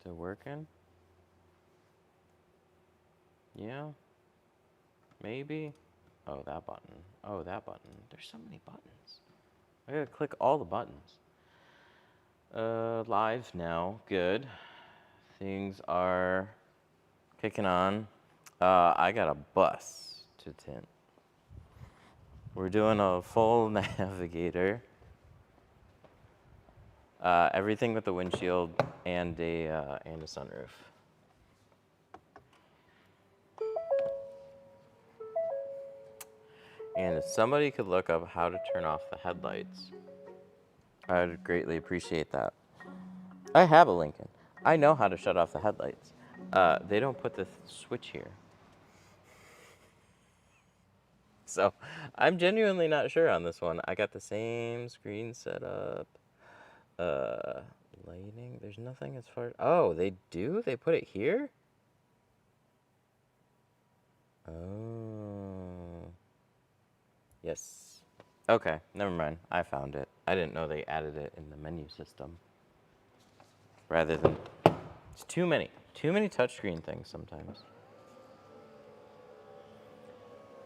They're working? Yeah? Maybe? Oh, that button. Oh, that button. There's so many buttons. I gotta click all the buttons. Live now. Good. Things are kicking on. I got a bus to tint. We're doing a full Navigator. Everything with the windshield and a sunroof. And if somebody could look up how to turn off the headlights, I would greatly appreciate that. I have a Lincoln. I know how to shut off the headlights. They don't put the switch here. So I'm genuinely not sure on this one. I got the same screen set up. Lighting, there's nothing as far as, oh, they do? They put it here? Oh. Yes. Okay, never mind. I found it. I didn't know they added it in the menu system. Rather than, it's too many touchscreen things sometimes.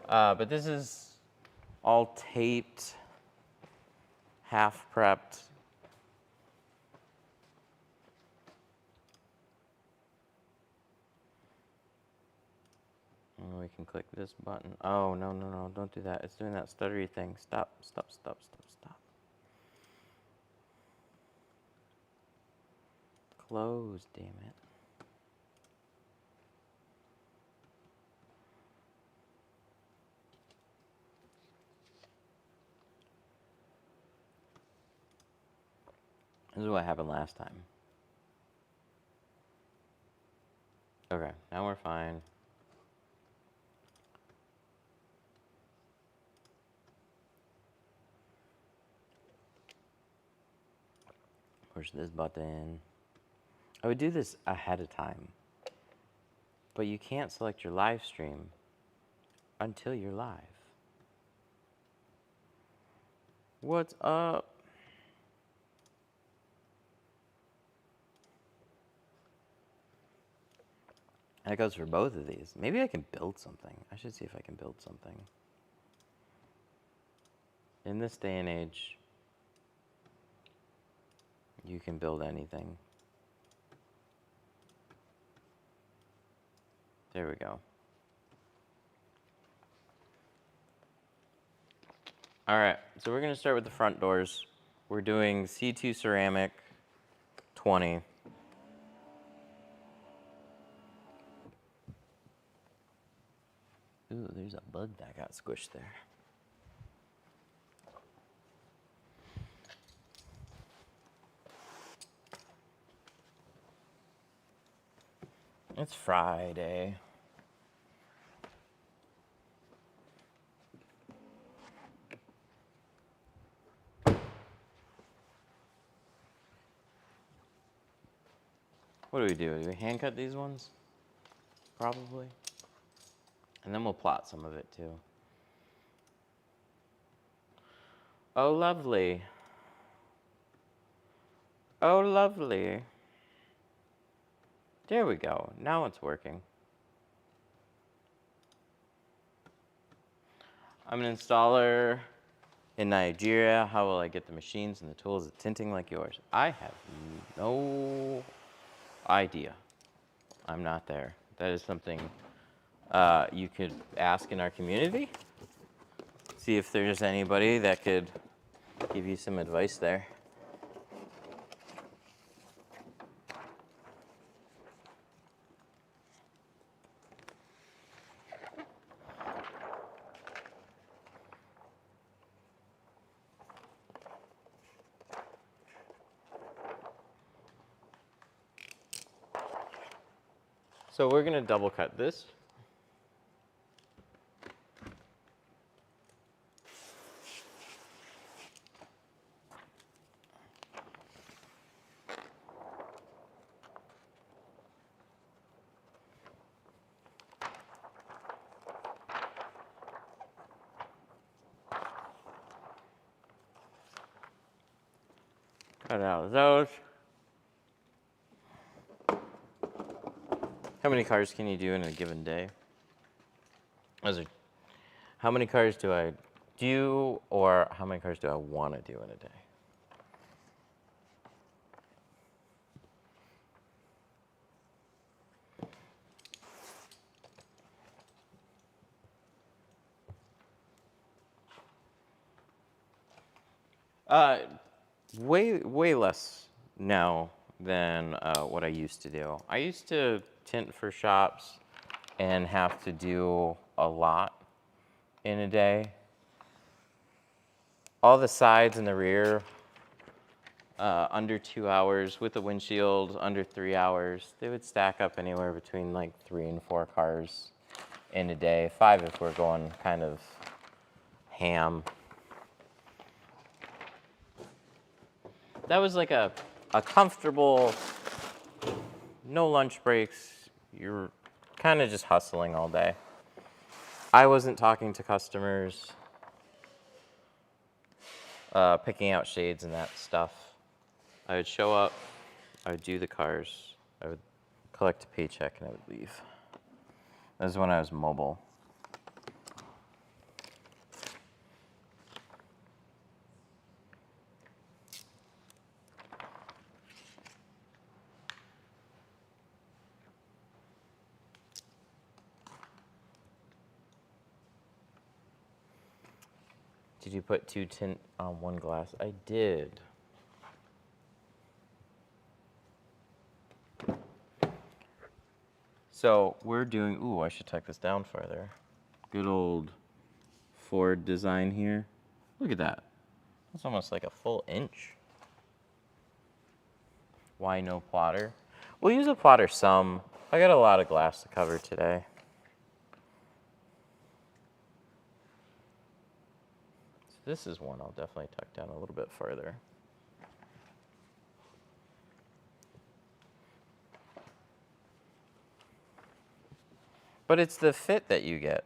But this is all taped, half prepped. And we can click this button. Oh, no, no, no, don't do that. It's doing that stuttery thing. Stop, stop, stop, stop, stop. Close, damn it. This is what happened last time. Okay, now we're fine. Push this button. I would do this ahead of time, but you can't select your live stream until you're live. What's up? That goes for both of these. Maybe I can build something. I should see if I can build something. In this day and age, you can build anything. There we go. All right, so we're gonna start with the front doors. We're doing C2 ceramic 20. Ooh, there's a bug that got squished there. It's Friday. What do we do? Do we hand cut these ones? Probably. And then we'll plot some of it too. Oh, lovely. Oh, lovely. There we go. Now it's working. I'm an installer in Nigeria. How will I get the machines and the tools of tinting like yours? I have no idea. I'm not there. That is something you could ask in our community. See if there's anybody that could give you some advice there. So we're gonna double cut this. Cut out those. How many cars can you do in a given day? How many cars do I do, or how many cars do I want to do in a day? Way less now than what I used to do. I used to tint for shops and have to do a lot in a day. All the sides and the rear, under 2 hours. With the windshield, under 3 hours. They would stack up anywhere between like 3 and 4 cars in a day. 5 if we're going kind of ham. That was like a comfortable, no lunch breaks. You're kind of just hustling all day. I wasn't talking to customers, picking out shades and that stuff. I would show up, I would do the cars, I would collect a paycheck, and I would leave. That was when I was mobile. Did you put 2 tint on 1 glass? I did. So we're doing, ooh, I should tuck this down further. Good old Ford design here. Look at that. That's almost like a full inch. Why no plotter? We'll use a plotter some. I got a lot of glass to cover today. So this is one I'll definitely tuck down a little bit further. But it's the fit that you get.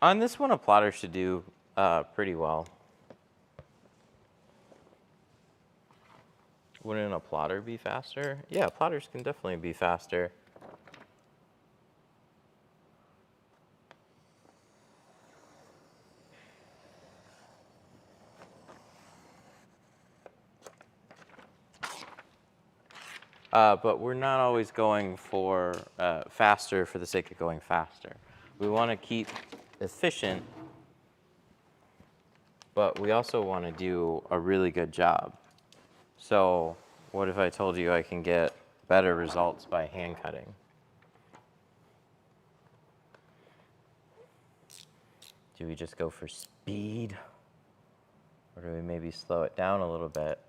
On this one, a plotter should do pretty well. Wouldn't a plotter be faster? Yeah, plotters can definitely be faster. But we're not always going for faster for the sake of going faster. We want to keep efficient, but we also want to do a really good job. So what if I told you I can get better results by hand cutting? Do we just go for speed? Or do we maybe slow it down a little bit?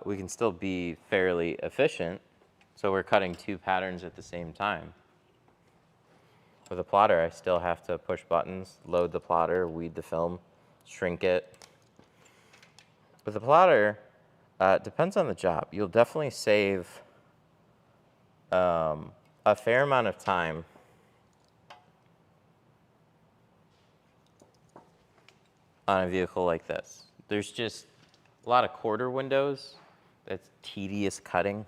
We can still be fairly efficient, so we're cutting 2 patterns at the same time. With a plotter, I still have to push buttons, load the plotter, weed the film, shrink it. With a plotter, it depends on the job. You'll definitely save a fair amount of time on a vehicle like this. There's just a lot of quarter windows. That's tedious cutting.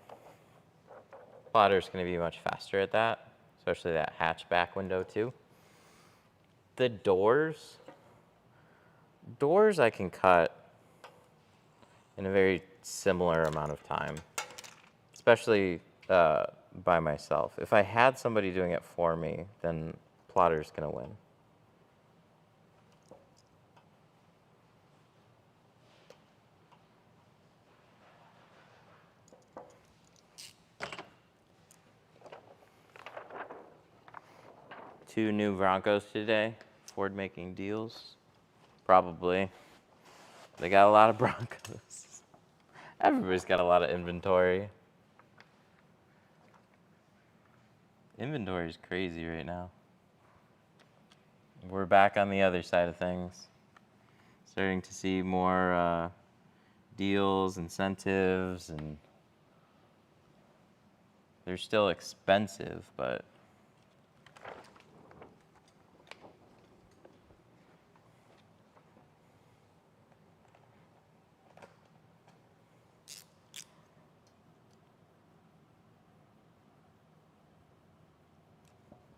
Plotter's going to be much faster at that, especially that hatchback window too. The doors I can cut in a very similar amount of time, especially by myself. If I had somebody doing it for me, then plotter's going to win. Two new Broncos today. Ford making deals? Probably. They got a lot of Broncos. Everybody's got a lot of inventory. Inventory is crazy right now. We're back on the other side of things. Starting to see more deals, incentives, and they're still expensive, but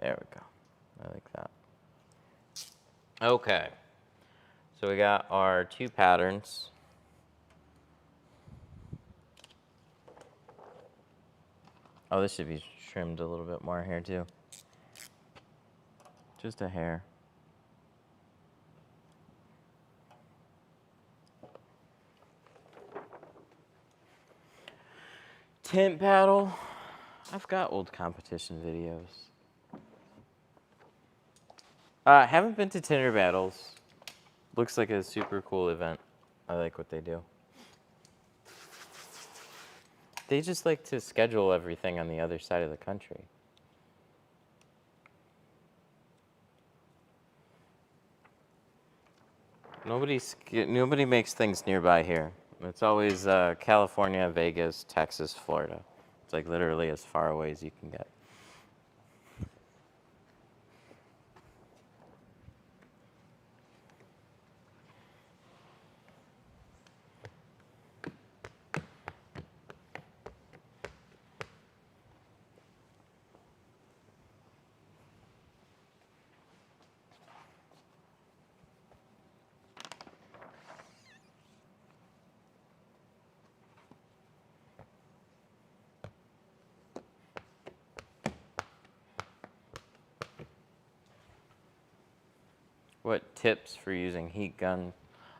There we go. I like that. Okay. So we got our 2 patterns. Oh, this should be trimmed a little bit more here too. Just a hair. Tint paddle. I've got old competition videos. Haven't been to Tinder battles. Looks like a super cool event. I like what they do. They just like to schedule everything on the other side of the country. Nobody makes things nearby here. It's always California, Vegas, Texas, Florida. It's like literally as far away as you can get. What tips for using heat gun?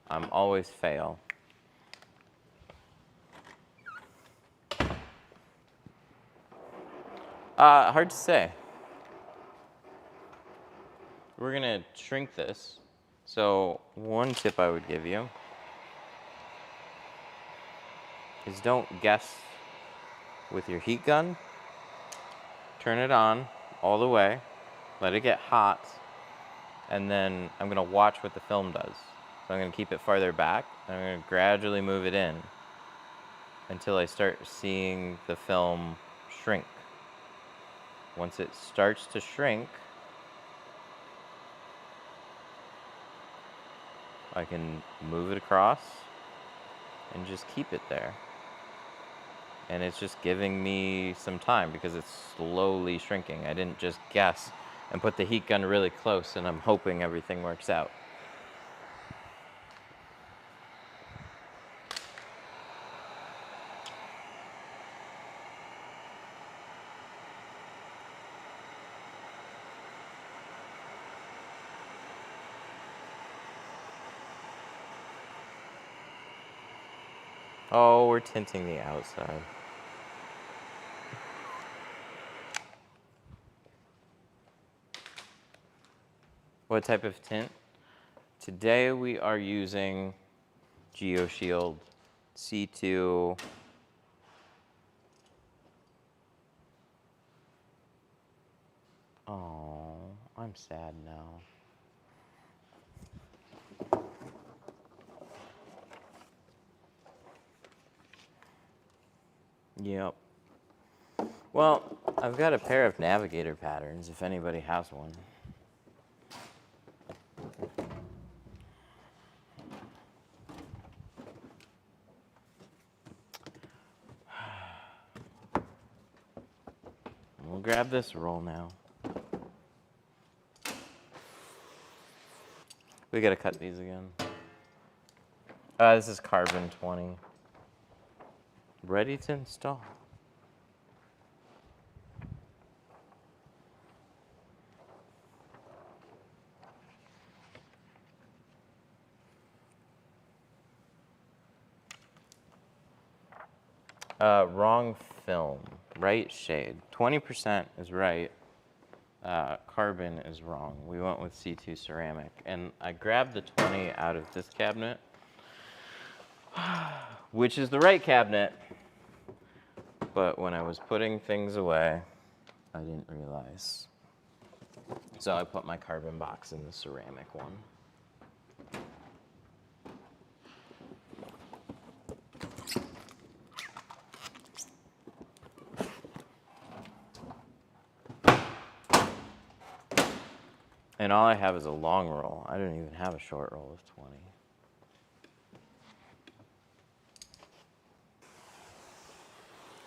Always fail. Hard to say. We're gonna shrink this. So one tip I would give you is don't guess with your heat gun. Turn it on all the way, let it get hot, and then I'm gonna watch what the film does. So I'm gonna keep it farther back, and I'm gonna gradually move it in until I start seeing the film shrink. Once it starts to shrink, I can move it across and just keep it there. And it's just giving me some time because it's slowly shrinking. I didn't just guess and put the heat gun really close and I'm hoping everything works out. Oh, we're tinting the outside. What type of tint? Today we are using GeoShield C2. Oh, I'm sad now. Yep. Well, I've got a pair of Navigator patterns if anybody has one. We'll grab this roll now. We gotta cut these again. This is carbon 20. Ready to install. Wrong film, right shade. 20% is right. Carbon is wrong. We went with C2 ceramic. And I grabbed the 20 out of this cabinet, which is the right cabinet. But when I was putting things away, I didn't realize. So I put my carbon box in the ceramic one. And all I have is a long roll. I don't even have a short roll of 20.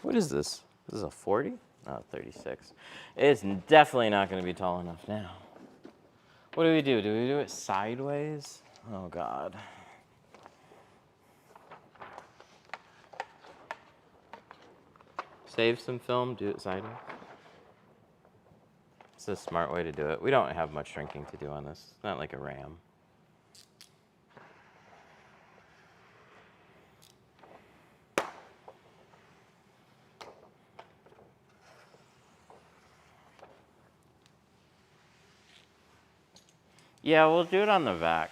What is this? This is a 40? Oh, 36. It's definitely not going to be tall enough now. What do we do? Do we do it sideways? Oh, God. Save some film, do it sideways. It's a smart way to do it. We don't have much shrinking to do on this. It's not like a RAM. Yeah, we'll do it on the vac.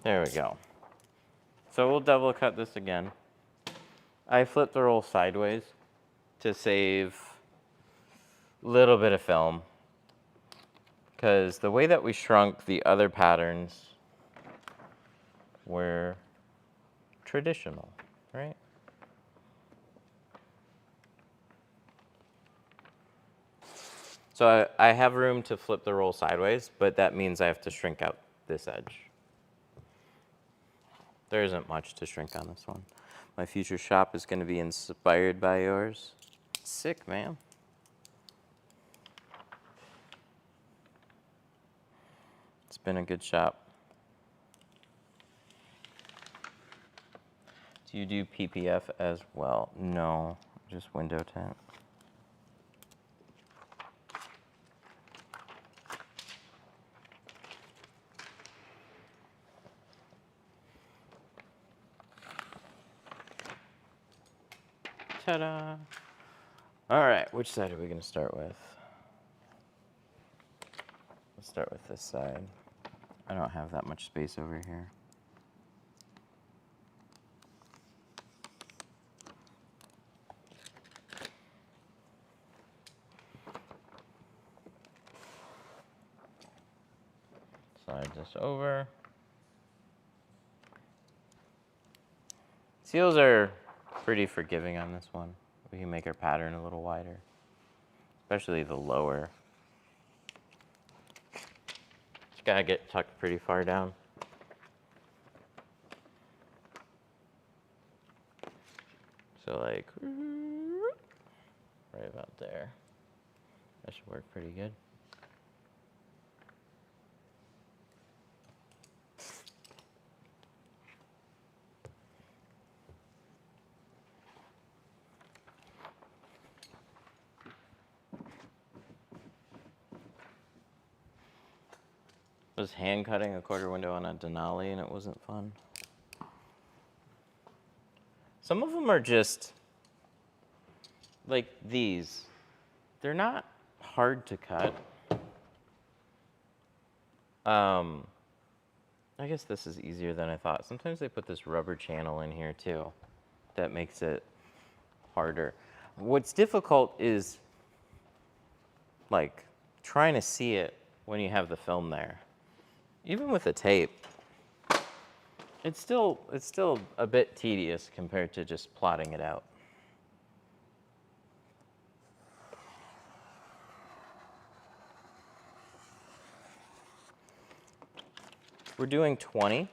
There we go. So we'll double cut this again. I flipped the roll sideways to save a little bit of film, because the way that we shrunk the other patterns were traditional, right? So I have room to flip the roll sideways, but that means I have to shrink out this edge. There isn't much to shrink on this one. My future shop is going to be inspired by yours. Sick, man. It's been a good shop. Do you do PPF as well? No, just window tint. Ta-da! All right, which side are we going to start with? Let's start with this side. I don't have that much space over here. Slide this over. Seals are pretty forgiving on this one. We can make our pattern a little wider, especially the lower. It's gotta get tucked pretty far down. So like, right about there. That should work pretty good. I was hand cutting a quarter window on a Denali and it wasn't fun. Some of them are just like these. They're not hard to cut. I guess this is easier than I thought. Sometimes they put this rubber channel in here too. That makes it harder. What's difficult is like trying to see it when you have the film there. Even with the tape, it's still a bit tedious compared to just plotting it out. We're doing 20.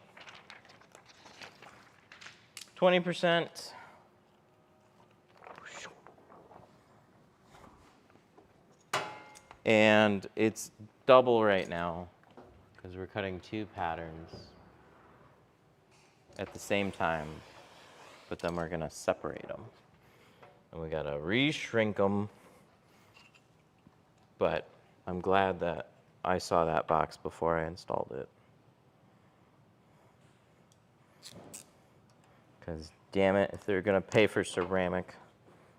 20%. And it's double right now because we're cutting two patterns at the same time, but then we're gonna separate them. And we gotta re-shrink them. But I'm glad that I saw that box before I installed it. Because damn it, if they're gonna pay for ceramic,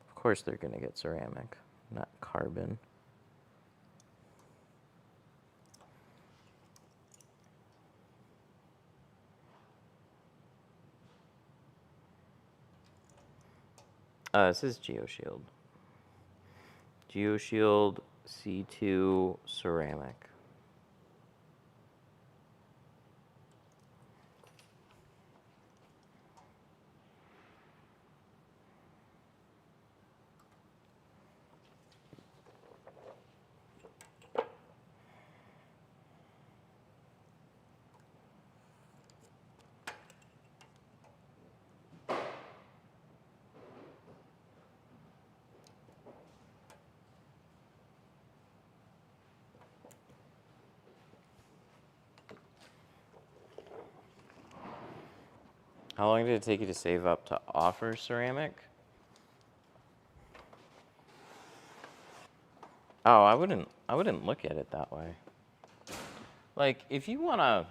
of course they're gonna get ceramic, not carbon. This is GeoShield. GeoShield C2 ceramic. How long did it take you to save up to offer ceramic? Oh, I wouldn't look at it that way. Like, if you want to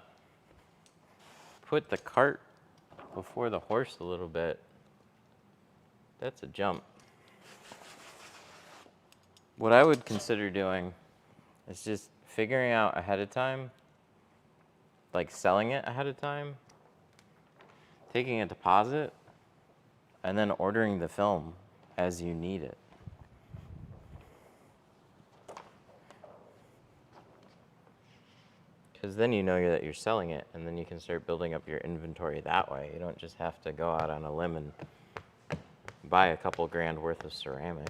put the cart before the horse a little bit, that's a jump. What I would consider doing is just figuring out ahead of time, like selling it ahead of time, taking a deposit, and then ordering the film as you need it. Because then you know that you're selling it, and then you can start building up your inventory that way. You don't just have to go out on a limb and buy a couple grand worth of ceramic.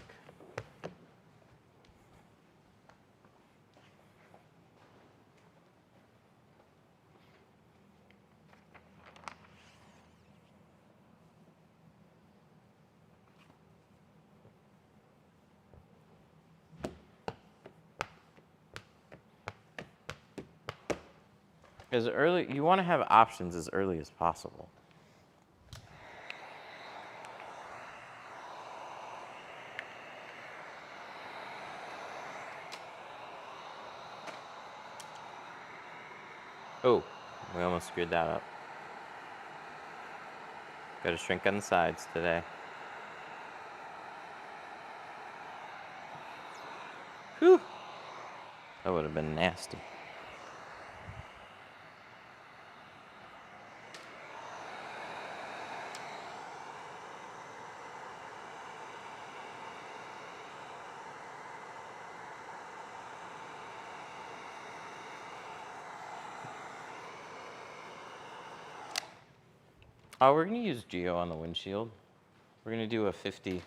You want to have options as early as possible. Oh, we almost screwed that up. Got to shrink on the sides today. Whew. That would have been nasty. Oh, we're going to use Geo on the windshield. We're going to do a 50.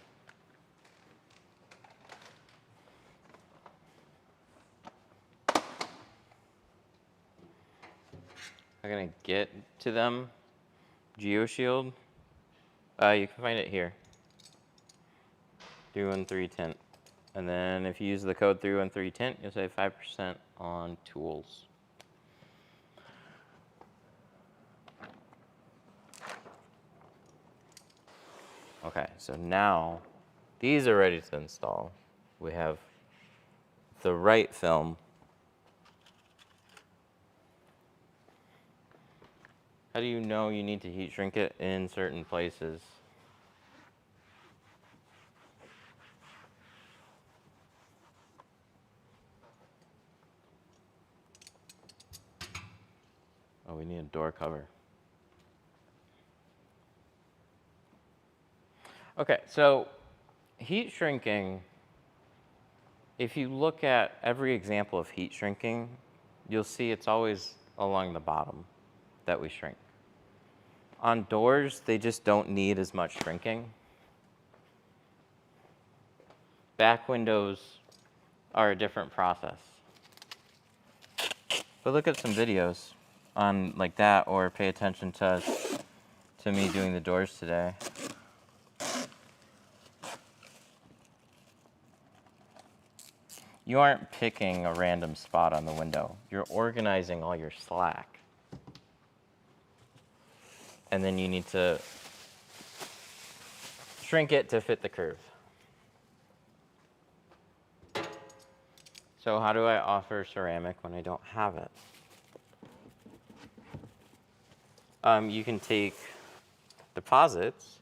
I'm going to get to them. Geo Shield. You can find it here. 313 Tint. And then if you use the code 313 Tint, you'll save 5% on tools. Okay, so now these are ready to install. We have the right film. How do you know you need to heat shrink it in certain places? Oh, we need a door cover. Okay, so heat shrinking, if you look at every example of heat shrinking, you'll see it's always along the bottom that we shrink. On doors, they just don't need as much shrinking. Back windows are a different process. But look at some videos on like that, or pay attention to me doing the doors today. You aren't picking a random spot on the window. You're organizing all your slack. And then you need to shrink it to fit the curve. So how do I offer ceramic when I don't have it? You can take deposits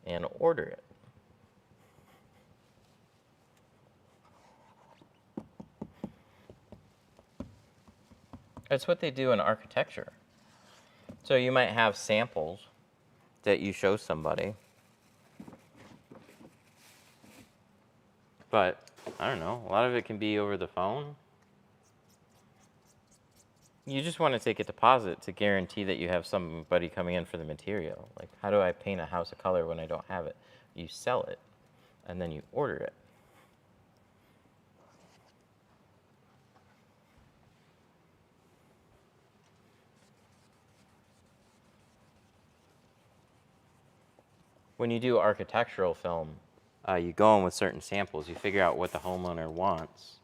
and order it. That's what they do in architecture. So you might have samples that you show somebody. But, I don't know, a lot of it can be over the phone. You just want to take a deposit to guarantee that you have somebody coming in for the material. Like, how do I paint a house of color when I don't have it? You sell it, and then you order it. When you do architectural film, you go in with certain samples. You figure out what the homeowner wants.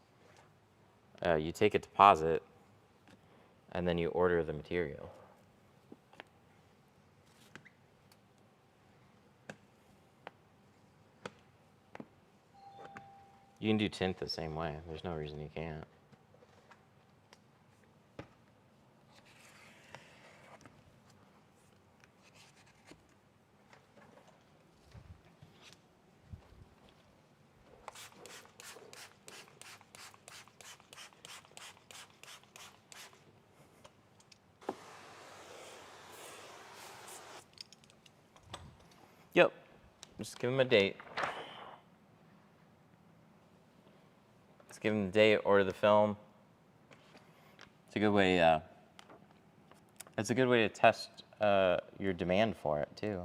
You take a deposit, and then you order the material. You can do tint the same way. There's no reason you can't. Yep. Just give them a date. Just give them the date, order the film. It's a good way. It's a good way to test your demand for it too.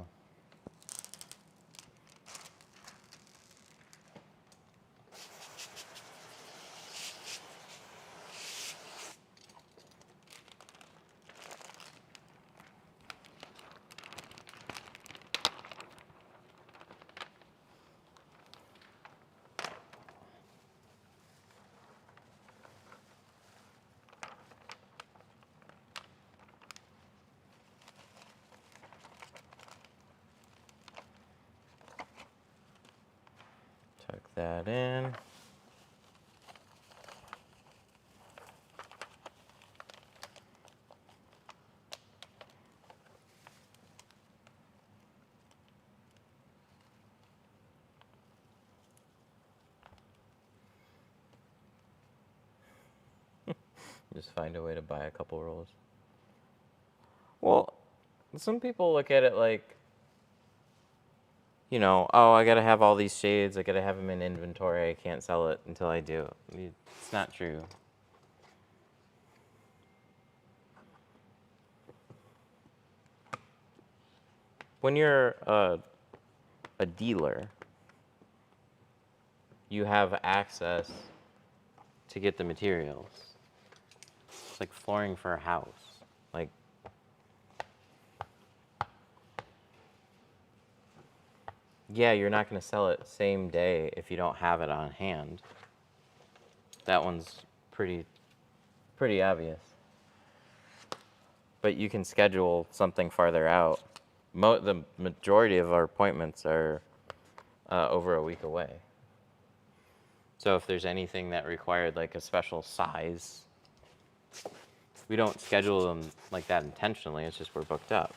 Tuck that in. Just find a way to buy a couple rolls. Well, some people look at it like, you know, oh, I gotta have all these shades. I gotta have them in inventory. I can't sell it until I do. It's not true. When you're a dealer, you have access to get the materials. It's like flooring for a house. Like, yeah, you're not going to sell it same day if you don't have it on hand. That one's pretty obvious. But you can schedule something farther out. The majority of our appointments are over a week away. So if there's anything that required like a special size, we don't schedule them like that intentionally. It's just we're booked up.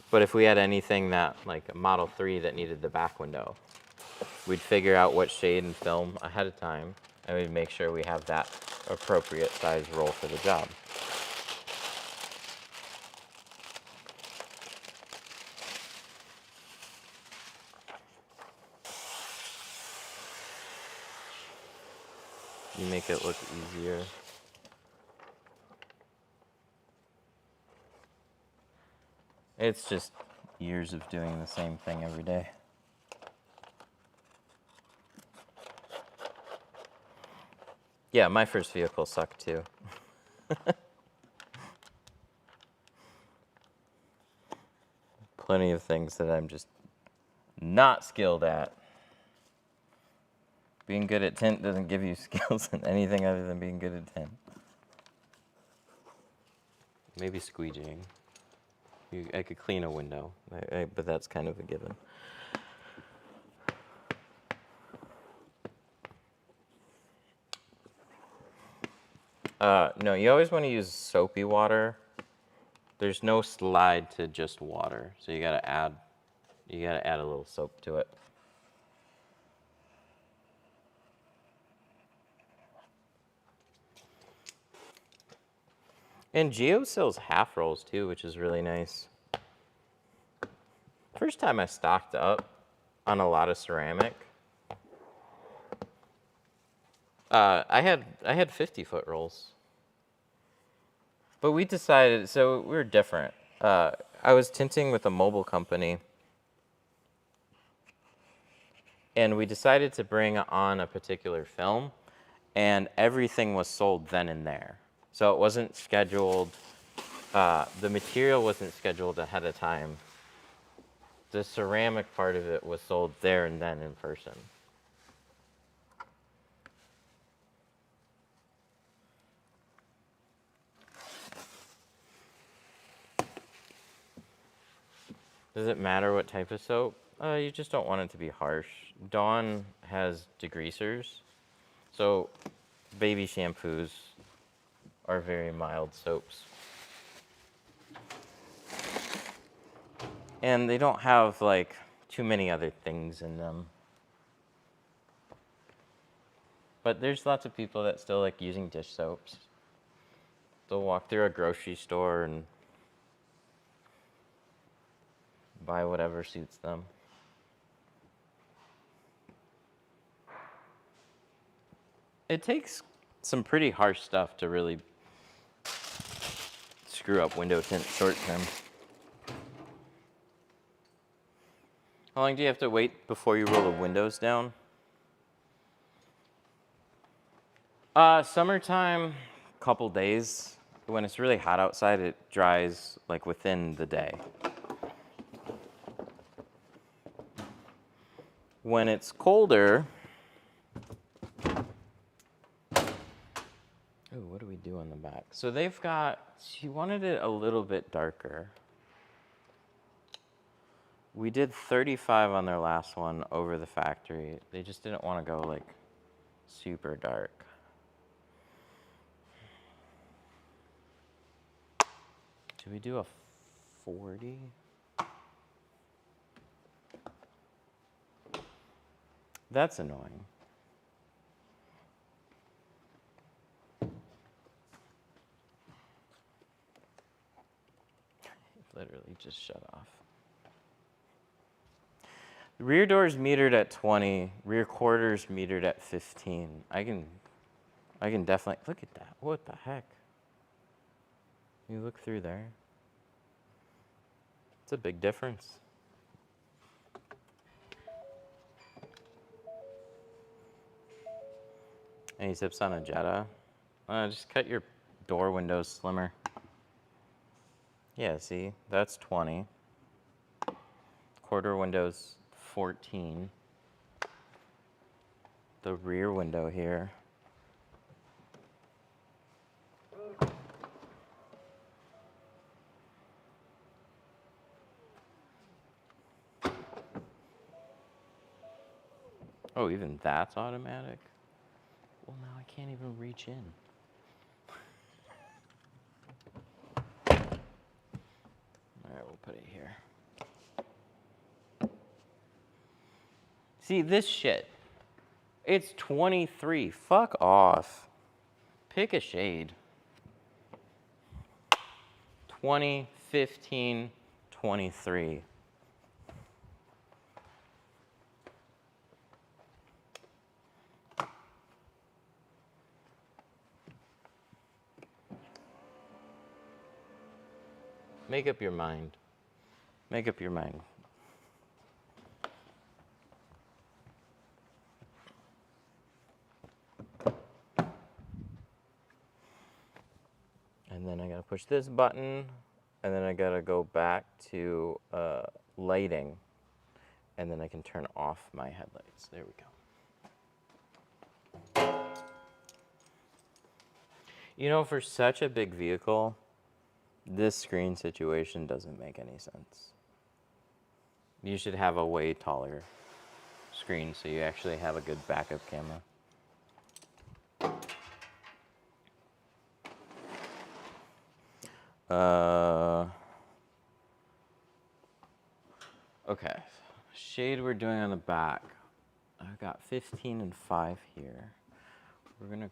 But if we had anything that, like a Model 3 that needed the back window, we'd figure out what shade and film ahead of time, and we'd make sure we have that appropriate size roll for the job. You make it look easier. It's just years of doing the same thing every day. Yeah, my first vehicle sucked too. Plenty of things that I'm just not skilled at. Being good at tint doesn't give you skills in anything other than being good at tint. Maybe squeegeeing. I could clean a window, but that's kind of a given. No, you always want to use soapy water. There's no slide to just water, so you gotta add a little soap to it. And Geo sells half rolls too, which is really nice. First time I stocked up on a lot of ceramic, I had 50-foot rolls. But we decided, so we were different. I was tinting with a mobile company, and we decided to bring on a particular film, and everything was sold then and there. So it wasn't scheduled, the material wasn't scheduled ahead of time. The ceramic part of it was sold there and then in person. Does it matter what type of soap? You just don't want it to be harsh. Dawn has degreasers, So baby shampoos are very mild soaps. And they don't have like too many other things in them. But there's lots of people that still like using dish soaps. They'll walk through a grocery store and buy whatever suits them. It takes some pretty harsh stuff to really screw up window tint short term. How long do you have to wait before you roll the windows down? Summertime, couple days. When it's really hot outside, it dries like within the day. When it's colder, ooh, what do we do on the back? So they've got, she wanted it a little bit darker. We did 35 on their last one over the factory. They just didn't want to go like super dark. Should we do a 40? That's annoying. Literally just shut off. The rear door's metered at 20, rear quarter's metered at 15. I can definitely, look at that. What the heck? You look through there. It's a big difference. Any tips on a Jetta? Just cut your door windows slimmer. Yeah, see, that's 20. Quarter window's 14. The rear window here. Oh, even that's automatic? Well, now I can't even reach in. All right, we'll put it here. See, this shit. It's 23. Fuck off. Pick a shade. 20, 15, 23. Make up your mind. Make up your mind. And then I gotta push this button, and then I gotta go back to lighting, and then I can turn off my headlights. There we go. You know, for such a big vehicle, this screen situation doesn't make any sense. You should have a way taller screen so you actually have a good backup camera. Okay, shade we're doing on the back. I've got 15 and 5 here. We're gonna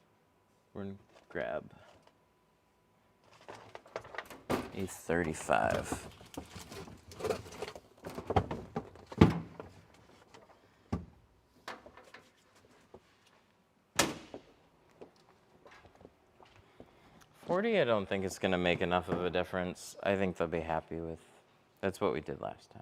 grab a 35. $40, I don't think it's gonna make enough of a difference. I think they'll be happy with, that's what we did last time.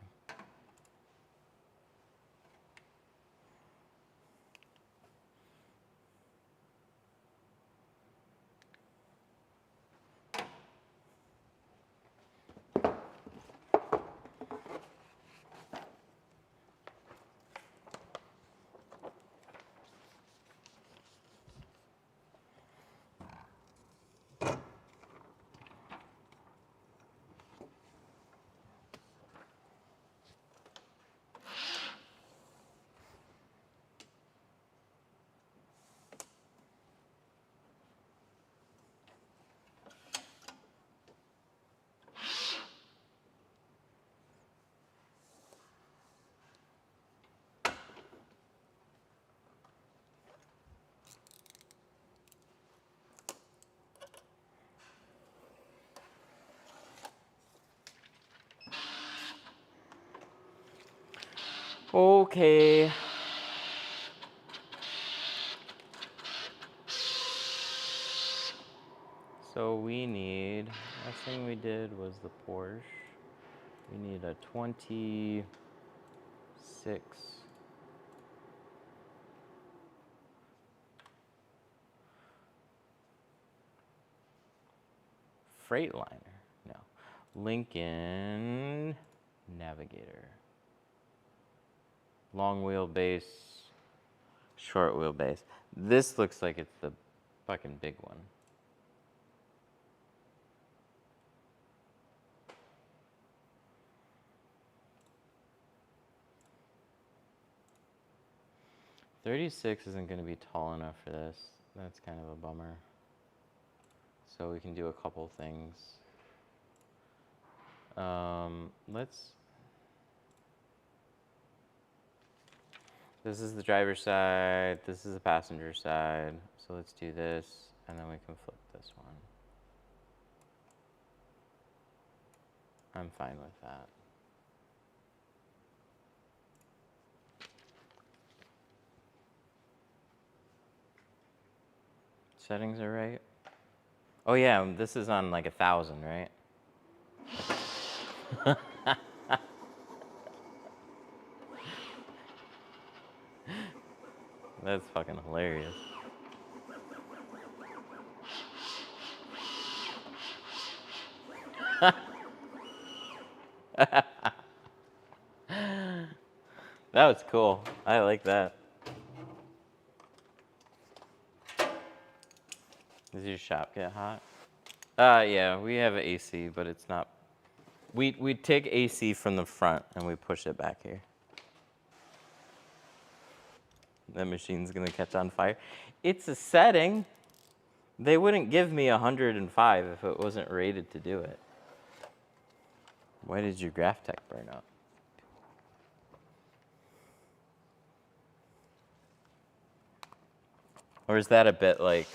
Okay. So we need, last thing we did was the Porsche. We need a 26 Freightliner. No. Lincoln Navigator. Long wheelbase, short wheelbase. This looks like it's the fucking big one. .36 isn't going to be tall enough for this. That's kind of a bummer. So we can do a couple things. This is the driver's side, this is the passenger side. So let's do this, and then we can flip this one. I'm fine with that. Settings are right. Oh yeah, this is on like 1,000, right? That's fucking hilarious. That was cool. I like that. Does your shop get hot? Yeah, we have AC, but it's not. We take AC from the front and we push it back here. That machine's gonna catch on fire. It's a setting. They wouldn't give me 105 if it wasn't rated to do it. Why did your Graphtec burn up? Or is that a bit like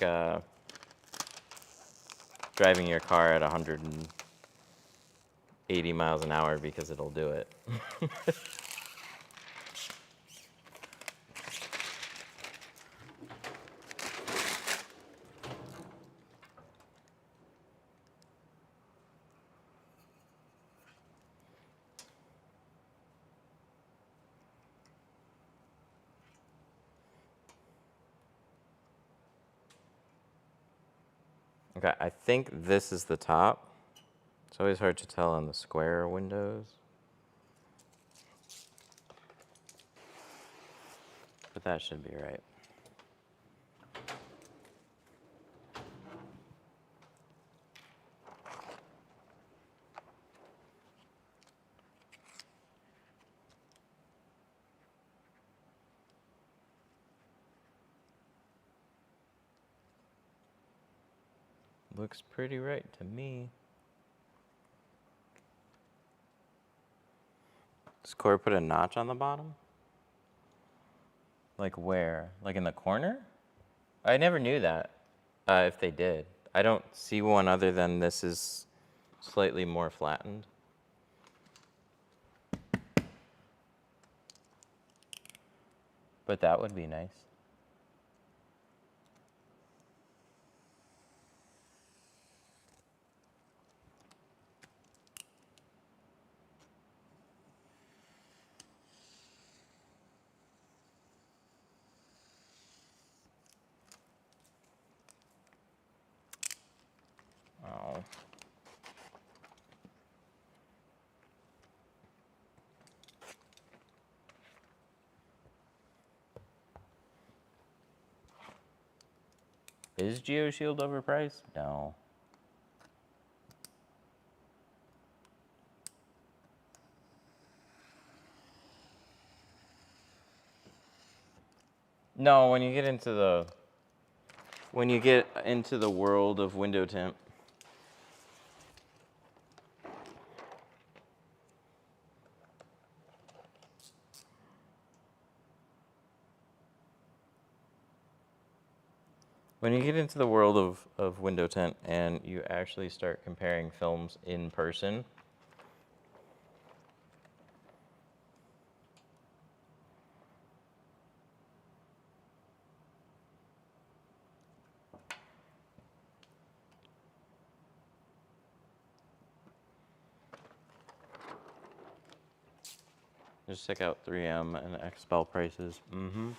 driving your car at 180 miles an hour because it'll do it? Okay, I think this is the top. It's always hard to tell on the square windows. But that should be right. Looks pretty right to me. Does Corey put a notch on the bottom? Like where? Like in the corner? I never knew that, if they did. I don't see one other than this is slightly more flattened. But that would be nice. Oh. Is GeoShield overpriced? No. No, when you get into the world of window tint. When you get into the world of window tint and you actually start comparing films in person, Just check out 3M and Expel prices. Mm-hmm.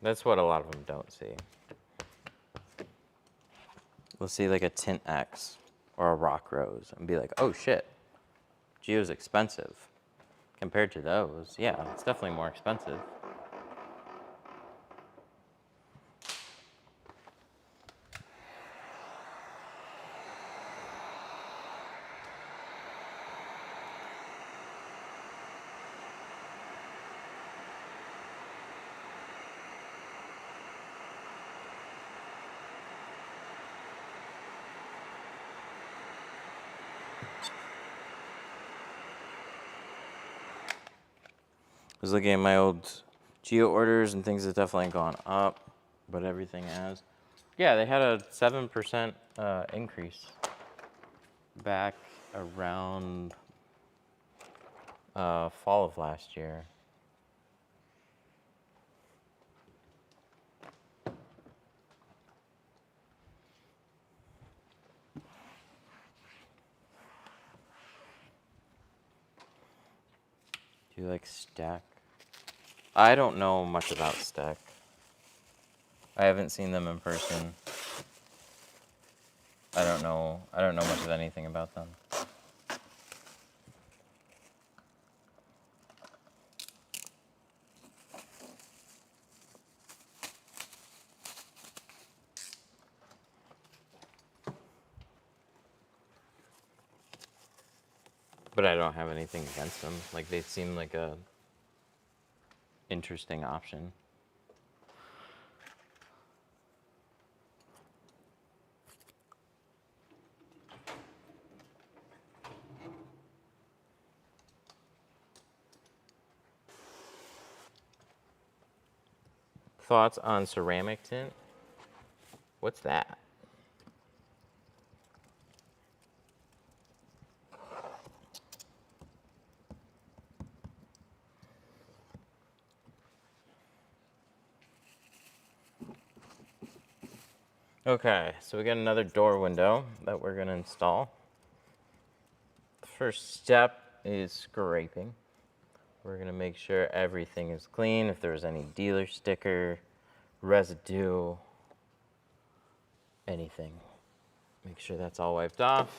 That's what a lot of them don't see. We'll see like a Tint X or a Rock Rose and be like, oh shit, Geo's expensive. Compared to those, yeah, it's definitely more expensive. I was looking at my old Geo orders and things have definitely gone up, but everything has. Yeah, they had a 7% increase back around fall of last year. Do you like Stack? I don't know much about Stack. I haven't seen them in person. I don't know much of anything about them. But I don't have anything against them. Like, they seem like a interesting option. Thoughts on ceramic tint? What's that? Okay, so we got another door window that we're gonna install. The first step is scraping. We're gonna make sure everything is clean. If there's any dealer sticker, residue, anything. Make sure that's all wiped off.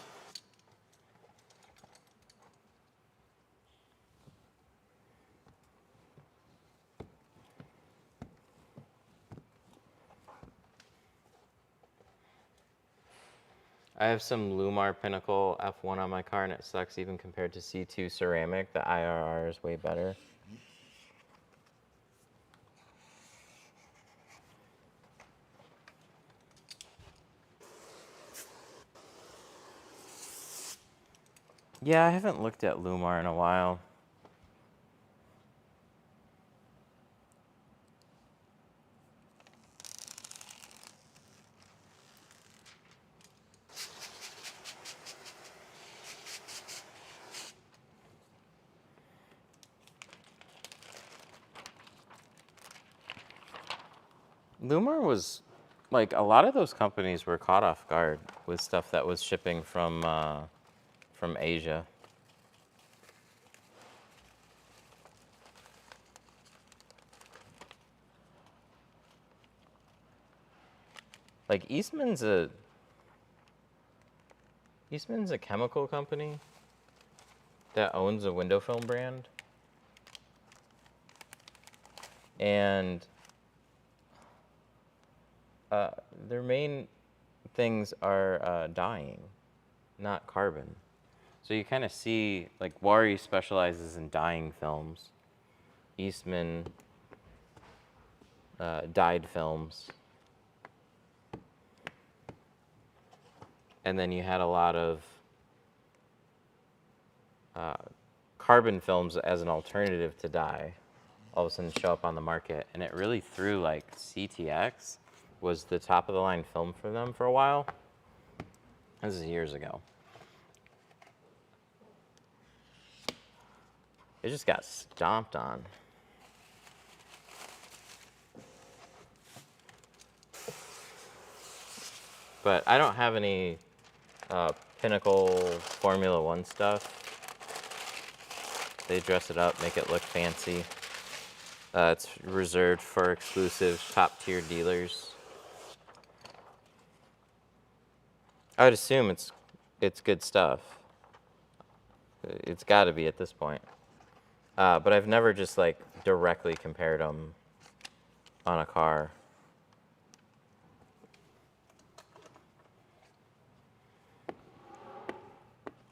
I have some Lumar Pinnacle F1 on my car, and it sucks even compared to C2 ceramic. The IRR is way better. Yeah, I haven't looked at Lumar in a while. Lumar was, like, a lot of those companies were caught off guard with stuff that was shipping from Asia. Like, Eastman's a chemical company that owns a window film brand. And their main things are dyeing, not carbon. So you kind of see, like, Wari specializes in dyeing films. Eastman dyed films. And then you had a lot of carbon films as an alternative to dye all of a sudden show up on the market. And it really threw, like, CTX was the top of the line film for them for a while. This is years ago. It just got stomped on. But I don't have any Pinnacle Formula One stuff. They dress it up, make it look fancy. It's reserved for exclusive top-tier dealers. I would assume it's good stuff. It's got to be at this point. But I've never just like directly compared them on a car.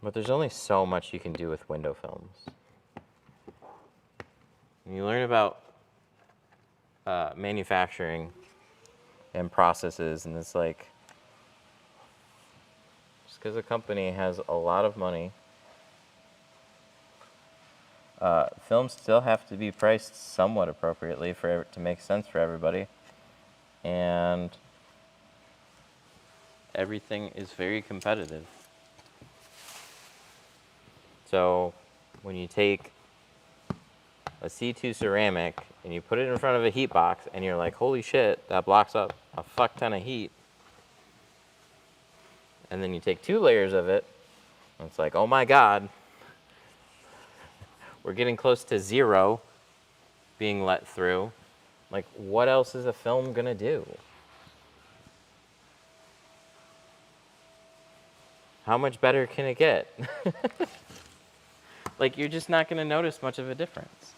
But there's only so much you can do with window films. When you learn about manufacturing and processes, and it's like, just because a company has a lot of money, films still have to be priced somewhat appropriately for it to make sense for everybody. And everything is very competitive. So when you take a C2 ceramic and you put it in front of a heat box and you're like, holy shit, that blocks up a fuck ton of heat. And then you take 2 layers of it, and it's like, oh my God, we're getting close to 0 being let through. Like, what else is a film gonna do? How much better can it get? Like, you're just not gonna notice much of a difference.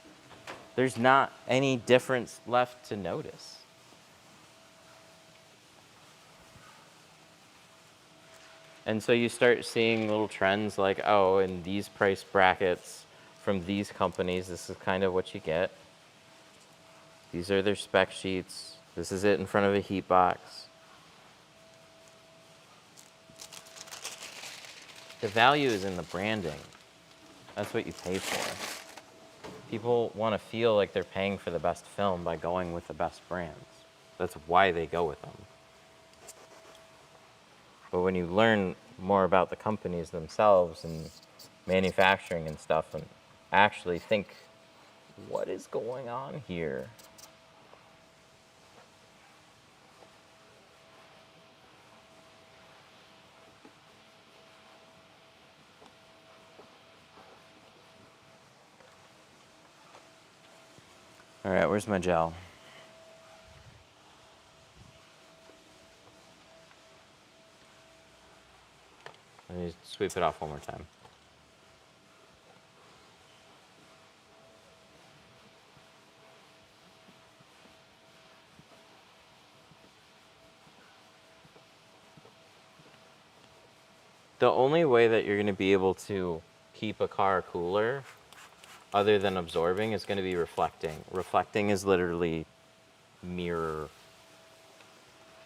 There's not any difference left to notice. And so you start seeing little trends like, oh, in these price brackets from these companies, this is kind of what you get. These are their spec sheets. This is it in front of a heat box. The value is in the branding. That's what you pay for. People want to feel like they're paying for the best film by going with the best brands. That's why they go with them. But when you learn more about the companies themselves and manufacturing and stuff, and actually think, what is going on here? All right, where's my gel? Let me sweep it off one more time. The only way that you're going to be able to keep a car cooler, other than absorbing, is going to be reflecting. Reflecting is literally mirror.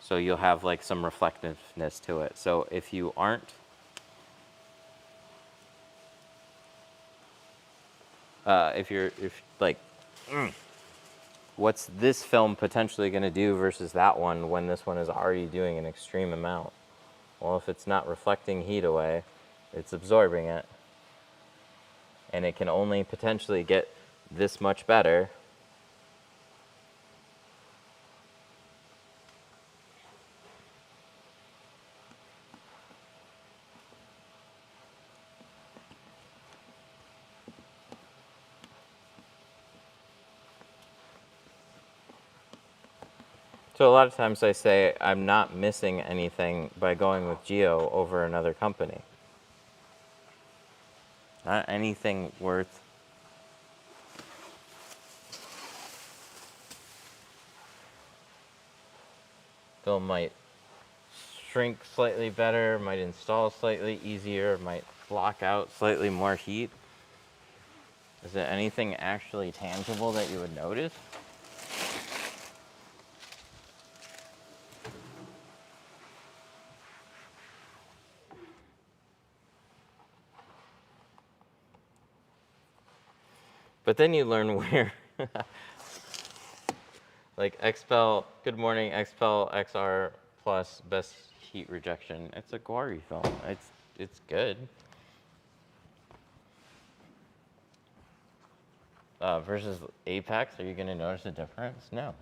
So you'll have like some reflectiveness to it. So if you aren't, if like, what's this film potentially going to do versus that one when this one is already doing an extreme amount? Well, if it's not reflecting heat away, it's absorbing it. And it can only potentially get this much better. So a lot of times I say I'm not missing anything by going with Geo over another company. Not anything worth film might shrink slightly better, might install slightly easier, might block out slightly more heat. Is there anything actually tangible that you would notice? But then you learn where, like XPEL, good morning, XPEL XR Plus best heat rejection. It's a Guari film. It's good. Versus Apex, are you going to notice a difference? No.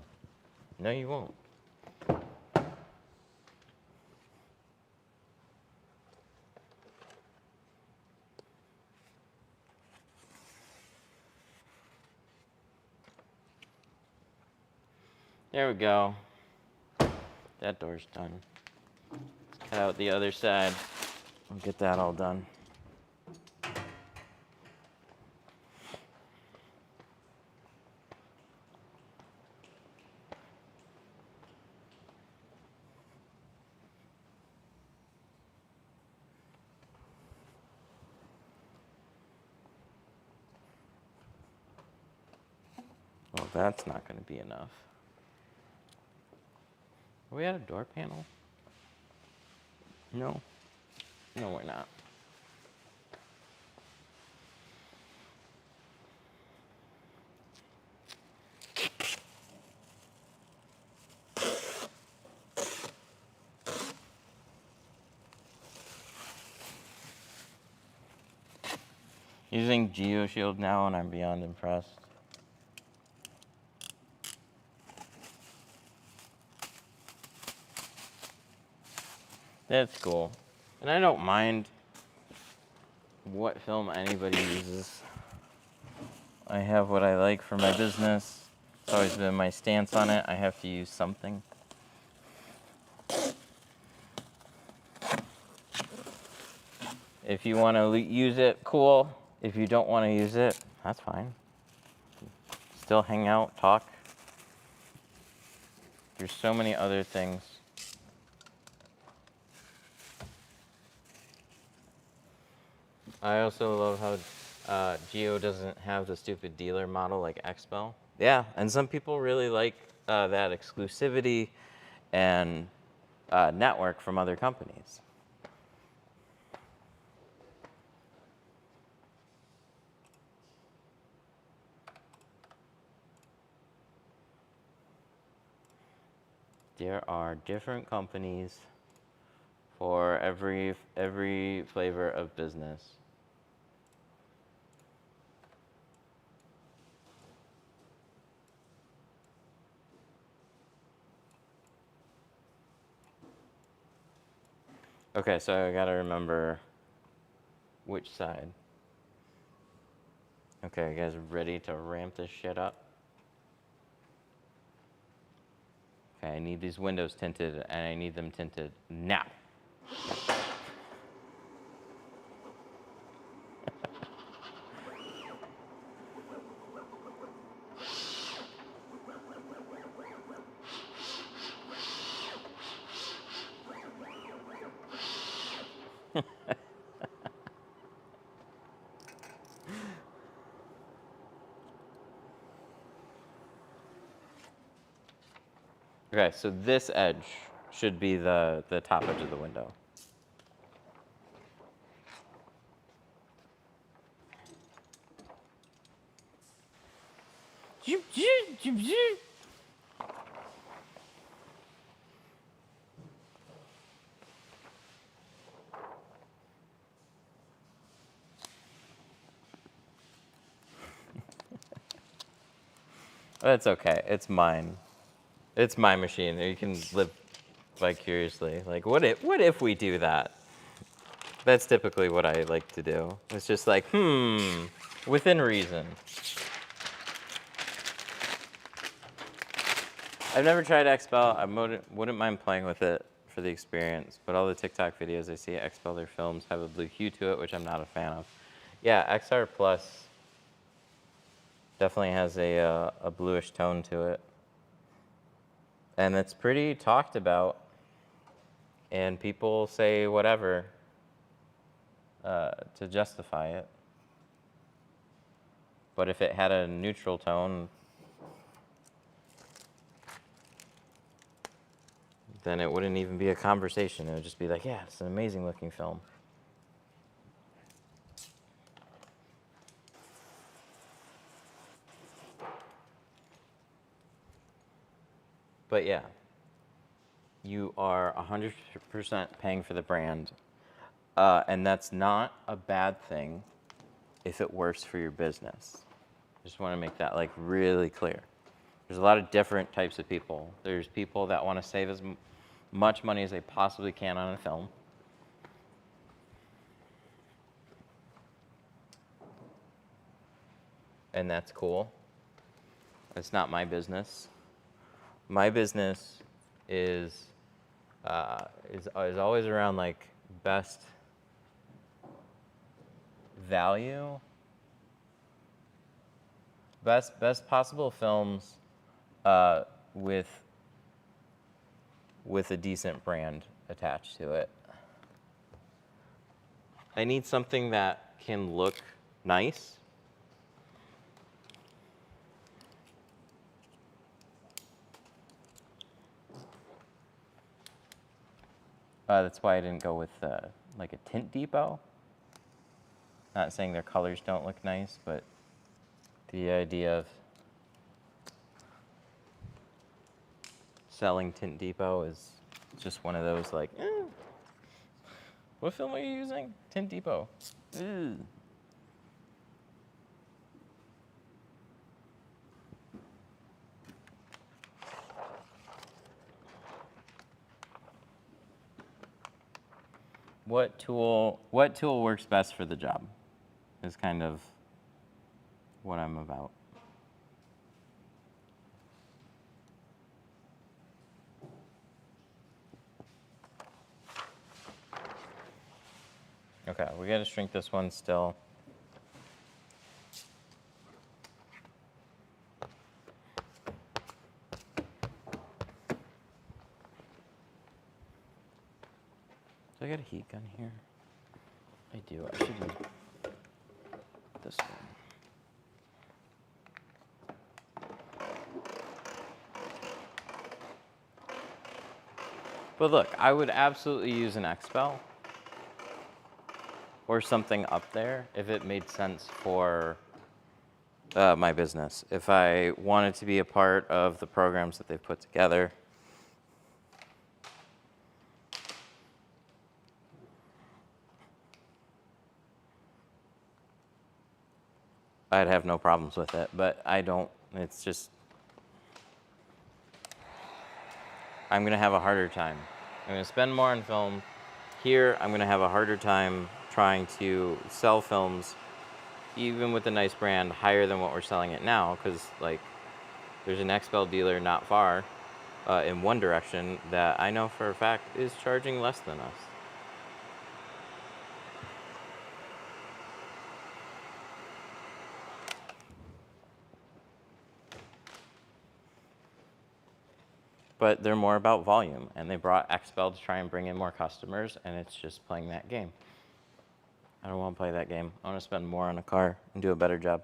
No, you won't. There we go. That door's done. Let's cut out the other side. We'll get that all done. Well, that's not going to be enough. Are we at a door panel? No. No, we're not. Using GeoShield now, and I'm beyond impressed. That's cool. And I don't mind what film anybody uses. I have what I like for my business. It's always been my stance on it. I have to use something. If you want to use it, cool. If you don't want to use it, that's fine. Still hang out, talk. There's so many other things. I also love how Geo doesn't have the stupid dealer model like Expel. Yeah, and some people really like that exclusivity and network from other companies. There are different companies for every flavor of business. Okay, so I gotta remember which side. Okay, you guys ready to ramp this shit up? Okay, I need these windows tinted, and I need them tinted now. Okay, so this edge should be the top edge of the window. That's okay. It's mine. It's my machine. You can live vicariously. Like, what if we do that? That's typically what I like to do. It's just like, within reason. I've never tried Expel. I wouldn't mind playing with it for the experience, but all the TikTok videos I see Expel their films have a blue hue to it, which I'm not a fan of. Yeah, XR Plus definitely has a bluish tone to it. And it's pretty talked about, and people say whatever to justify it. But if it had a neutral tone, then it wouldn't even be a conversation. It would just be like, yeah, it's an amazing looking film. But yeah, you are 100% paying for the brand. And that's not a bad thing if it works for your business. Just want to make that like really clear. There's a lot of different types of people. There's people that want to save as much money as they possibly can on a film. And that's cool. It's not my business. my business is is always around like best value, best possible films uh, with a decent brand attached to it. I need something that can look nice. That's why I didn't go with like a Tint Depot. Not saying their colors don't look nice, but the idea of selling Tint Depot is just one of those like, what film are you using? Tint Depot. Ew. What tool works best for the job is kind of what I'm about. Okay, we gotta shrink this one still. Do I got a heat gun here? I do. I should use this one. But look, I would absolutely use an Expel or something up there if it made sense for my business. If I wanted to be a part of the programs that they've put together. I'd have no problems with it, but I don't. It's just, I'm gonna have a harder time. I'm gonna spend more on film. Here, I'm gonna have a harder time trying to sell films, even with a nice brand, higher than what we're selling it now, because like, there's an Expel dealer not far in one direction that I know for a fact is charging less than us. But they're more about volume, and they brought Expel to try and bring in more customers, and it's just playing that game. I don't want to play that game. I want to spend more on a car and do a better job.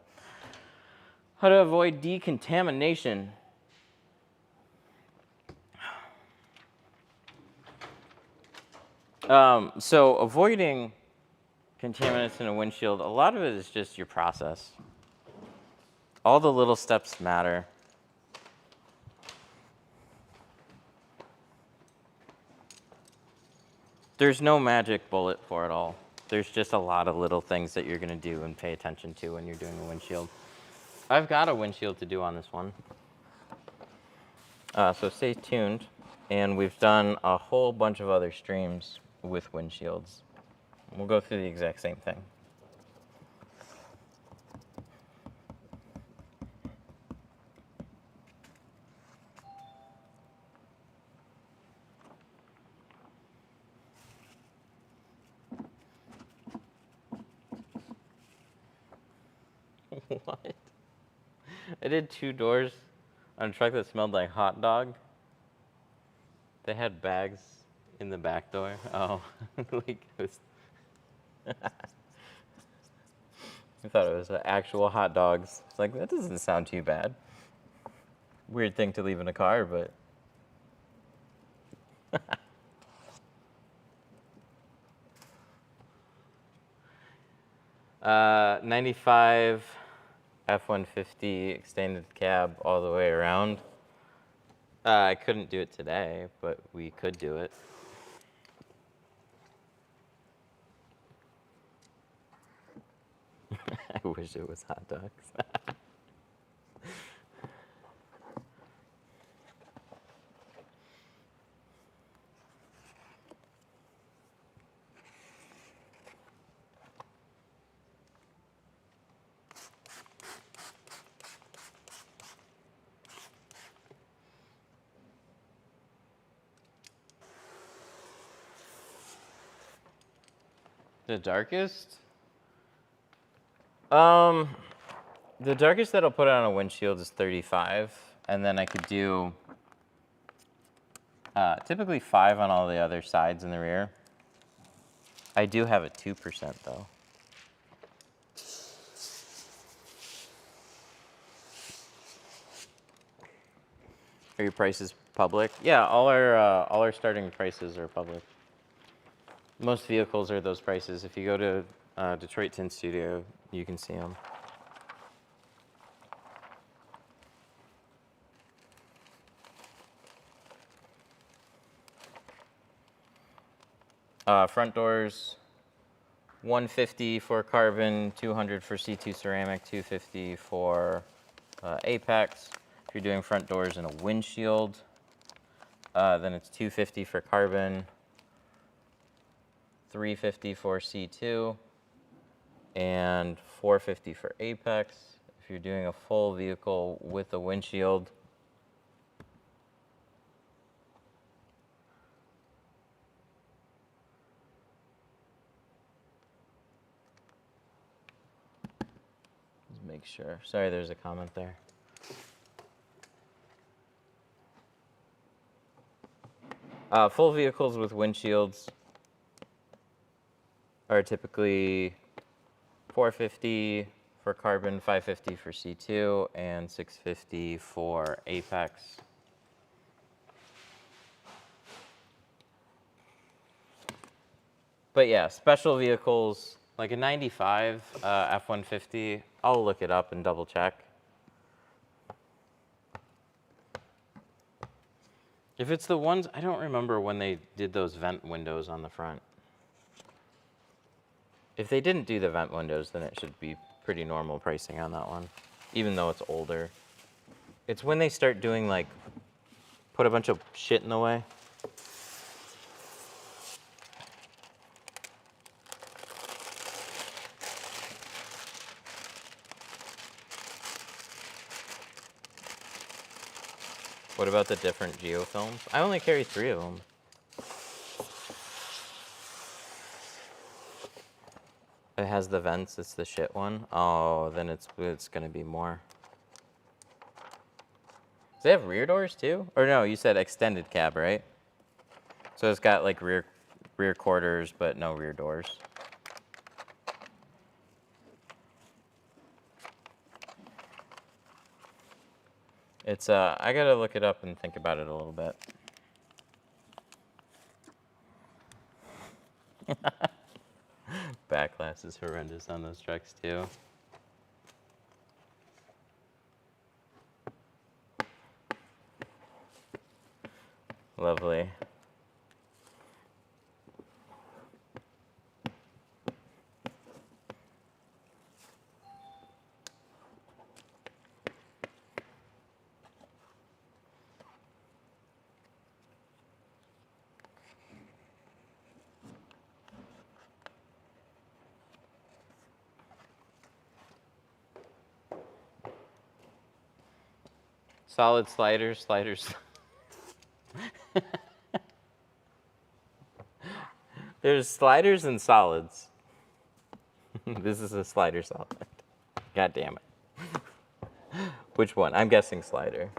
How to avoid decontamination. So avoiding contaminants in a windshield, a lot of it is just your process. All the little steps matter. There's no magic bullet for it all. There's just a lot of little things that you're gonna do and pay attention to when you're doing a windshield. I've got a windshield to do on this one. So stay tuned. And we've done a whole bunch of other streams with windshields. We'll go through the exact same thing. What? I did 2 doors on a truck that smelled like hot dog. They had bags in the back door. Oh, like it was. I thought it was actual hot dogs. It's like, that doesn't sound too bad. Weird thing to leave in a car, but. 95 F-150 extended cab all the way around. I couldn't do it today, but we could do it. I wish it was hot dogs. The darkest? The darkest that I'll put on a windshield is 35, and then I could do typically 5 on all the other sides in the rear. I do have a 2% though. Are your prices public? Yeah, all our starting prices are public. Most vehicles are those prices. If you go to Detroit Tint Studio, you can see them. Front doors, 150 for carbon, 200 for C2 ceramic, 250 for Apex. If you're doing front doors in a windshield, then it's 250 for carbon, 350 for C2, and 450 for Apex. If you're doing a full vehicle with a windshield, let's make sure. Sorry, there's a comment there. Full vehicles with windshields are typically 450 for carbon, 550 for C2, and 650 for Apex. But yeah, special vehicles, like a 95 F-150, I'll look it up and double check. If it's the ones, I don't remember when they did those vent windows on the front. If they didn't do the vent windows, then it should be pretty normal pricing on that one, even though it's older. It's when they start doing like, put a bunch of shit in the way. What about the different geofilms? I only carry 3 of them. It has the vents, it's the shit one. Oh, then it's gonna be more. Does it have rear doors too? Or no, you said extended cab, right? So it's got like rear quarters, but no rear doors. It's I gotta look it up and think about it a little bit. Back glass is horrendous on those trucks too. Lovely. Solid sliders. There's sliders and solids. This is a slider solid. God damn it. Which one? I'm guessing slider.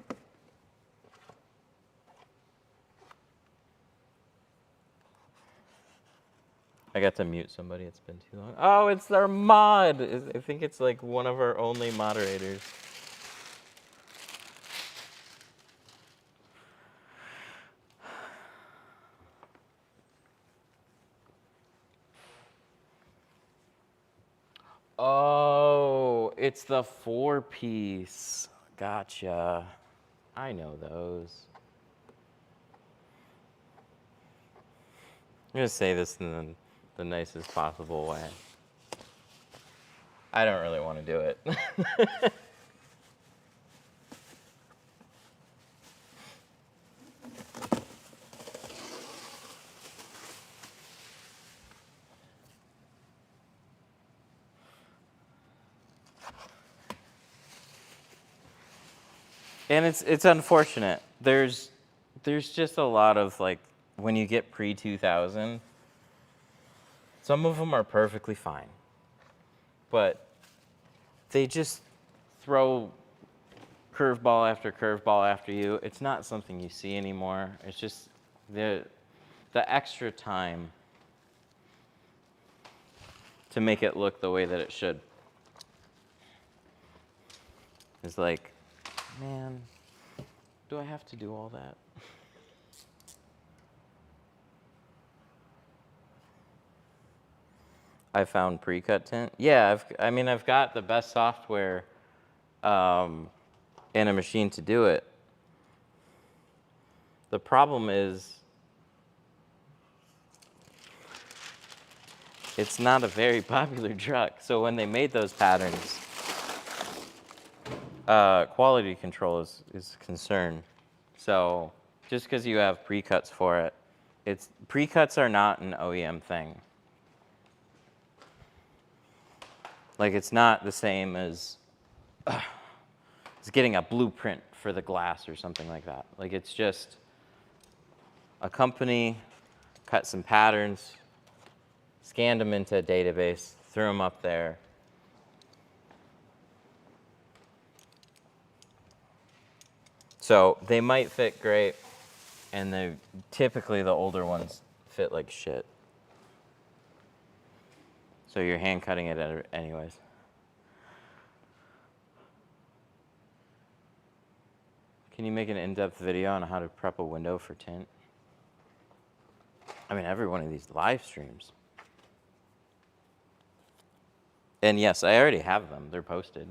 I got to mute somebody. It's been too long. Oh, it's our mod. I think it's like one of our only moderators. Oh, it's the 4-piece. Gotcha. I know those. I'm gonna say this in the nicest possible way. I don't really want to do it. And it's unfortunate. There's just a lot of like when you get pre-2000, Some of them are perfectly fine, but they just throw curveball after curveball after you. It's not something you see anymore. It's just the extra time to make it look the way that it should. It's like, man, do I have to do all that? I found pre-cut tint. Yeah, I've got the best software and a machine to do it. The problem is, it's not a very popular truck. So when they made those patterns, quality control is a concern. So just because you have pre-cuts for it, pre-cuts are not an OEM thing. Like, it's not the same as getting a blueprint for the glass or something like that. Like, it's just a company cut some patterns, scanned them into a database, threw them up there. So they might fit great, and typically the older ones fit like shit. So you're hand cutting it anyways. Can you make an in-depth video on how to prep a window for tint? I mean, every one of these live streams. And yes, I already have them. They're posted.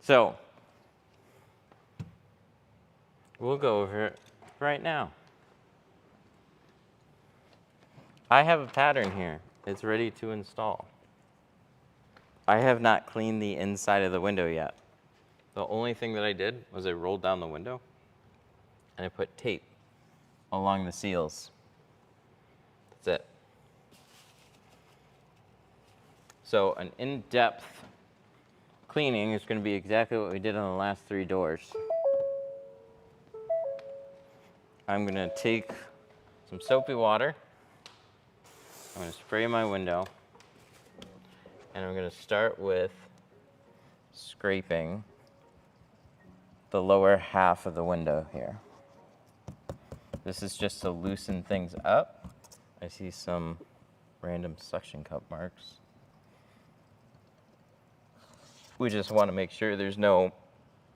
So, we'll go over it right now. I have a pattern here. It's ready to install. I have not cleaned the inside of the window yet. The only thing that I did was I rolled down the window and I put tape along the seals. That's it. So an in-depth cleaning is going to be exactly what we did on the last 3 doors. I'm going to take some soapy water. I'm going to spray my window. And I'm going to start with scraping the lower half of the window here. This is just to loosen things up. I see some random suction cup marks. We just want to make sure there's no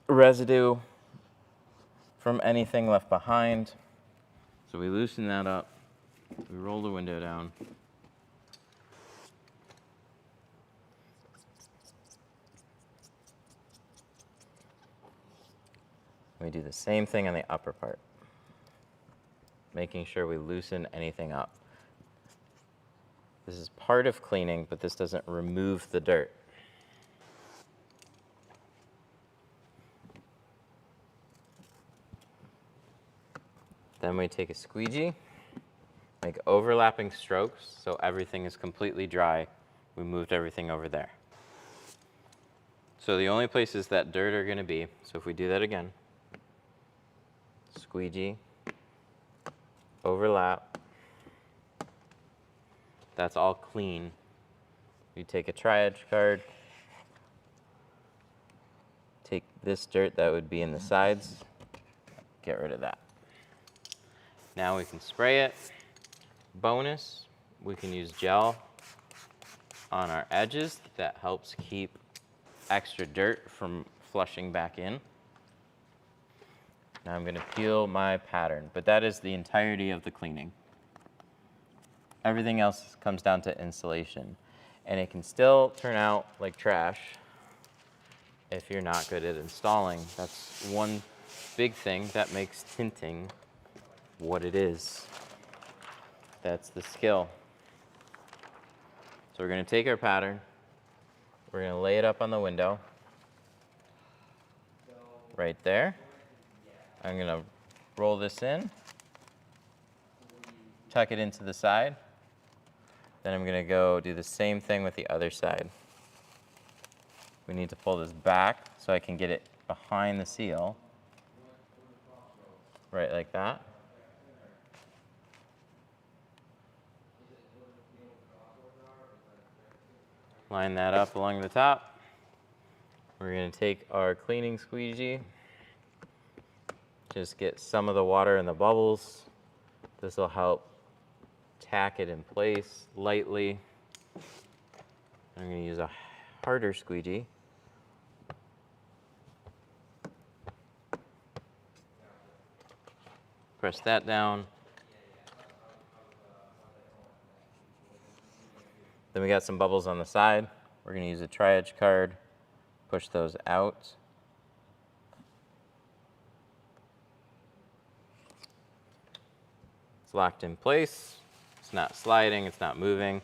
residue from anything left behind. So we loosen that up. We roll the window down. We do the same thing on the upper part, making sure we loosen anything up. This is part of cleaning, but this doesn't remove the dirt. Then we take a squeegee, make overlapping strokes so everything is completely dry. We moved everything over there. So the only places that dirt are going to be, so if we do that again, squeegee, overlap, that's all clean. You take a tri-edge card, take this dirt that would be in the sides, get rid of that. Now we can spray it. Bonus, we can use gel on our edges. That helps keep extra dirt from flushing back in. Now I'm going to peel my pattern, but that is the entirety of the cleaning. Everything else comes down to installation, and it can still turn out like trash if you're not good at installing. That's one big thing that makes tinting what it is. That's the skill. So we're going to take our pattern, we're going to lay it up on the window, right there. I'm going to roll this in, tuck it into the side. Then I'm going to go do the same thing with the other side. we need to pull this back so I can get it behind the seal. Right like that. Line that up along the top. We're going to take our cleaning squeegee, just get some of the water in the bubbles. This will help tack it in place lightly. I'm going to use a harder squeegee. Press that down. Then we got some bubbles on the side. We're going to use a tri-edge card, push those out. It's locked in place. It's not sliding, it's not moving.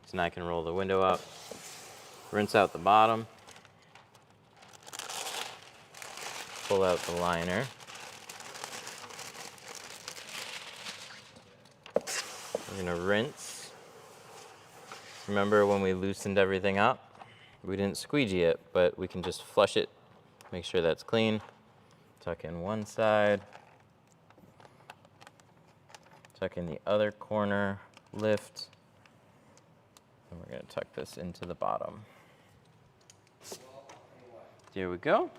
So now I can roll the window up, rinse out the bottom, pull out the liner. We're going to rinse. Remember when we loosened everything up? We didn't squeegee it, but we can just flush it, make sure that's clean. Tuck in one side, tuck in the other corner, lift, and we're going to tuck this into the bottom. There we go.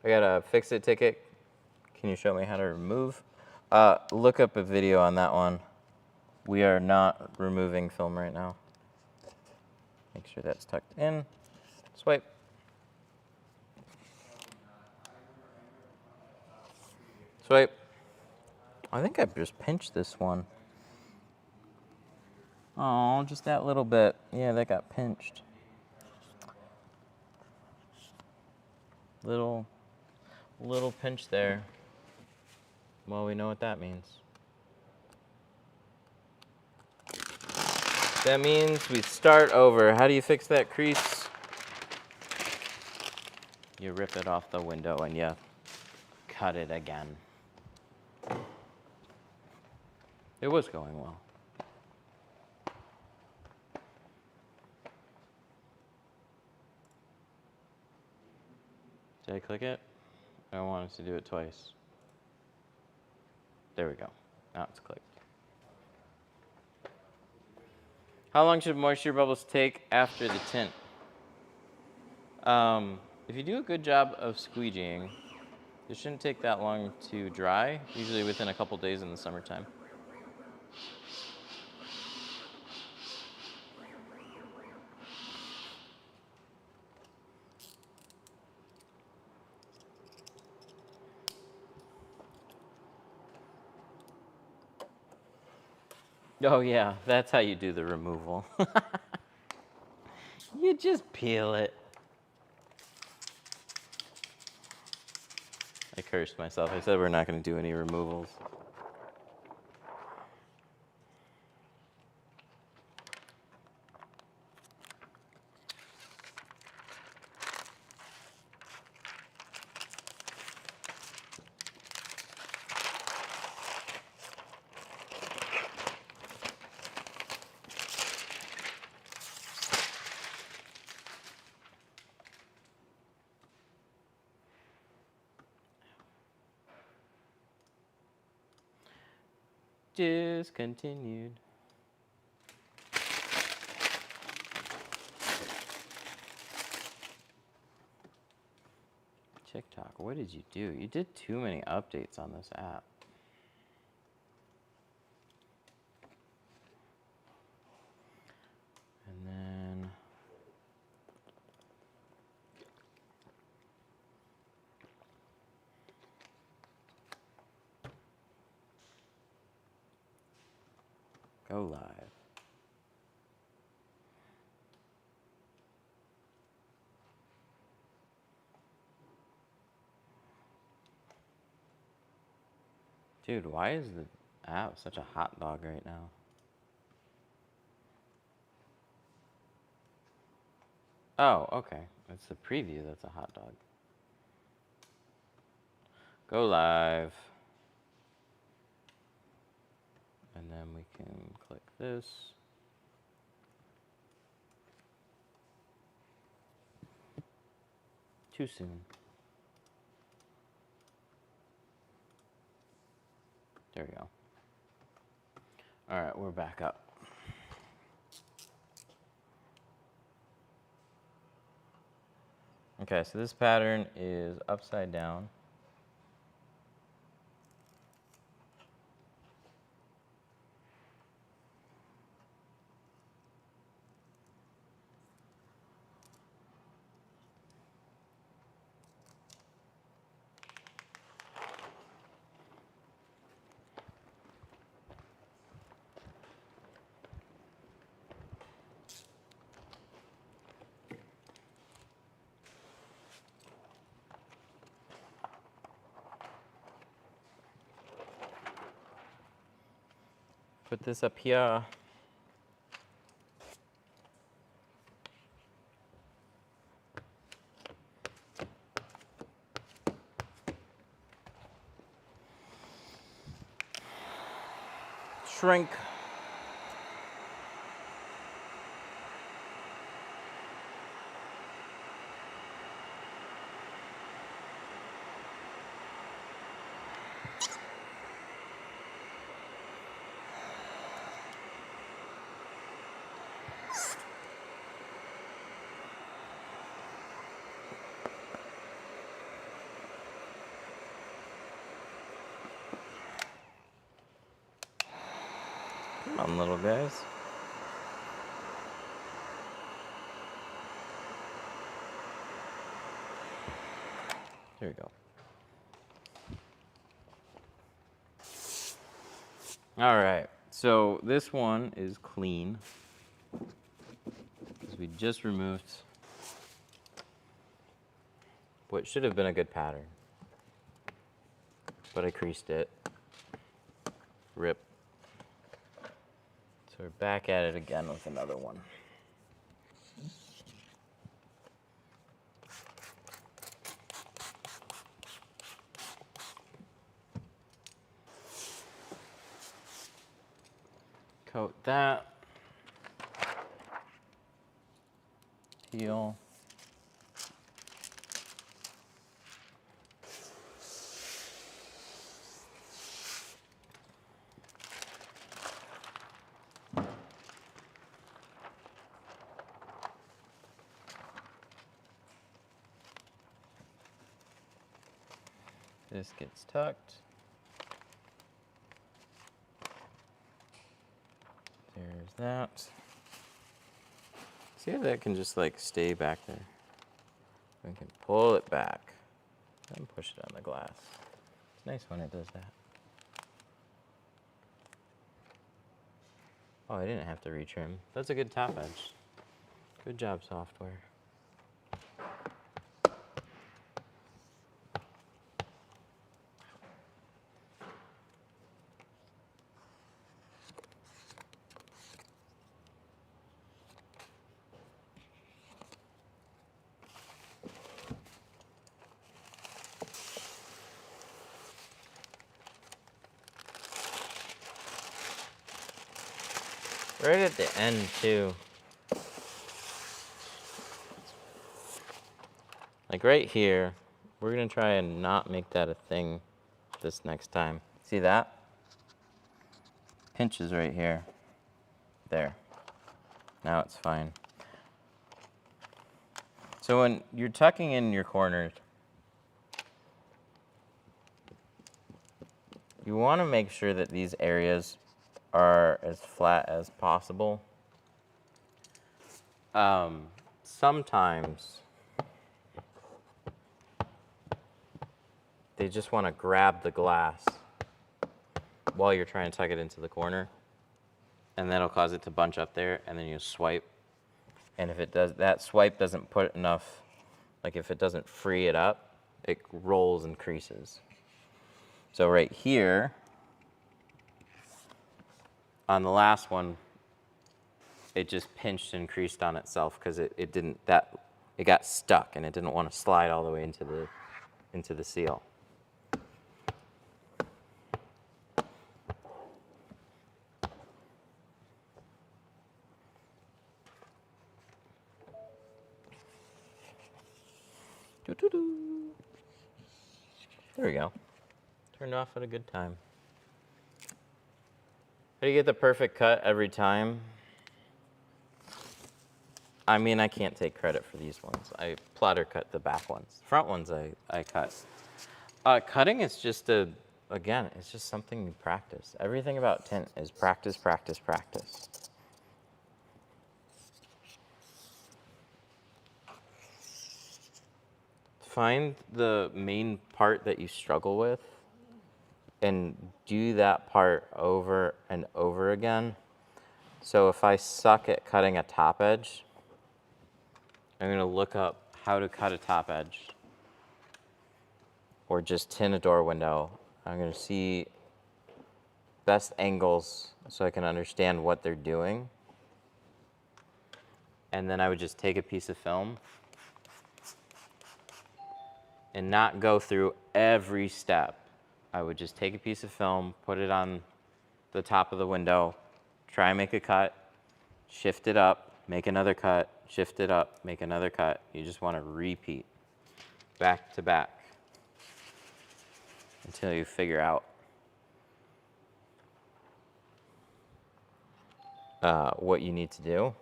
I got a fix-it ticket. Can you show me how to remove? Look up a video on that one. We are not removing film right now. Make sure that's tucked in. Swipe. Swipe. I think I just pinched this one. Oh, just that little bit. Yeah, that got pinched. Little pinch there. Well, we know what that means. That means we start over. How do you fix that crease? You rip it off the window and you cut it again. It was going well. Did I click it? I wanted to do it twice. There we go. Now it's clicked. How long should moisture bubbles take after the tint? If you do a good job of squeegeeing, it shouldn't take that long to dry, usually within a couple days in the summertime. Oh yeah, that's how you do the removal. You just peel it. I cursed myself. I said we're not going to do any removals. Discontinued. TikTok, what did you do? You did too many updates on this app. And then go live. Dude, why is the app such a hot dog right now? Oh, okay. It's the preview that's a hot dog. Go live. And then we can click this. Too soon. There we go. All right, we're back up. Okay, so this pattern is upside down. Put this up here. Shrink. Come on, little guys. Here we go. All right, so this one is clean because we just removed what should have been a good pattern, but I creased it. Rip. So we're back at it again with another one. Coat that. Peel. This gets tucked. There's that. See how that can just like stay back there? We can pull it back and push it on the glass. It's nice when it does that. Oh, I didn't have to retrim. That's a good top edge. Good job, software. Right at the end, too. Like right here, we're gonna try and not make that a thing this next time. See that? Pinches right here. There. Now it's fine. So when you're tucking in your corners, you want to make sure that these areas are as flat as possible. Sometimes they just want to grab the glass while you're trying to tuck it into the corner, and that'll cause it to bunch up there, and then you swipe. And if it does, that swipe doesn't put enough, like if it doesn't free it up, it rolls and creases. So right here, on the last one, it just pinched and creased on itself because it didn't, it got stuck and it didn't want to slide all the way into the seal. There we go. Turned off at a good time. How do you get the perfect cut every time? I mean, I can't take credit for these ones. I plotter cut the back ones. Front ones I cut. Cutting is just again, it's just something you practice. Everything about tint is practice, practice, practice. Find the main part that you struggle with and do that part over and over again. So if I suck at cutting a top edge, I'm going to look up how to cut a top edge or just tint a door window. I'm going to see best angles so I can understand what they're doing. And then I would just take a piece of film and not go through every step. I would just take a piece of film, put it on the top of the window, try and make a cut, shift it up, make another cut, shift it up, make another cut. You just want to repeat back to back until you figure out what you need to do.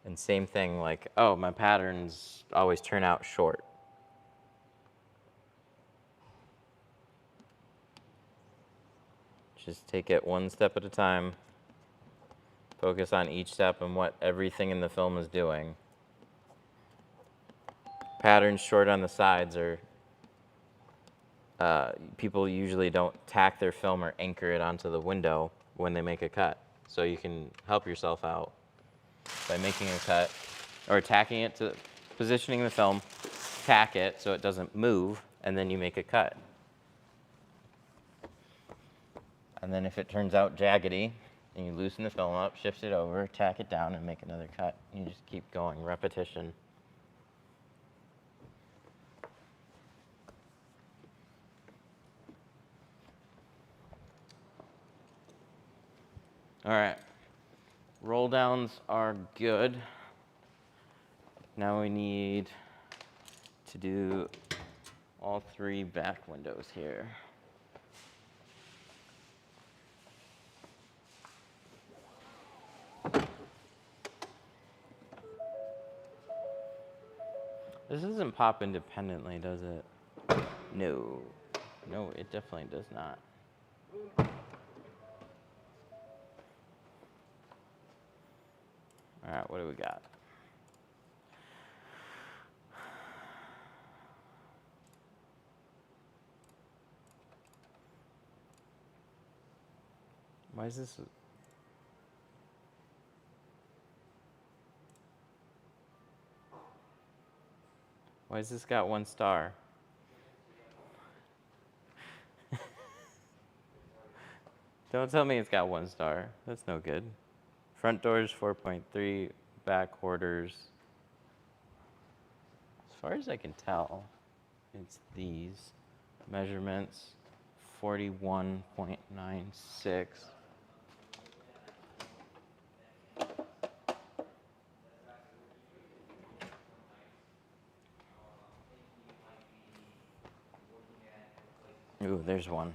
And same thing, like, oh, my patterns always turn out short. Just take it one step at a time. Focus on each step and what everything in the film is doing. Patterns short on the sides are, people usually don't tack their film or anchor it onto the window when they make a cut. So you can help yourself out by making a cut or tacking it to, positioning the film, tack it so it doesn't move, and then you make a cut. And then if it turns out jaggedy, then you loosen the film up, shift it over, tack it down, and make another cut. You just keep going, repetition. All right, roll downs are good. Now we need to do all three back windows here. This doesn't pop independently, does it? No. No, it definitely does not. All right, what do we got? Why is this? Why has this got 1 star? Don't tell me it's got 1 star. That's no good. Front doors 4.3, back quarters. As far as I can tell, it's these measurements 41.96. Ooh, there's one.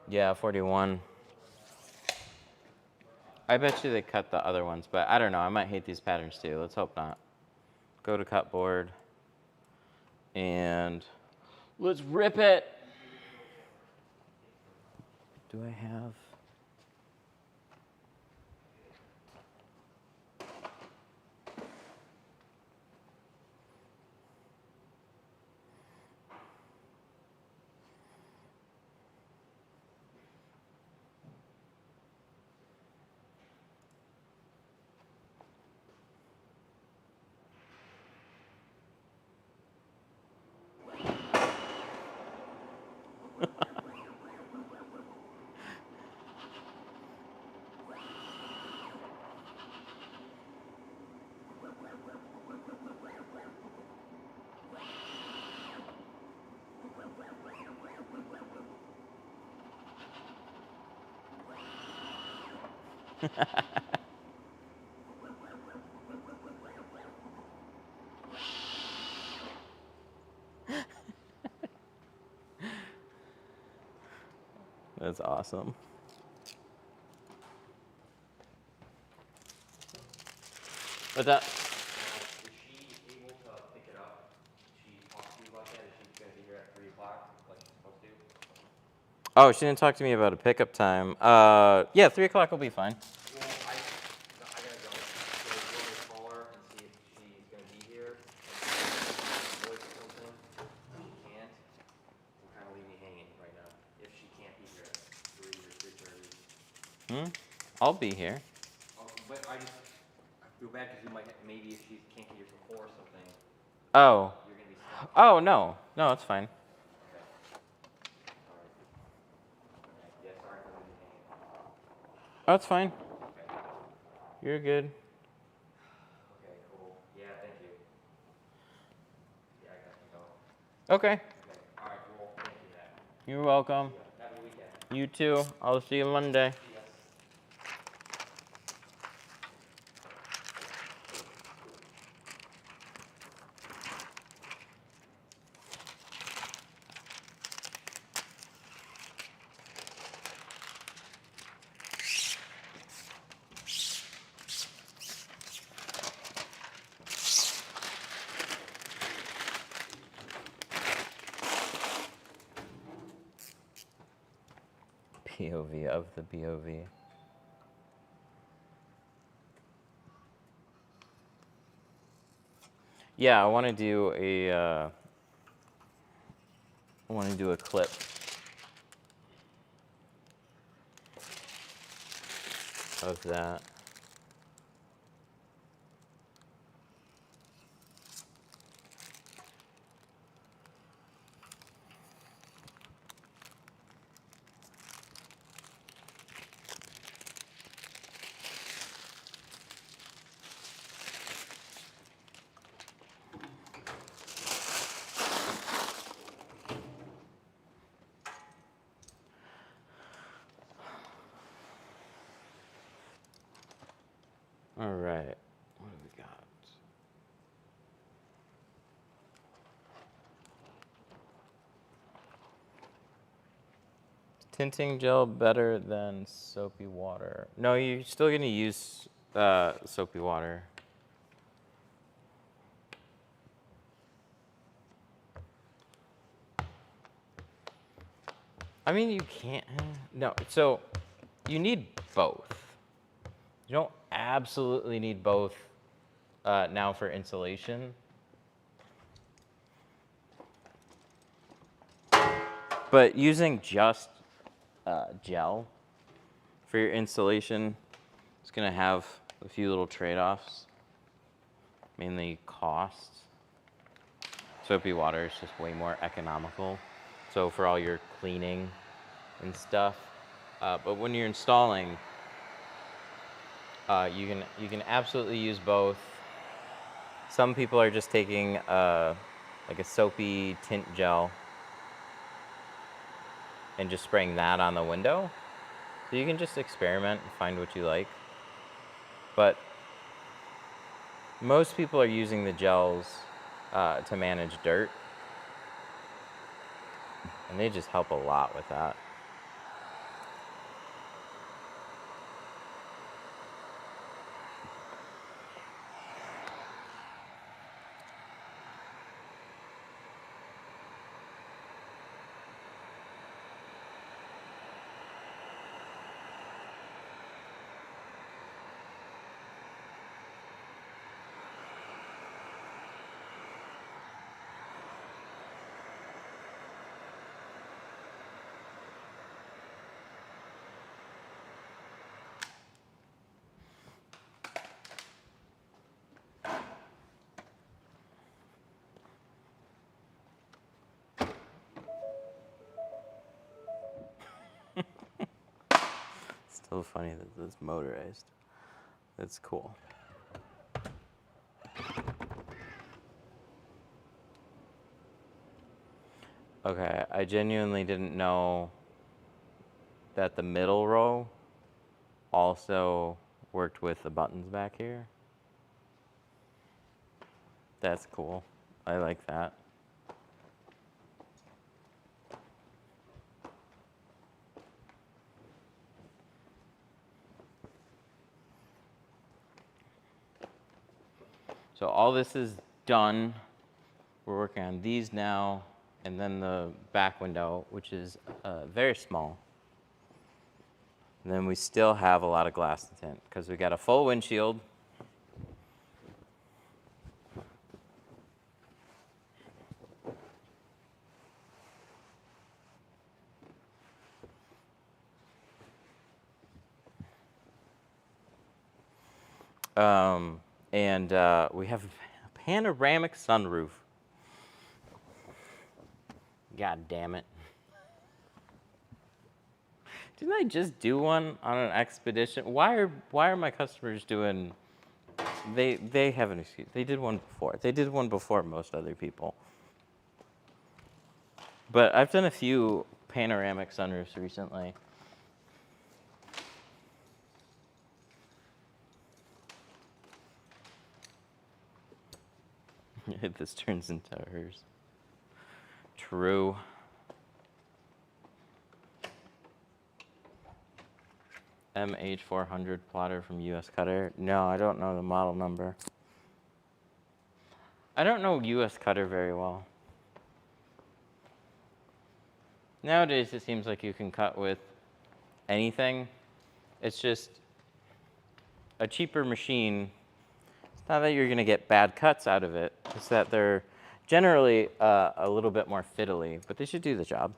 Yeah, 41. I bet you they cut the other ones, but I don't know. I might hate these patterns too. Let's hope not. Go to cut board and let's rip it. Do I have? That's awesome. What's that? Is she able to pick it up? She talked to you about that? Is she going to be here at 3 o'clock like she's supposed to? Oh, she didn't talk to me about a pickup time. Yeah, 3 o'clock will be fine. Well, I gotta go. So you want me to call her and see if she's going to be here? And voice or something? If she can't, will kind of leave me hanging right now. If she can't be here at 3 or 3:30. I'll be here. Oh, but I feel bad because you might maybe if she can't get here before something, Oh. you're going to be stuck. Oh, no. No, it's fine. Okay. All right. Okay. Yeah, sorry for leaving you hanging. Oh, it's fine. Okay. You're good. Okay, cool. Yeah, thank you. Yeah, I got to go. Okay. Okay. All right, cool. Thank you, Dad. You're welcome. Have a good weekend. You too. I'll see you Monday. See ya. POV of the BOV. Yeah, I want to do a clip. Of that. All right, what do we got? Tinting gel better than soapy water? No, you're still gonna use soapy water. I mean, you can't. No, so you need both. You don't absolutely need both now for insulation. But using just gel for your insulation is going to have a few little trade-offs, mainly cost. Soapy water is just way more economical. So for all your cleaning and stuff. But when you're installing, you can absolutely use both. Some people are just taking like a soapy tint gel and just spraying that on the window. So you can just experiment and find what you like. But most people are using the gels to manage dirt. And they just help a lot with that. Still funny that it's motorized. That's cool. Okay, I genuinely didn't know that the middle row also worked with the buttons back here. That's cool. I like that. So all this is done. We're working on these now, and then the back window, which is very small. And then we still have a lot of glass to tint because we got a full windshield. And we have a panoramic sunroof. God damn it. Didn't I just do one on an expedition? Why are my customers doing? They have an excuse. They did one before. They did one before most other people. But I've done a few panoramic sunroofs recently. This turns into hers. True. MH400 plotter from US Cutter. No, I don't know the model number. I don't know US Cutter very well. Nowadays, it seems like you can cut with anything. It's just a cheaper machine. It's not that you're going to get bad cuts out of it. It's that they're generally a little bit more fiddly, but they should do the job.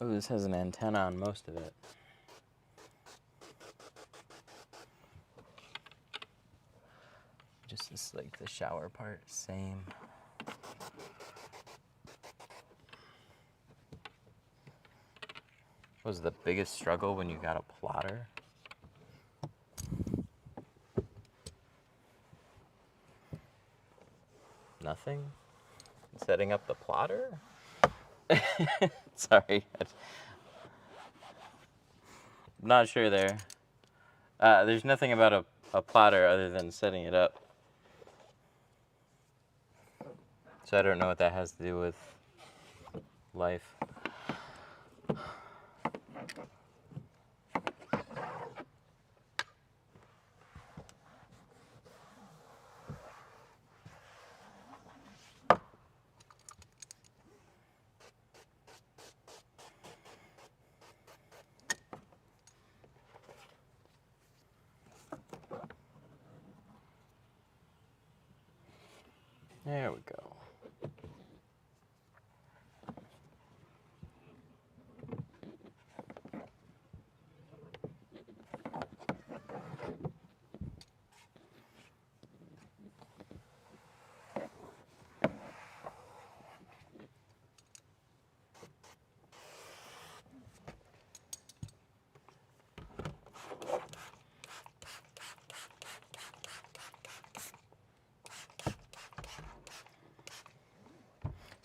Oh, this has an antenna on most of it. Just this, like the shower part, same. What was the biggest struggle when you got a plotter? Nothing? Setting up the plotter? Sorry. Not sure there. There's nothing about a plotter other than setting it up. So I don't know what that has to do with life. There we go.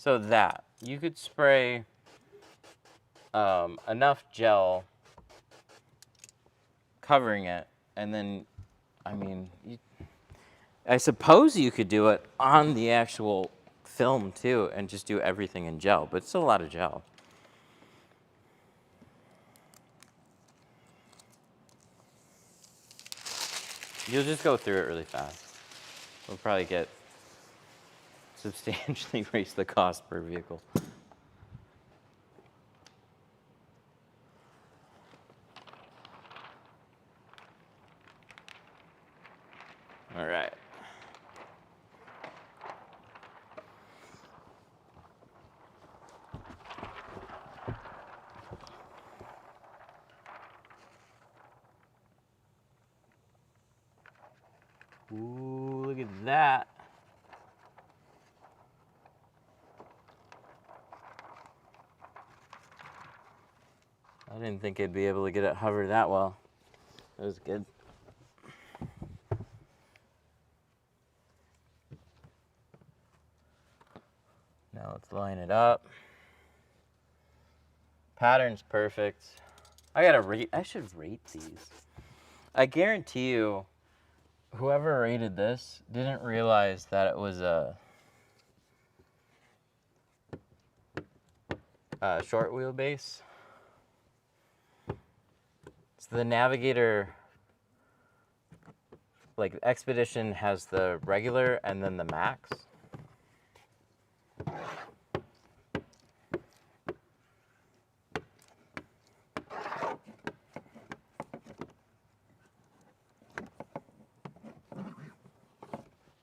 So that, you could spray enough gel covering it, and then, I mean, I suppose you could do it on the actual film too, and just do everything in gel, but it's still a lot of gel. You'll just go through it really fast. We'll probably get substantially raise the cost per vehicle. All right. Ooh, look at that. I didn't think I'd be able to get it hover that well. It was good. Now let's line it up. Pattern's perfect. I should rate these. I guarantee you, whoever rated this didn't realize that it was a short wheelbase. So the Navigator, like Expedition, has the regular and then the max.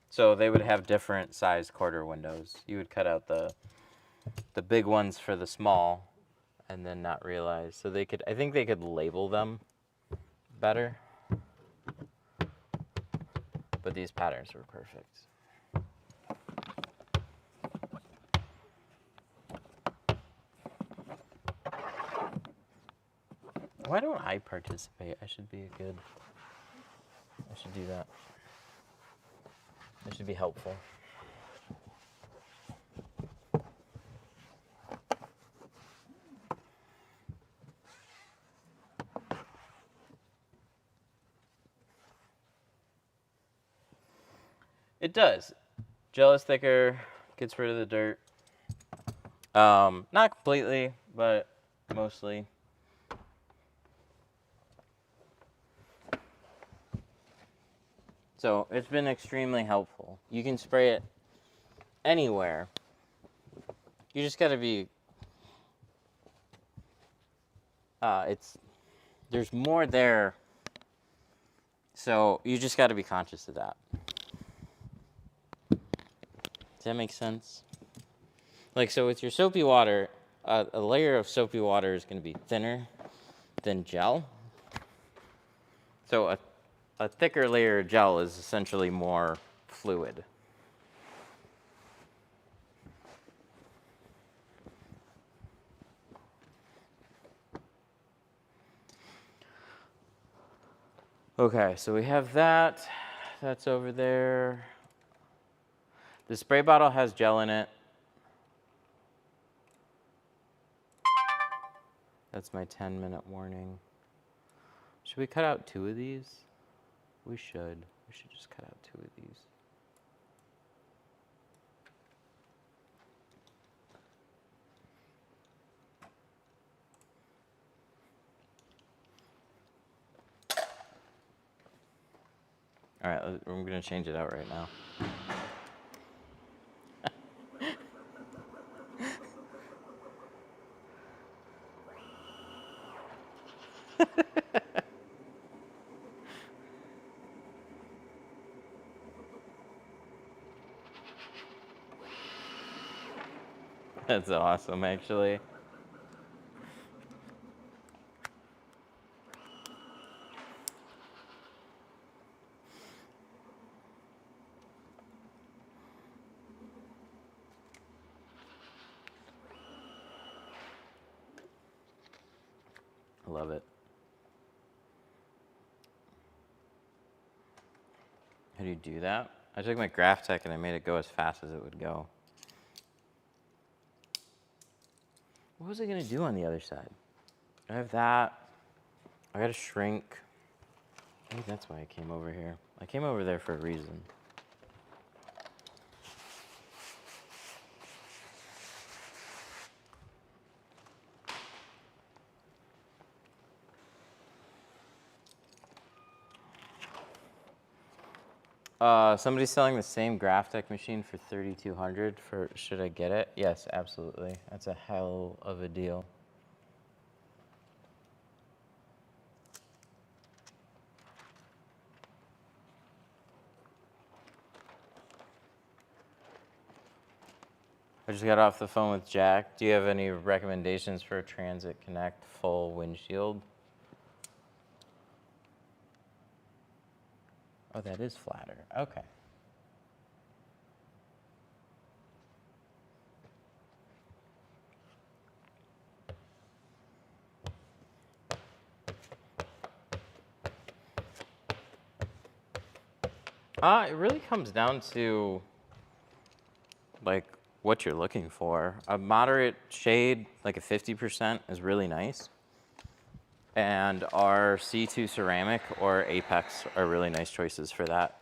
So they would have different size quarter windows. You would cut out the big ones for the small and then not realize. So they could, I think they could label them better. But these patterns were perfect. Why don't I participate? I should be I should do that. I should be helpful. It does. Gel is thicker, gets rid of the dirt. Not completely, but mostly. So it's been extremely helpful. You can spray it anywhere. You just gotta be, there's more there. So you just gotta be conscious of that. Does that make sense? Like, so with your soapy water, a layer of soapy water is gonna be thinner than gel. So a thicker layer of gel is essentially more fluid. Okay, so we have that. That's over there. The spray bottle has gel in it. That's my 10-minute warning. Should we cut out 2 of these? We should. We should just cut out 2 of these. All right, I'm gonna change it out right now. That's awesome, actually. I love it. How do you do that? I took my Graph Tech and I made it go as fast as it would go. What was I gonna do on the other side? I have that. I gotta shrink. Maybe that's why I came over here. I came over there for a reason. Somebody's selling the same Graph Tech machine for $3,200. Should I get it? Yes, absolutely. That's a hell of a deal. I just got off the phone with Jack. Do you have any recommendations for a Transit Connect full windshield? Oh, that is flatter. Okay. It really comes down to like what you're looking for. A moderate shade, like a 50%, is really nice. And our C2 Ceramic or Apex are really nice choices for that.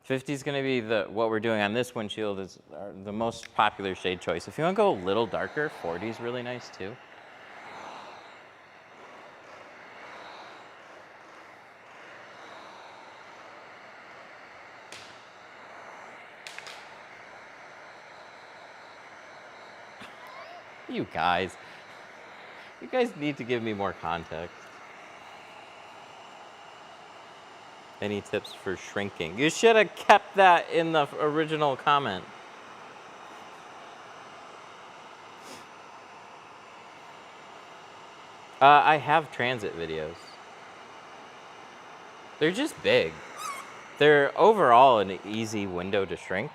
$50 is going to be what we're doing on this windshield is the most popular shade choice. If you want to go a little darker, 40 is really nice too. You guys need to give me more context. Any tips for shrinking? You should have kept that in the original comment. I have transit videos. They're just big. They're overall an easy window to shrink.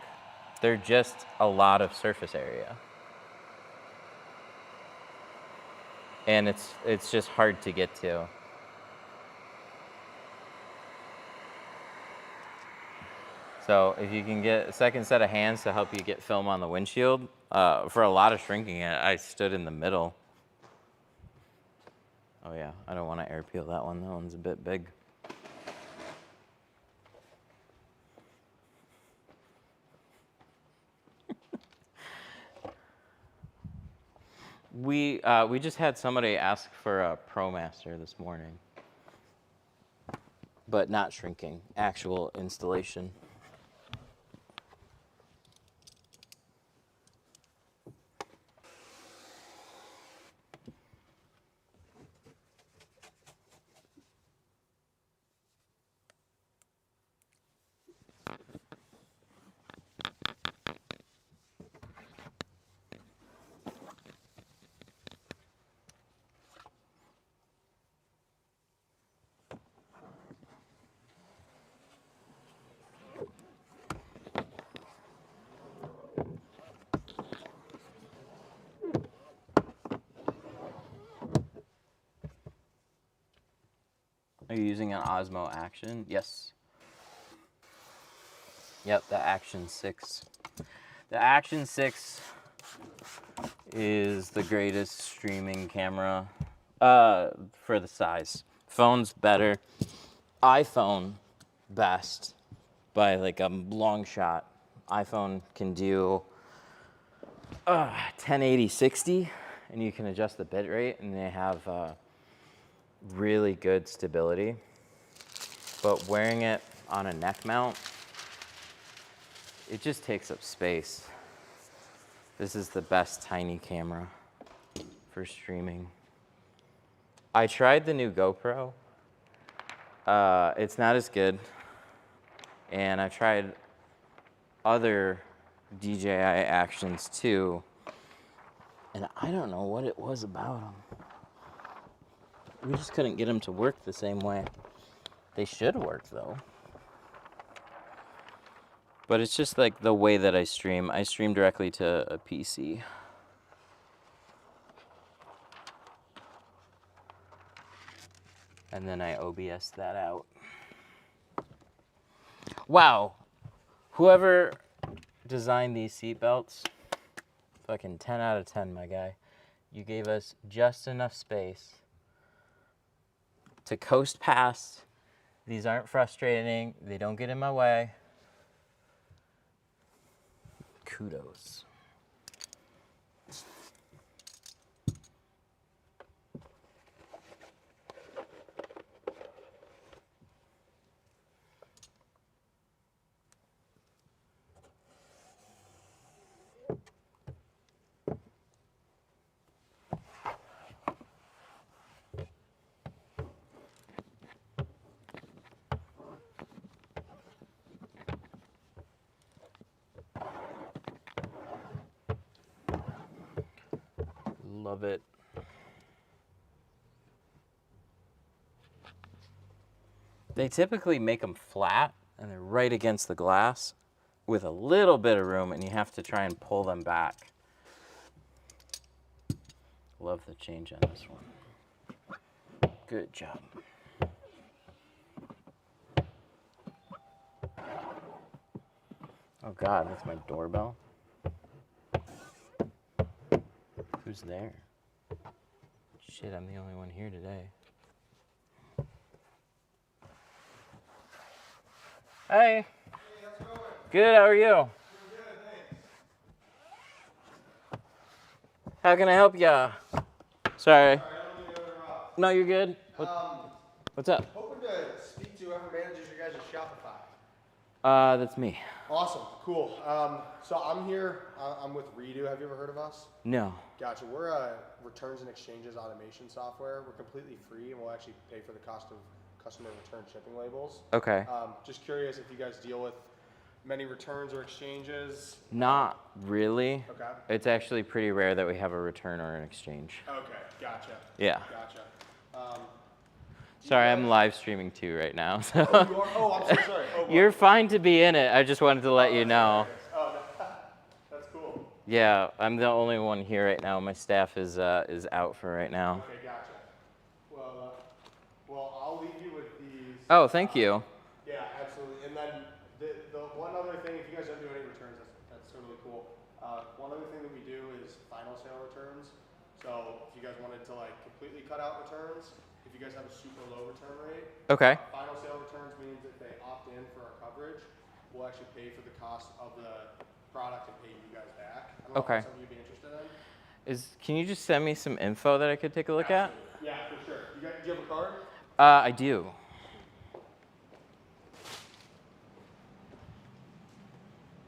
They're just a lot of surface area. And it's just hard to get to. So if you can get a second set of hands to help you get film on the windshield, for a lot of shrinking, I stood in the middle. Oh yeah, I don't want to air peel that one. That one's a bit big. We just had somebody ask for a ProMaster this morning, but not shrinking, actual installation. Are you using an Osmo Action? Yes. Yep, the Action 6. The Action 6 is the greatest streaming camera for the size. Phone's better. iPhone best by like a long shot. iPhone can do 1080 60 and you can adjust the bit rate and they have really good stability. But wearing it on a neck mount, it just takes up space. This is the best tiny camera for streaming. I tried the new GoPro. It's not as good. And I tried other DJI Actions too. And I don't know what it was about them. We just couldn't get them to work the same way. They should work though. But it's just like the way that I stream. I stream directly to a PC. And then I OBS that out. Wow. Whoever designed these seat belts, fucking 10 out of 10, my guy. You gave us just enough space to coast past. These aren't frustrating. They don't get in my way. Kudos. Love it. They typically make them flat and they're right against the glass with a little bit of room and you have to try and pull them back. Love the change on this one. Good job. Oh God, that's my doorbell. Who's there? Shit, I'm the only one here today. Hey. How's it going? Good, how are you? Doing good, thanks. How can I help ya? Sorry. Sorry, I don't mean to interrupt. No, you're good. What's up? Hoping to speak to whoever manages your guys' Shopify. That's me. Awesome, cool. So I'm here, I'm with Redo. Have you ever heard of us? No. Gotcha. We're a returns and exchanges automation software. We're completely free and we'll actually pay for the cost of customer return shipping labels. Okay. Just curious if you guys deal with many returns or exchanges. Not really. Okay. It's actually pretty rare that we have a return or an exchange. Okay, gotcha. Yeah. Gotcha. Sorry, I'm live streaming too right now. So Oh, you are? Oh, I'm so sorry. Oh, well. you're fine to be in it. I just wanted to let you know. Oh, no. That's cool. Yeah, I'm the only one here right now. My staff is out for right now. Okay, gotcha. Well, I'll leave you with these. Oh, thank you. Yeah, absolutely. And then the one other thing, if you guys don't do any returns, that's totally cool. One other thing that we do is final sale returns. So if you guys wanted to like completely cut out returns, if you guys have a super low return rate, Okay. final sale returns means if they opt in for our coverage, we'll actually pay for the cost of the product and pay you guys back. I don't know Okay. if that's something you'd be interested in. Can you just send me some info that I could take a look at? Absolutely. Yeah, for sure. Do you have a card? I do.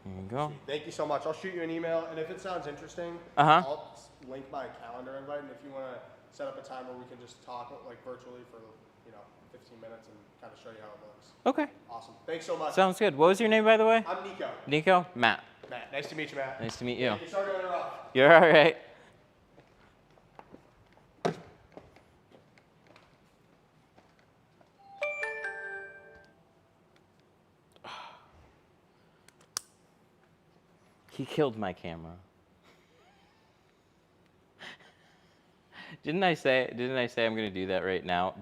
Here you go. Thank you so much. I'll shoot you an email, and if it sounds interesting, Uh-huh. I'll link my calendar invite, and if you want to set up a time where we can just talk like virtually for 15 minutes and kind of show you how it looks. Okay. Awesome. Thanks so much. Sounds good. What was your name, by the way? I'm Nico. Nico? Matt. Matt, nice to meet you, Matt. Nice to meet you. Thank you. Sorry to interrupt. You're all right. He killed my camera. Didn't I say I'm gonna do that right now?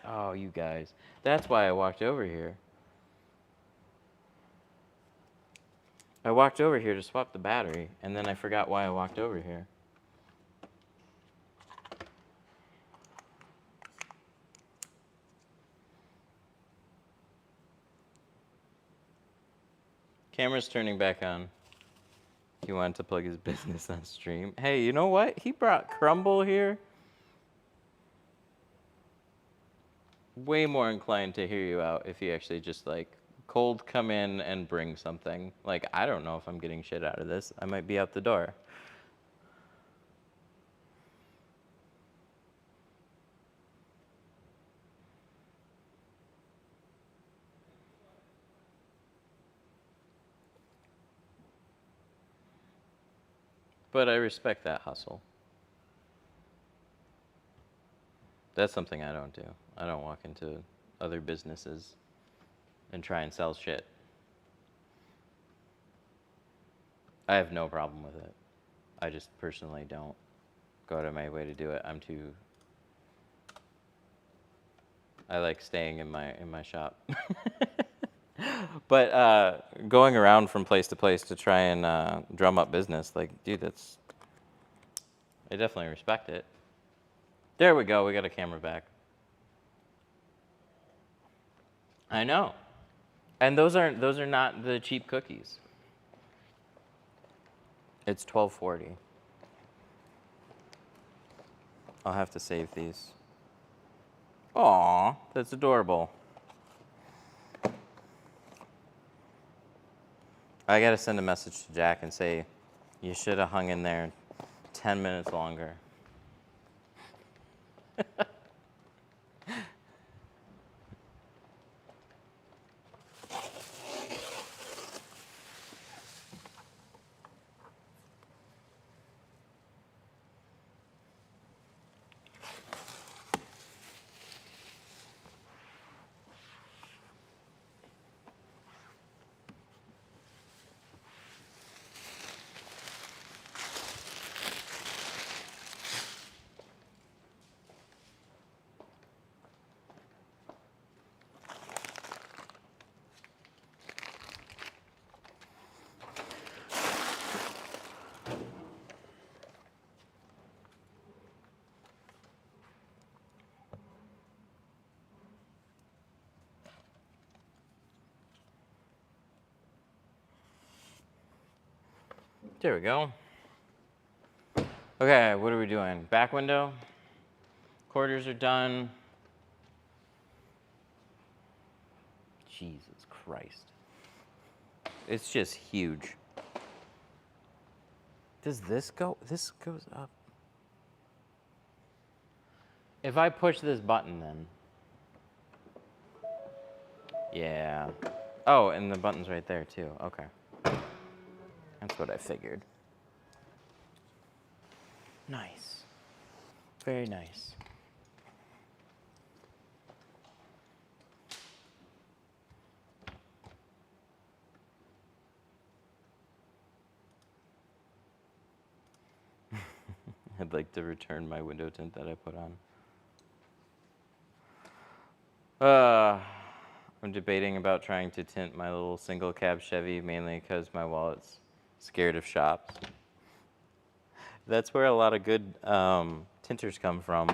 Oh, you guys. That's why I walked over here. I walked over here to swap the battery, and then I forgot why I walked over here. Camera's turning back on. He wanted to plug his business on stream. Hey, you know what? He brought Crumble here. Way more inclined to hear you out if you actually just like cold come in and bring something. Like, I don't know if I'm getting shit out of this. I might be out the door. But I respect that hustle. That's something I don't do. I don't walk into other businesses and try and sell shit. I have no problem with it. I just personally don't go out of my way to do it. I like staying in my shop. But going around from place to place to try and drum up business, like, dude, I definitely respect it. There we go. We got a camera back. I know. And those are not the cheap cookies. It's $12.40. I'll have to save these. Aw, that's adorable. I gotta send a message to Jack and say, you should have hung in there 10 minutes longer. There we go. Okay, what are we doing? Back window. Quarters are done. Jesus Christ. It's just huge. Does this go? This goes up. If I push this button then. Yeah. Oh, and the button's right there too. Okay. That's what I figured. Nice. Very nice. I'd like to return my window tint that I put on. I'm debating about trying to tint my little single cab Chevy mainly because my wallet's scared of shops. That's where a lot of good tinters come from.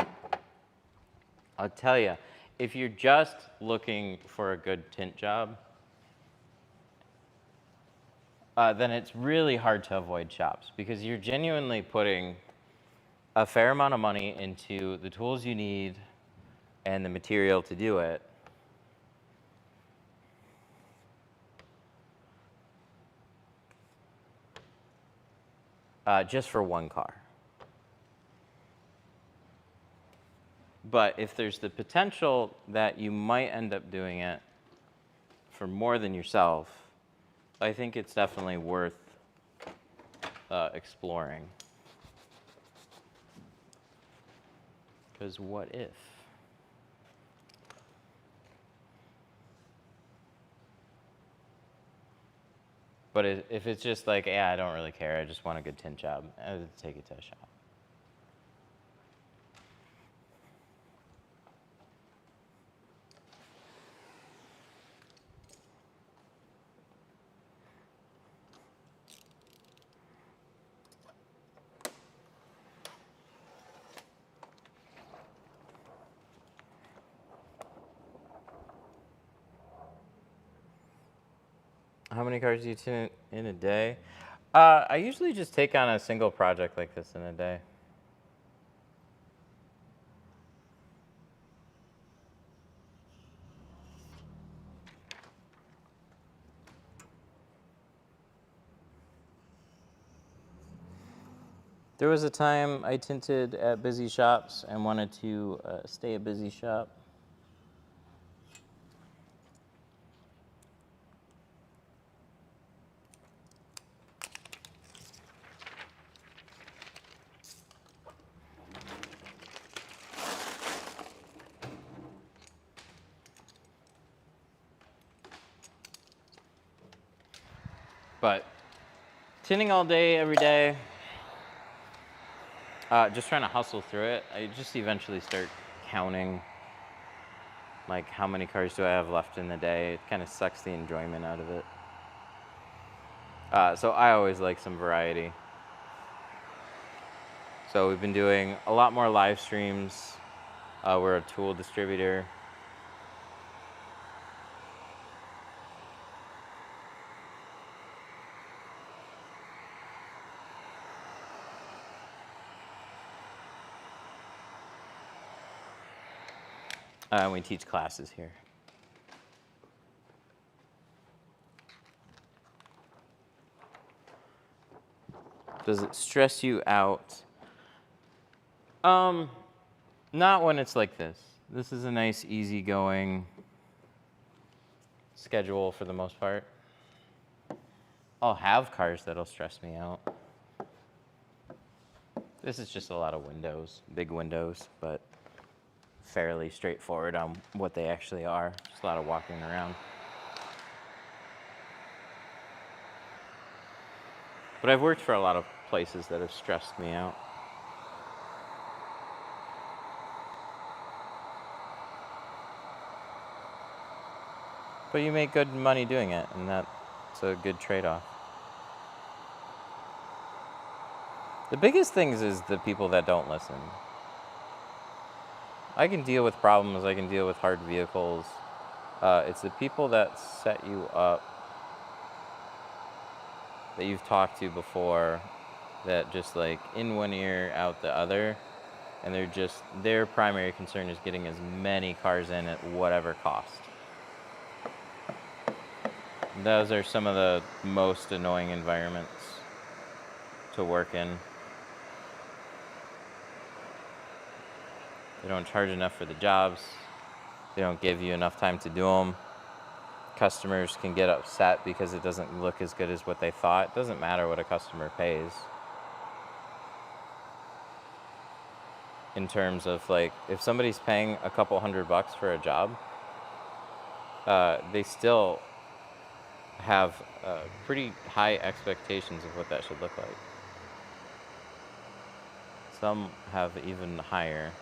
I'll tell you, if you're just looking for a good tint job, then it's really hard to avoid shops because you're genuinely putting a fair amount of money into the tools you need and the material to do it. Just for one car. But if there's the potential that you might end up doing it for more than yourself, I think it's definitely worth exploring. Because what if? But if it's just like, yeah, I don't really care, I just want a good tint job, I would take it to a shop. How many cars do you tint in a day? I usually just take on a single project like this in a day. There was a time I tinted at busy shops and wanted to stay a busy shop. But tinting all day, every day, just trying to hustle through it. I just eventually start counting, like how many cars do I have left in the day. It kind of sucks the enjoyment out of it. So I always like some variety. So we've been doing a lot more live streams. We're a tool distributor. And we teach classes here. Does it stress you out? Not when it's like this. This is a nice, easygoing schedule for the most part. I'll have cars that'll stress me out. This is just a lot of windows, big windows, but fairly straightforward on what they actually are. Just a lot of walking around. But I've worked for a lot of places that have stressed me out. But you make good money doing it, and that's a good trade-off. The biggest things is the people that don't listen. I can deal with problems, I can deal with hard vehicles. It's the people that set you up that you've talked to before that just like in one ear, out the other, and their primary concern is getting as many cars in at whatever cost. Those are some of the most annoying environments to work in. They don't charge enough for the jobs. They don't give you enough time to do them. Customers can get upset because it doesn't look as good as what they thought. It doesn't matter what a customer pays. In terms of like, if somebody's paying a couple $100 for a job, they still have pretty high expectations of what that should look like. Some have even higher.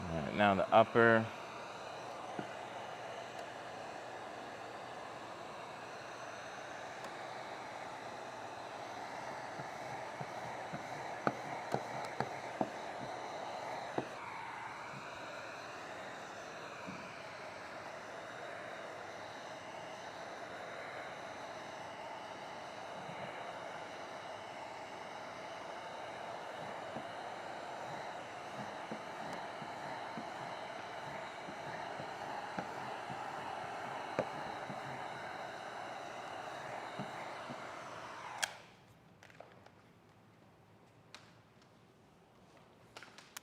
All right, now the upper.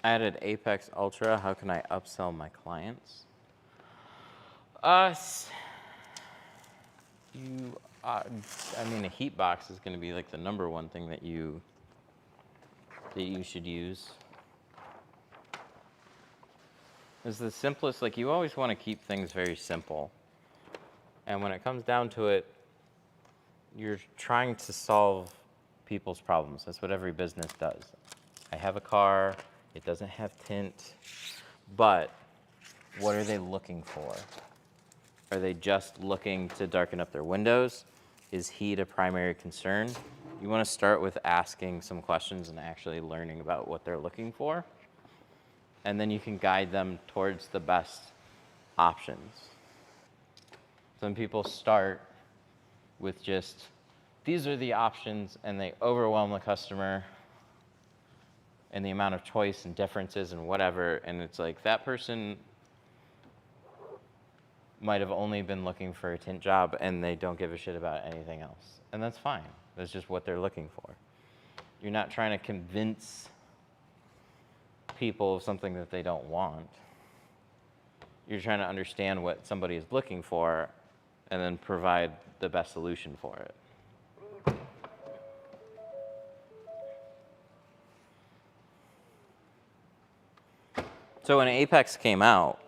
Added Apex Ultra. How can I upsell my clients? I mean, a heat box is going to be like the number one thing that you should use. It's the simplest. Like, you always want to keep things very simple, and when it comes down to it, you're trying to solve people's problems. That's what every business does. I have a car. It doesn't have tint, but what are they looking for? Are they just looking to darken up their windows? Is heat a primary concern? You want to start with asking some questions and actually learning about what they're looking for. And then you can guide them towards the best options. Some people start with just, these are the options, and they overwhelm the customer and the amount of choice and differences and whatever, and it's like that person might have only been looking for a tint job and they don't give a shit about anything else. And that's fine. That's just what they're looking for. You're not trying to convince people of something that they don't want. You're trying to understand what somebody is looking for and then provide the best solution for it. So when Apex came out,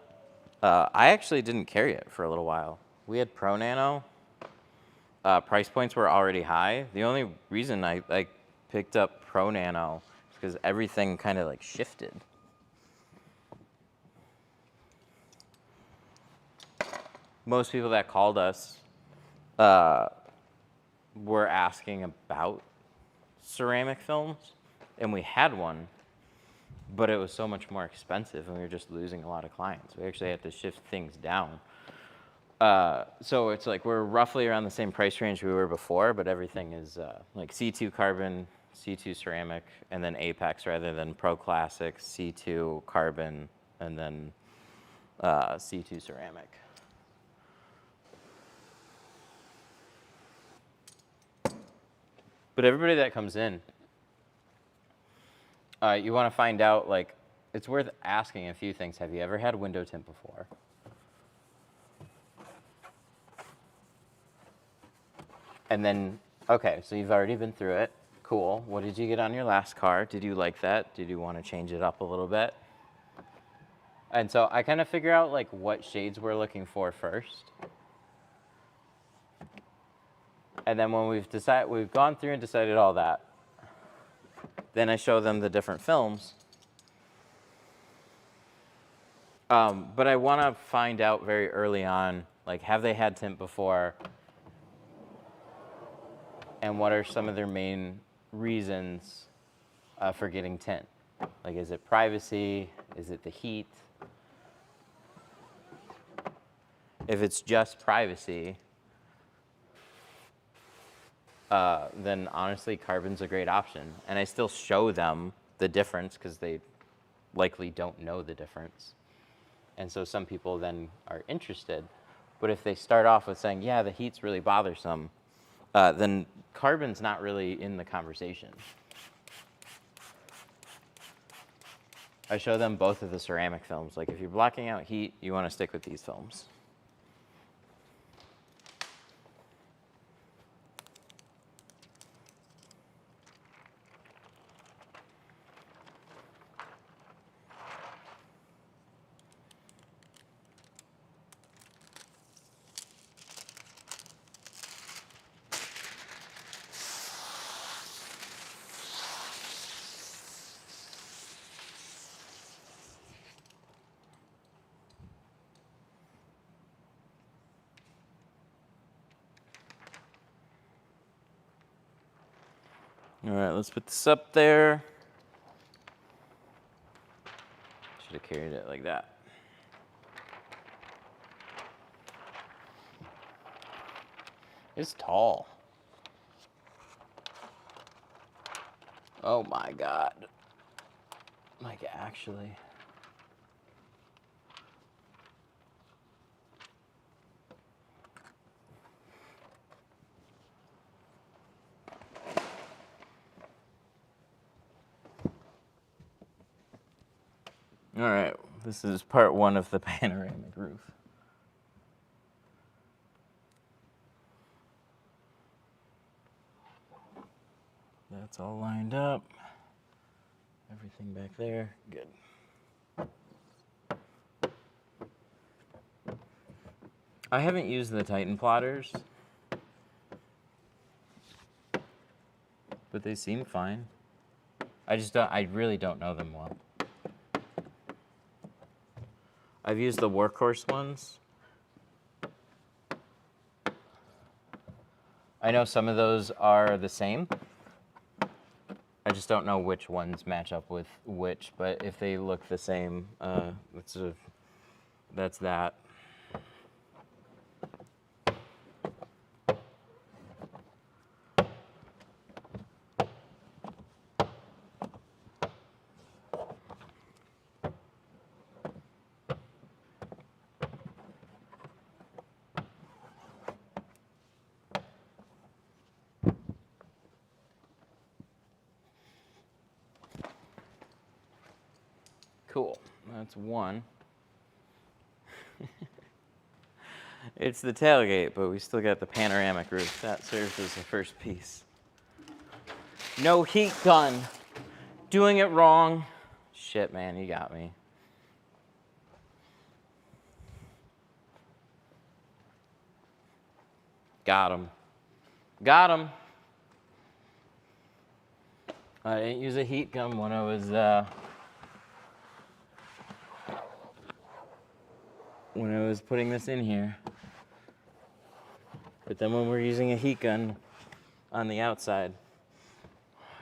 I actually didn't carry it for a little while. We had Pro Nano. Price points were already high. The only reason I picked up Pro Nano is because everything kind of like shifted. Most people that called us were asking about ceramic films, and we had one, but it was so much more expensive, and we were just losing a lot of clients. We actually had to shift things down. So it's like we're roughly around the same price range we were before, but everything is like C2 carbon, C2 ceramic, and then Apex rather than Pro Classic, C2 carbon, and then C2 ceramic. But everybody that comes in, you want to find out, like, it's worth asking a few things. Have you ever had window tint before? And then, okay, so you've already been through it. Cool. What did you get on your last car? Did you like that? Did you want to change it up a little bit? And so I kind of figure out like what shades we're looking for first. And then when we've gone through and decided all that, then I show them the different films. But I want to find out very early on, like, have they had tint before? And what are some of their main reasons for getting tint? Like, is it privacy? Is it the heat? If it's just privacy, then honestly, carbon's a great option. And I still show them the difference because they likely don't know the difference. And so some people then are interested. But if they start off with saying, yeah, the heat's really bothersome, then carbon's not really in the conversation. I show them both of the ceramic films. Like, if you're blocking out heat, you want to stick with these films. All right, let's put this up there. Should have carried it like that. It's tall. Oh my God. Like, actually. All right, this is part one of the panoramic roof. That's all lined up. Everything back there, good. I haven't used the Titan plotters, but they seem fine. I really don't know them well. I've used the workhorse ones. I know some of those are the same. I just don't know which ones match up with which, but if they look the same, that's that. Cool, that's one. It's the tailgate, but we still got the panoramic roof. That serves as the first piece. No heat gun. Doing it wrong. Shit, man, you got me. Got him. Got him. I didn't use a heat gun when I was putting this in here. But then when we're using a heat gun on the outside,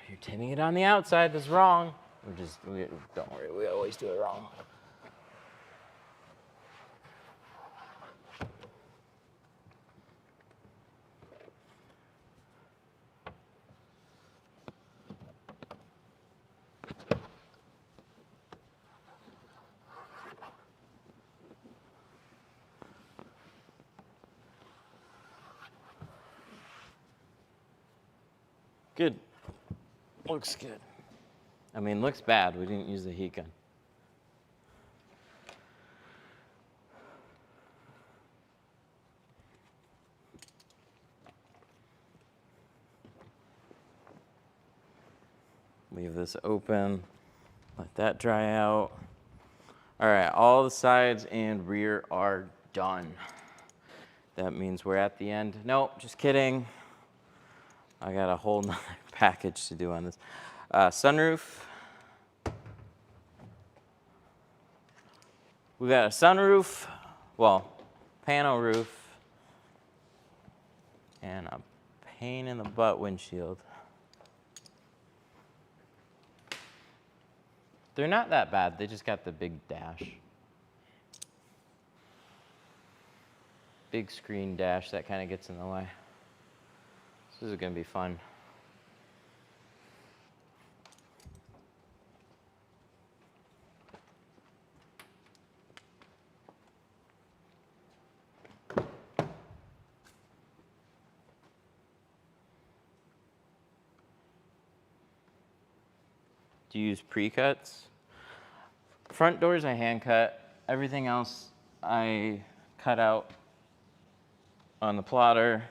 you're tinting it on the outside, that's wrong. Don't worry, we always do it wrong. Good. Looks good. I mean, looks bad. We didn't use the heat gun. Leave this open. Let that dry out. All right, all the sides and rear are done. That means we're at the end. Nope, just kidding. I got a whole nother package to do on this. Sunroof. We got a sunroof, well, panel roof, and a pain in the butt windshield. They're not that bad, they just got the big dash. Big screen dash that kind of gets in the way. This is gonna be fun. Do you use pre-cuts? Front doors I hand cut. Everything else I cut out on the plotter.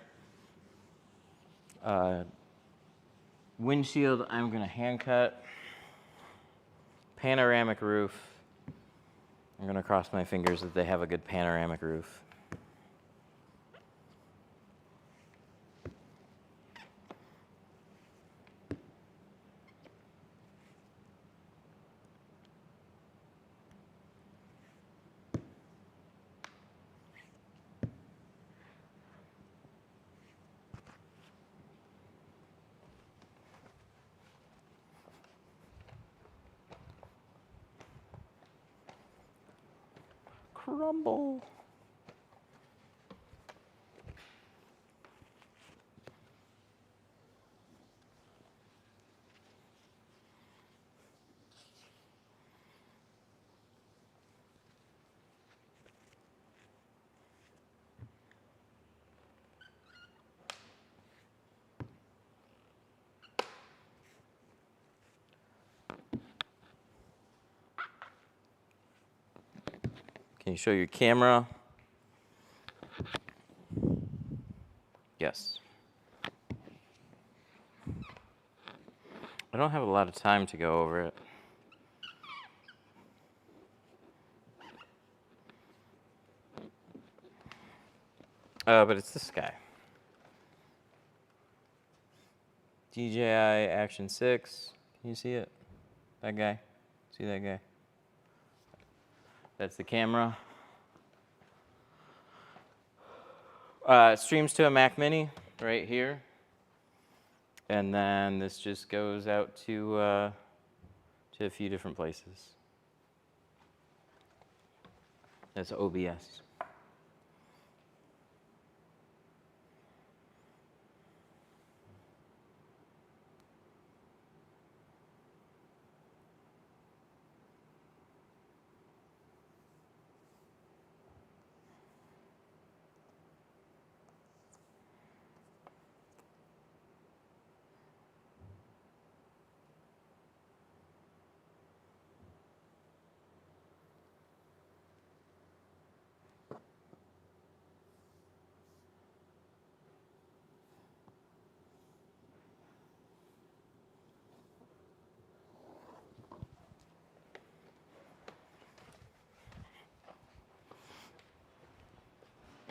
Windshield I'm gonna hand cut. Panoramic roof. I'm gonna cross my fingers that they have a good panoramic roof. Crumble. Can you show your camera? Yes. I don't have a lot of time to go over it. But it's this guy. DJI Action 6. Can you see it? That guy? See that guy? That's the camera. It streams to a Mac Mini right here. And then this just goes out to a few different places. That's OBS.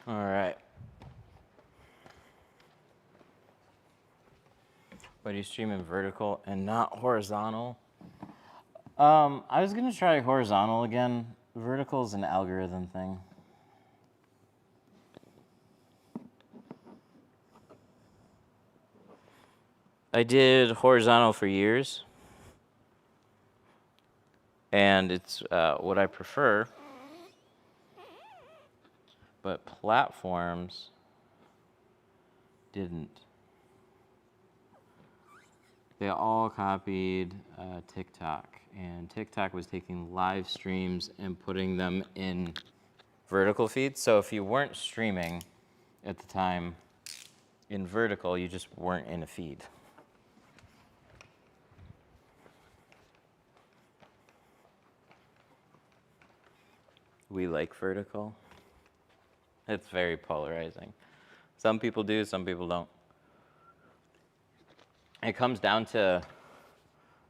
All right. But you stream in vertical and not horizontal? I was gonna try horizontal again. Vertical is an algorithm thing. I did horizontal for years, and it's what I prefer. But platforms didn't. They all copied TikTok, and TikTok was taking live streams and putting them in vertical feeds. So if you weren't streaming at the time in vertical, you just weren't in a feed. We like vertical. It's very polarizing. Some people do, some people don't. It comes down to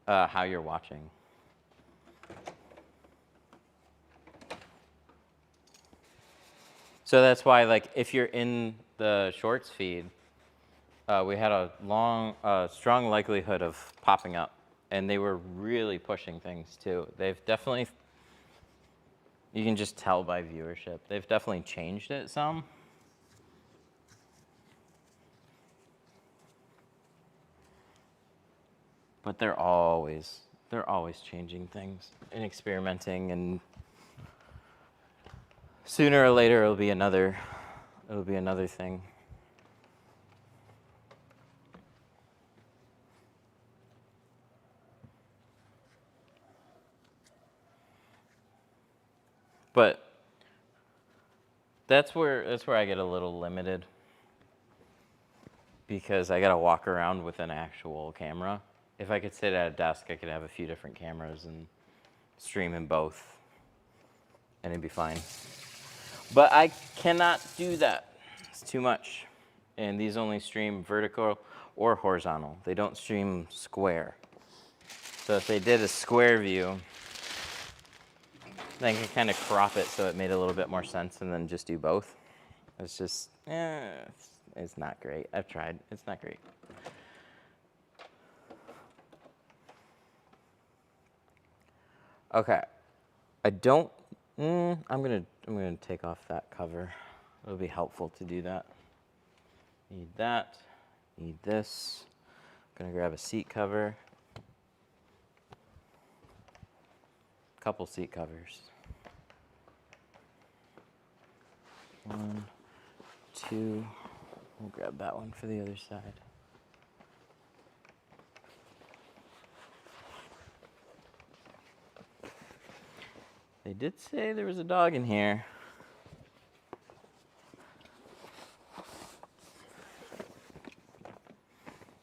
how you're watching. So that's why, like, if you're in the shorts feed, we had a strong likelihood of popping up and they were really pushing things too. They've definitely, you can just tell by viewership, they've definitely changed it some. But they're always changing things and experimenting, and sooner or later it'll be another thing. But that's where I get a little limited, because I gotta walk around with an actual camera. If I could sit at a desk, I could have a few different cameras and stream in both, and it'd be fine. But I cannot do that. It's too much. And these only stream vertical or horizontal. They don't stream square. So if they did a square view, then I could kind of crop it so it made a little bit more sense, and then just do both. It's just, it's not great. I've tried. It's not great. Okay. I don't, I'm gonna take off that cover. It'll be helpful to do that. Need that, need this. Gonna grab a seat cover. Couple seat covers. 1, 2, we'll grab that one for the other side. They did say there was a dog in here.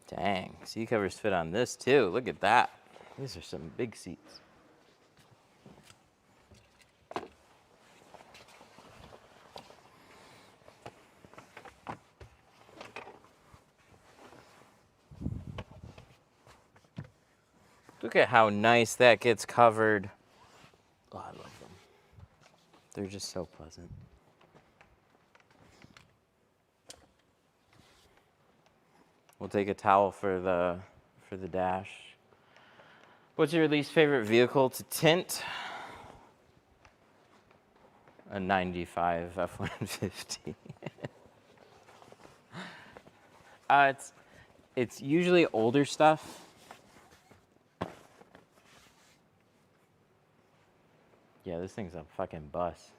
Dang, seat covers fit on this too. Look at that. These are some big seats. Look at how nice that gets covered. Oh, I love them. They're just so pleasant. We'll take a towel for the dash. What's your least favorite vehicle to tint? A 95 F-150. It's usually older stuff. Yeah, this thing's a fucking bus.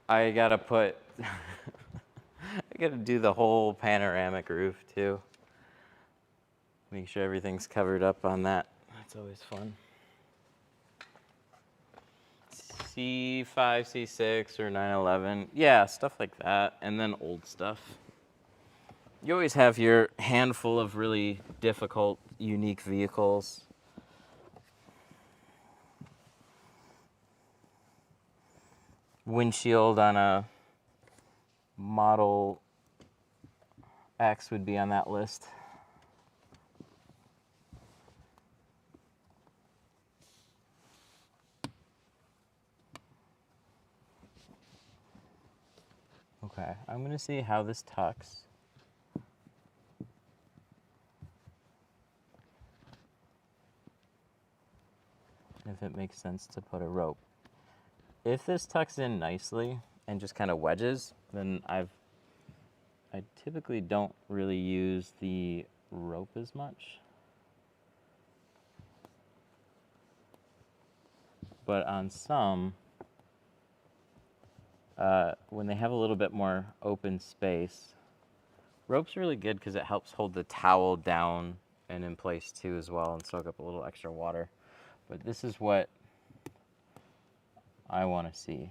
I gotta do the whole panoramic roof too. Make sure everything's covered up on that. That's always fun. C5, C6, or 911. Yeah, stuff like that. And then old stuff. You always have your handful of really difficult, unique vehicles. Windshield on a Model X would be on that list. Okay, I'm gonna see how this tucks. If it makes sense to put a rope. If this tucks in nicely and just kind of wedges, then I typically don't really use the rope as much. But on some, when they have a little bit more open space, rope's really good because it helps hold the towel down and in place too as well, and soak up a little extra water. But this is what I want to see.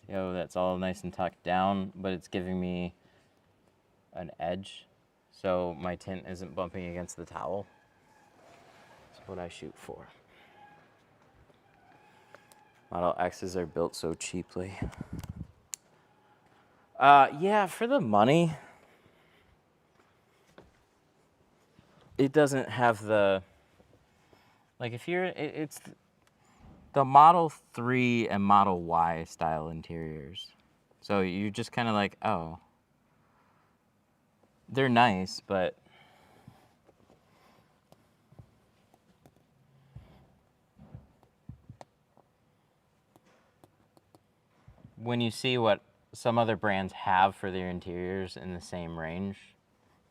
See how that's all nice and tucked down, but it's giving me an edge so my tint isn't bumping against the towel. That's what I shoot for. Model X's are built so cheaply. Yeah, for the money, it doesn't have the, like if you're, it's the Model 3 and Model Y style interiors. So you're just kind of like, oh, They're nice, but when you see what some other brands have for their interiors in the same range,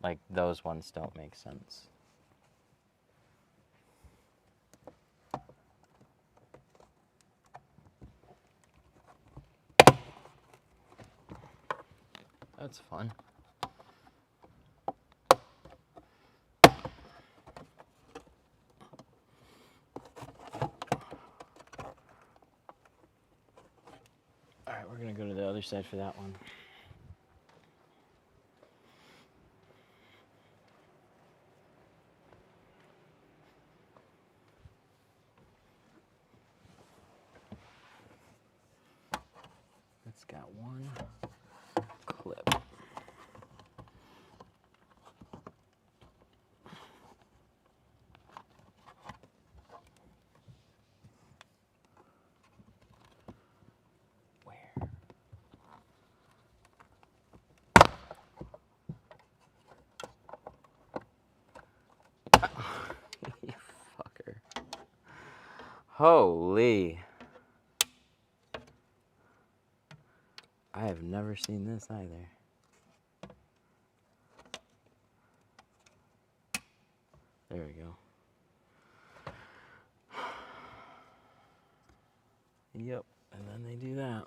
like those ones don't make sense. That's fun. All right, we're gonna go to the other side for that one. It's got one clip. Where? You fucker. Holy. I have never seen this either. There we go. Yep, and then they do that.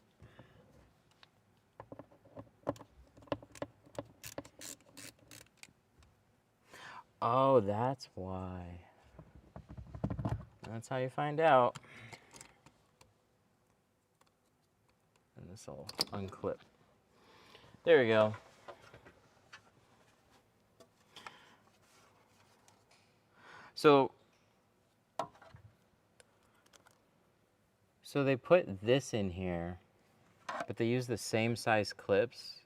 Oh, that's why. That's how you find out. And this will unclip. There we go. So they put this in here, but they use the same size clips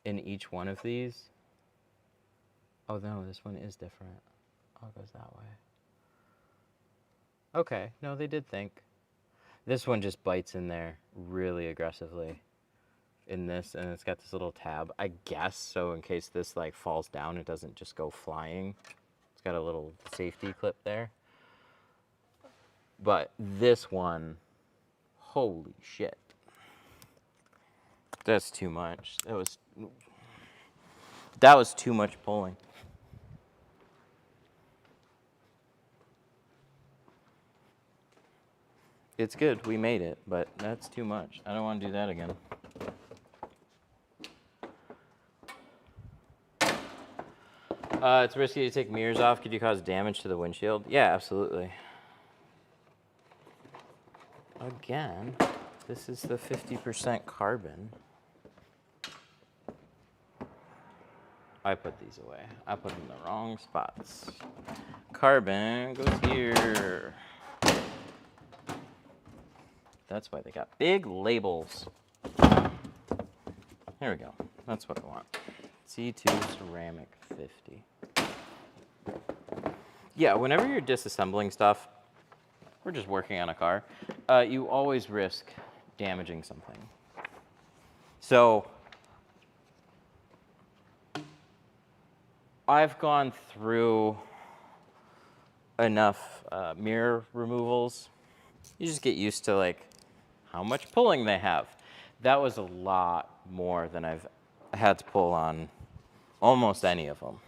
in each one of these. Oh no, this one is different. Oh, it goes that way. Okay, no, they did think. This one just bites in there really aggressively in this, and it's got this little tab, I guess, so in case this like falls down, it doesn't just go flying. It's got a little safety clip there. But this one, holy shit. That's too much. That was too much pulling. It's good, we made it, but that's too much. I don't want to do that again. It's risky to take mirrors off. Could you cause damage to the windshield? Yeah, absolutely. Again, this is the 50% carbon. I put these away. I put them in the wrong spots. Carbon goes here. That's why they got big labels. There we go. That's what I want. C2 Ceramic 50. Yeah, whenever you're disassembling stuff, we're just working on a car, you always risk damaging something. So I've gone through enough mirror removals. You just get used to like how much pulling they have. That was a lot more than I've had to pull on almost any of them.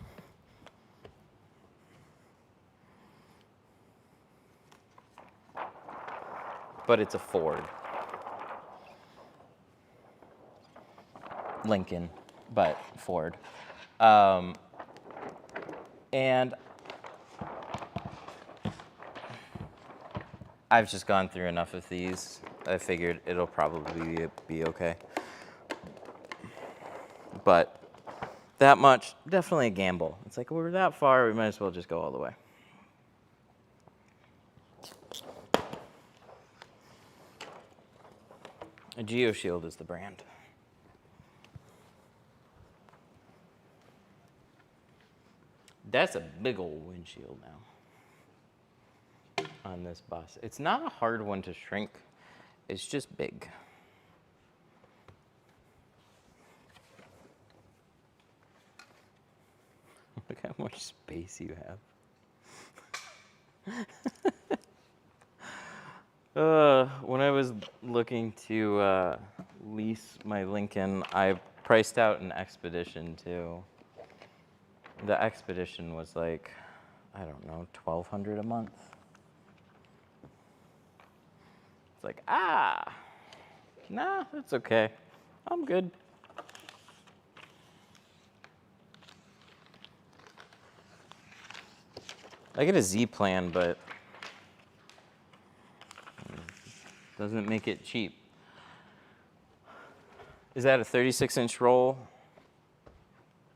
But it's a Ford. Lincoln, but Ford. And I've just gone through enough of these. I figured it'll probably be okay. But that much, definitely a gamble. It's like, we're that far, we might as well just go all the way. A GeoShield is the brand. That's a big old windshield now on this bus. It's not a hard one to shrink. It's just big. Look how much space you have. When I was looking to lease my Lincoln, I priced out an Expedition too. The Expedition was like, I don't know, $1,200 a month. It's like, nah, that's okay. I'm good. I get a Z plan, but doesn't make it cheap. Is that a 36-inch roll?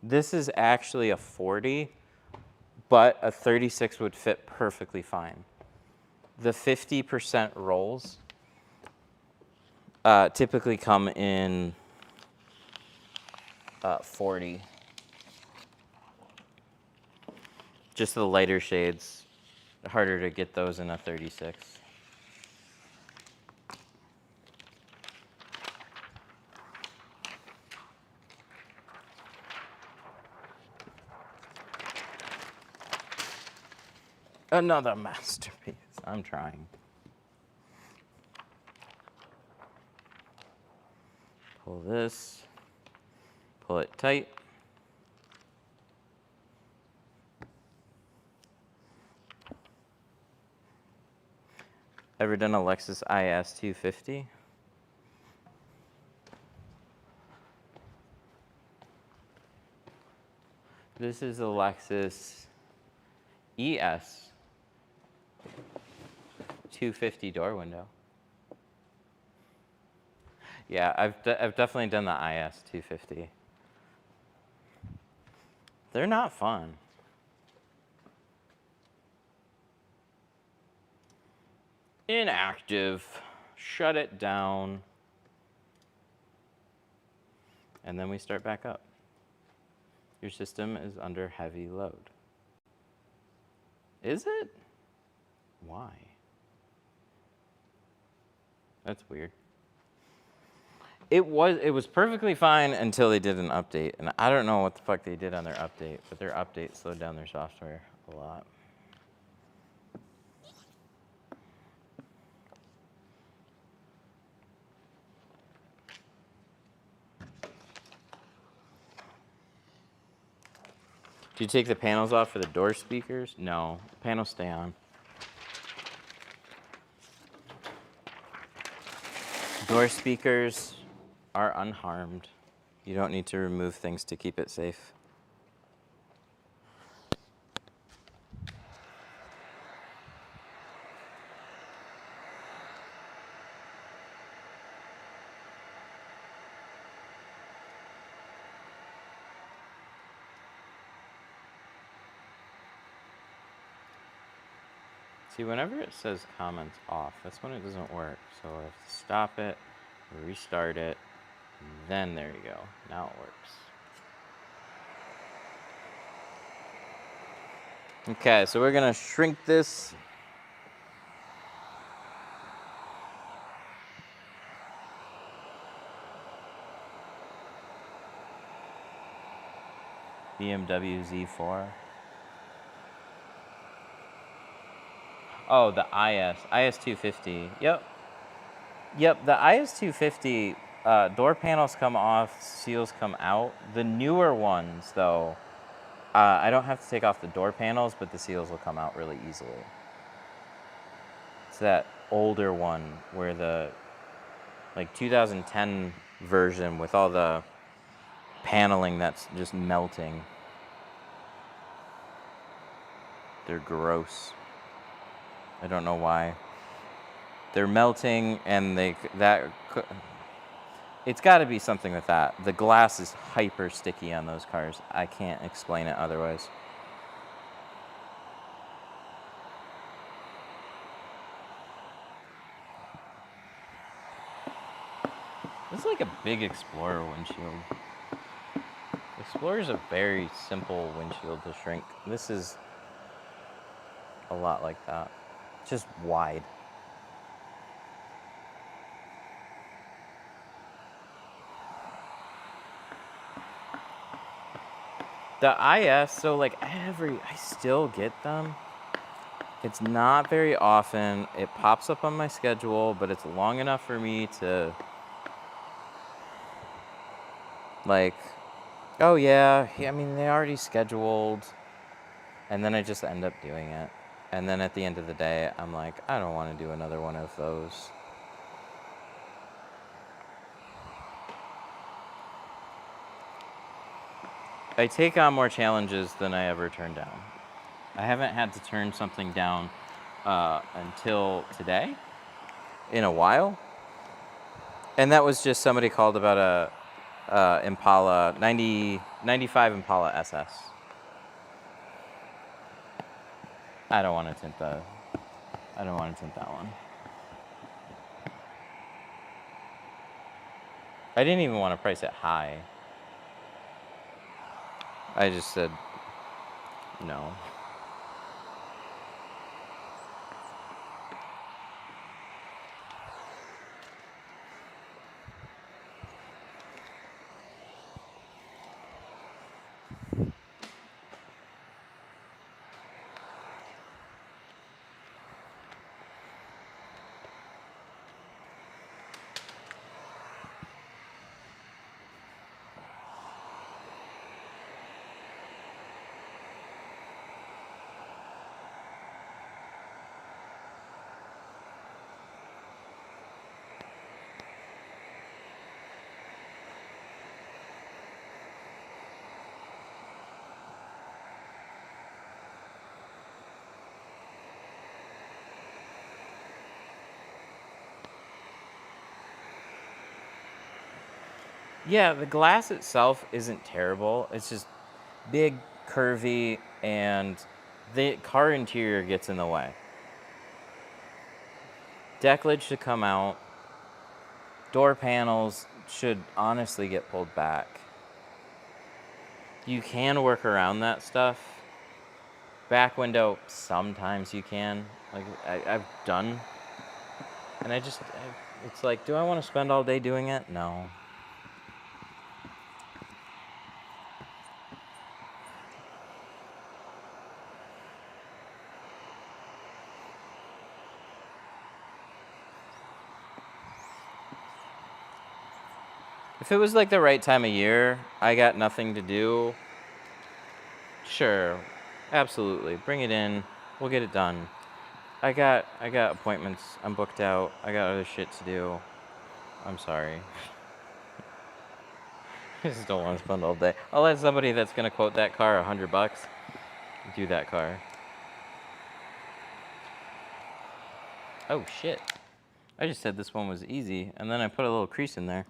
This is actually a 40, but a 36 would fit perfectly fine. The 50% rolls typically come in 40. Just the lighter shades, harder to get those in a 36. Another masterpiece. I'm trying. Pull this, pull it tight. Ever done a Lexus IS 250? This is a Lexus ES 250 door window. Yeah, I've definitely done the IS 250. They're not fun. Inactive. Shut it down. And then we start back up. Your system is under heavy load. Is it? Why? That's weird. It was perfectly fine until they did an update, and I don't know what the fuck they did on their update, but their update slowed down their software a lot. Do you take the panels off for the door speakers? No, panels stay on. Door speakers are unharmed. You don't need to remove things to keep it safe. See, whenever it says comments off, that's when it doesn't work. So I have to stop it, restart it, and then there you go. Now it works. Okay, so we're gonna shrink this. BMW Z4. Oh, the IS 250. Yep. The IS 250 door panels come off, seals come out. The newer ones, though, I don't have to take off the door panels, but the seals will come out really easily. It's that older one where the 2010 version with all the paneling that's just melting. They're gross. I don't know why. They're melting, and it's got to be something with that. The glass is hyper sticky on those cars. I can't explain it otherwise. This is like a big Explorer windshield. Explorer is a very simple windshield to shrink. This is a lot like that. It's just wide. The IS, so like I still get them. It's not very often. It pops up on my schedule, but it's long enough for me to like, oh yeah, I mean, they already scheduled. And then I just end up doing it. And then at the end of the day, I'm like, I don't want to do another one of those. I take on more challenges than I ever turn down. I haven't had to turn something down until today in a while. And that was just somebody called about a Impala 95 Impala SS. I don't want to tint that one. I didn't even want to price it high. I just said no. Yeah, the glass itself isn't terrible. It's just big, curvy, and the car interior gets in the way. Deck lid should come out. Door panels should honestly get pulled back. You can work around that stuff. Back window, sometimes you can. Like I've done. And it's like, do I want to spend all day doing it? No. If it was like the right time of year, I got nothing to do, sure, absolutely, bring it in, we'll get it done. I got appointments, I'm booked out, I got other shit to do. I'm sorry. I just don't want to spend all day. I'll let somebody that's gonna quote that car $100 do that car. Oh shit. I just said this one was easy, and then I put a little crease in there.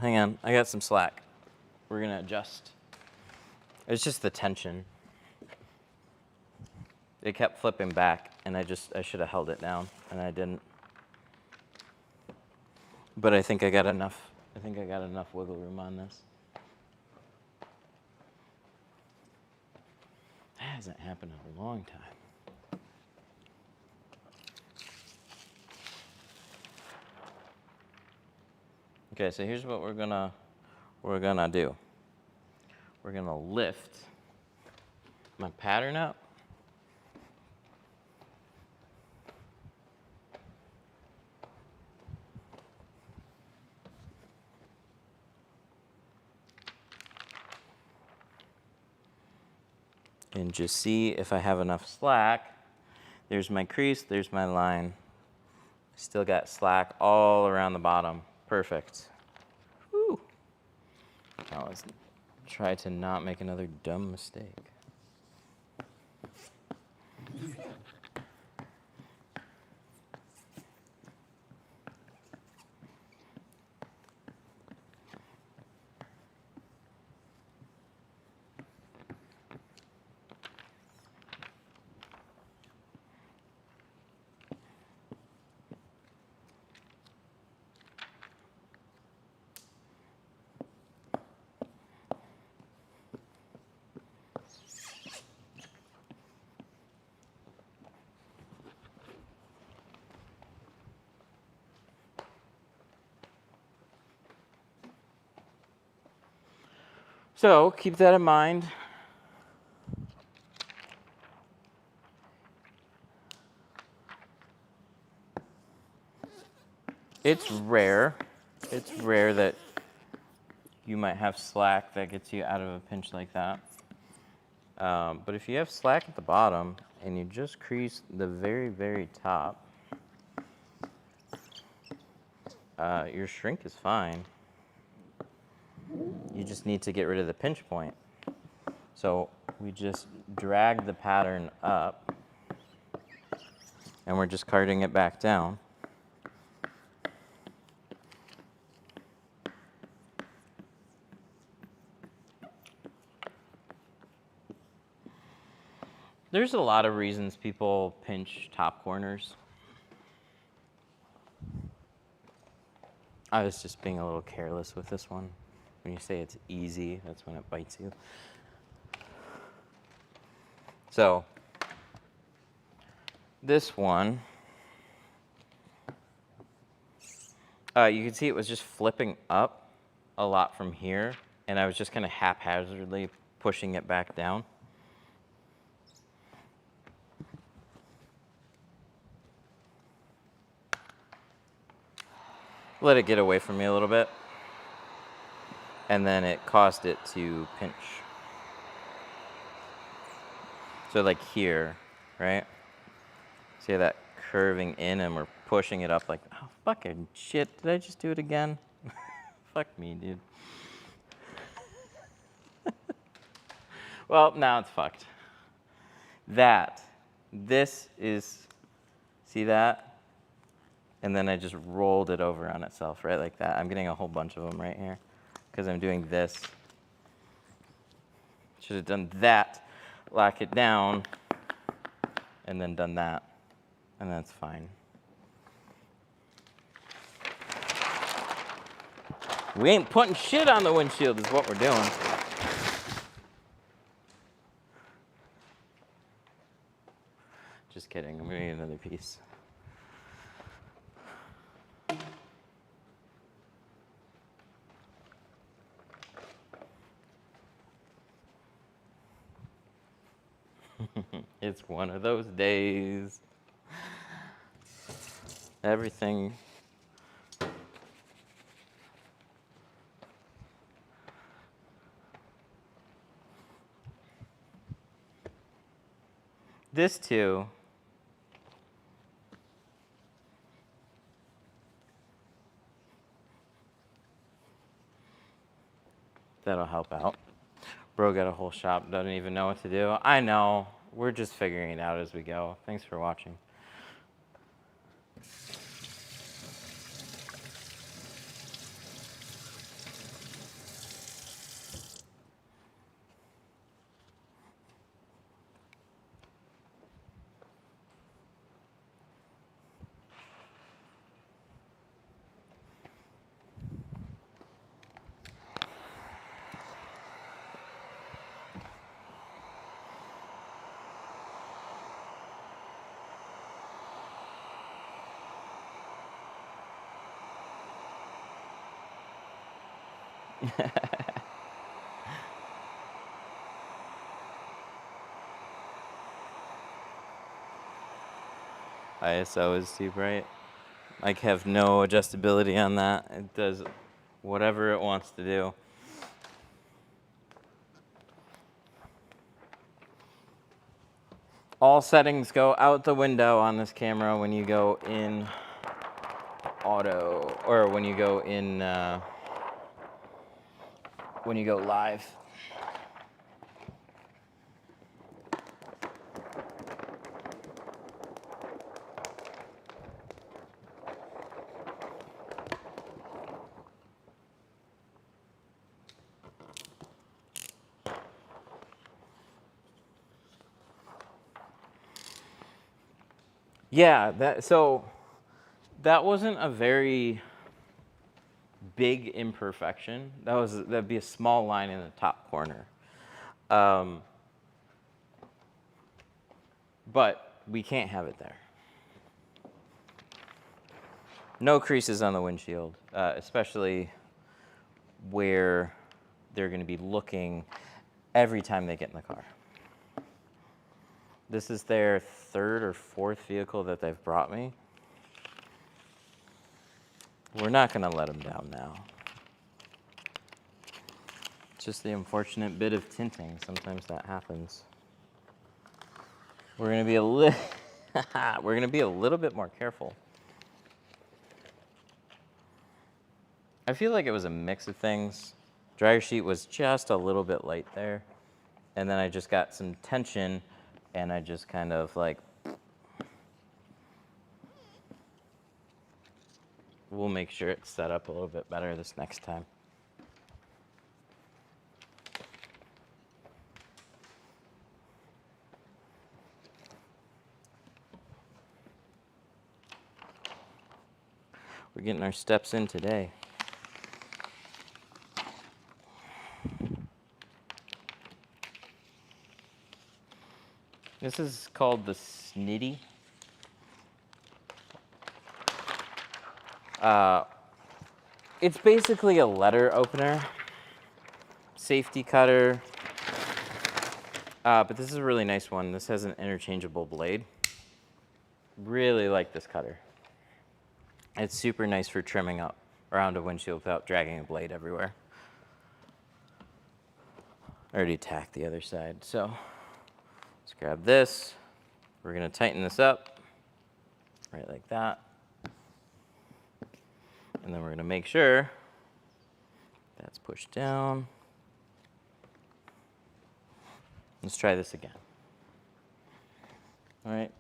Hang on, I got some slack. We're gonna adjust. It's just the tension. It kept flipping back, and I should have held it down, and I didn't. But I think I got enough wiggle room on this. That hasn't happened in a long time. Okay, so here's what we're gonna do. We're gonna lift my pattern up. And just see if I have enough slack. There's my crease, there's my line. Still got slack all around the bottom. Perfect. Woo. Now let's try to not make another dumb mistake. So keep that in mind. It's rare. It's rare that you might have slack that gets you out of a pinch like that. But if you have slack at the bottom and you just crease the very, very top, your shrink is fine. You just need to get rid of the pinch point. So we just drag the pattern up and we're just carting it back down. There's a lot of reasons people pinch top corners. I was just being a little careless with this one. When you say it's easy, that's when it bites you. So, this one, you can see it was just flipping up a lot from here, and I was just kind of haphazardly pushing it back down. Let it get away from me a little bit, and then it caused it to pinch. So like here, right? See that curving in, and we're pushing it up like, oh, fucking shit, did I just do it again? Fuck me, dude. Well, now it's fucked. This is, see that? And then I just rolled it over on itself, right like that. I'm getting a whole bunch of them right here because I'm doing this. Should have done that, lock it down, and then done that, and that's fine. We ain't putting shit on the windshield is what we're doing. Just kidding, I'm gonna need another piece. It's one of those days. Everything. This too. That'll help out. Bro got a whole shop, doesn't even know what to do. I know. We're just figuring it out as we go. Thanks for watching. ISO is too bright. I have no adjustability on that. It does whatever it wants to do. All settings go out the window on this camera when you go in auto, or when you go in, when you go live. Yeah, so that wasn't a very big imperfection. That'd be a small line in the top corner. But we can't have it there. No creases on the windshield, especially where they're going to be looking every time they get in the car. This is their third or fourth vehicle that they've brought me. We're not gonna let them down now. It's just the unfortunate bit of tinting. Sometimes that happens. We're gonna be a little we're gonna be a little bit more careful. I feel like it was a mix of things. Dryer sheet was just a little bit light there. And then I just got some tension and I just kind of like, we'll make sure it's set up a little bit better this next time. We're getting our steps in today. This is called the Snitty. It's basically a letter opener, safety cutter, but this is a really nice one. This has an interchangeable blade. Really like this cutter. It's super nice for trimming up around a windshield without dragging a blade everywhere. I already tacked the other side, so let's grab this. We're gonna tighten this up, right like that. And then we're gonna make sure that's pushed down. Let's try this again. All right,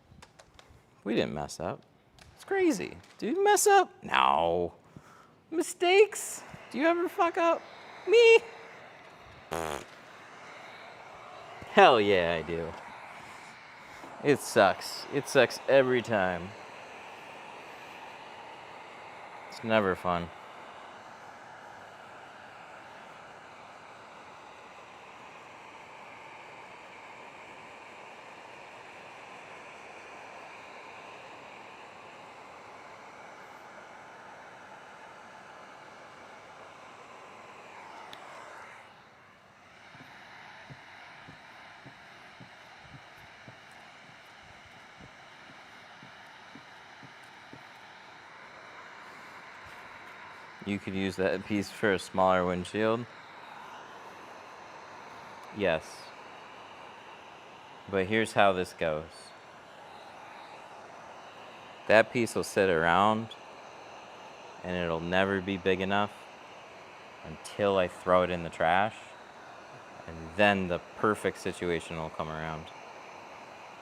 we didn't mess up. It's crazy. Do you mess up? No. Mistakes? Do you ever fuck up? Me? Hell yeah, I do. It sucks. It sucks every time. It's never fun. You could use that piece for a smaller windshield. Yes. But here's how this goes. That piece will sit around and it'll never be big enough until I throw it in the trash. And then the perfect situation will come around.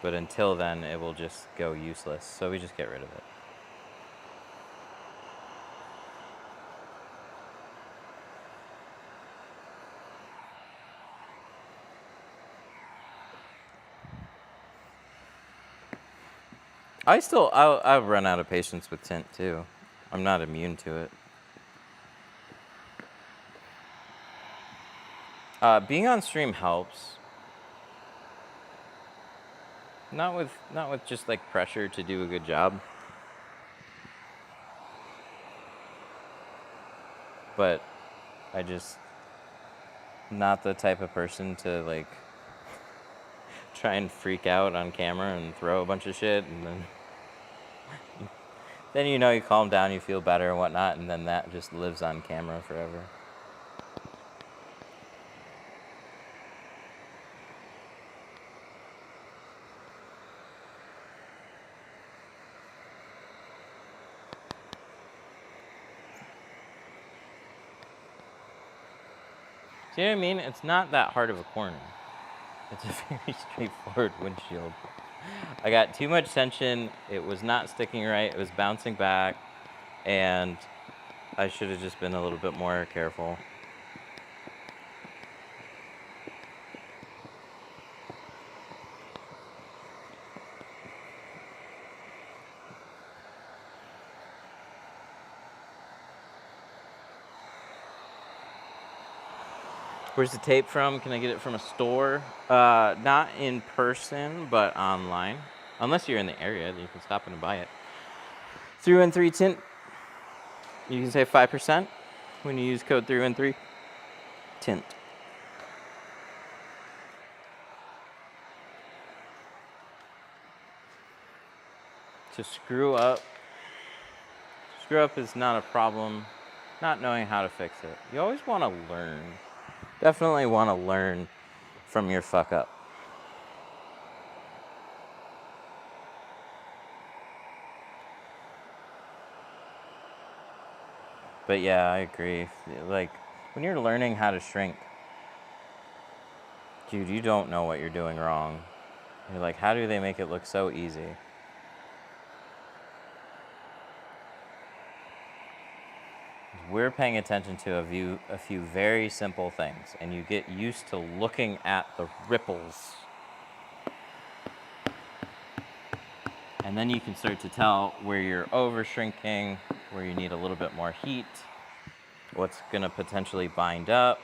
But until then, it will just go useless. So we just get rid of it. I've run out of patience with tint too. I'm not immune to it. Being on stream helps. Not with just like pressure to do a good job. But I just not the type of person to like try and freak out on camera and throw a bunch of shit and then you know you calm down, you feel better and whatnot, and then that just lives on camera forever. See what I mean? It's not that hard of a corner. It's a very straightforward windshield. I got too much tension. It was not sticking right. It was bouncing back. And I should have just been a little bit more careful. Where's the tape from? Can I get it from a store? Not in person, but online. Unless you're in the area, then you can stop in and buy it. 313 Tint. You can save 5% when you use code 313 Tint. To screw up screw up is not a problem. Not knowing how to fix it. You always want to learn. Definitely want to learn from your fuck up. But yeah, I agree. Like, when you're learning how to shrink, dude, you don't know what you're doing wrong. You're like, how do they make it look so easy? We're paying attention to a few very simple things, and you get used to looking at the ripples. And then you can start to tell where you're over shrinking, where you need a little bit more heat, what's gonna potentially bind up,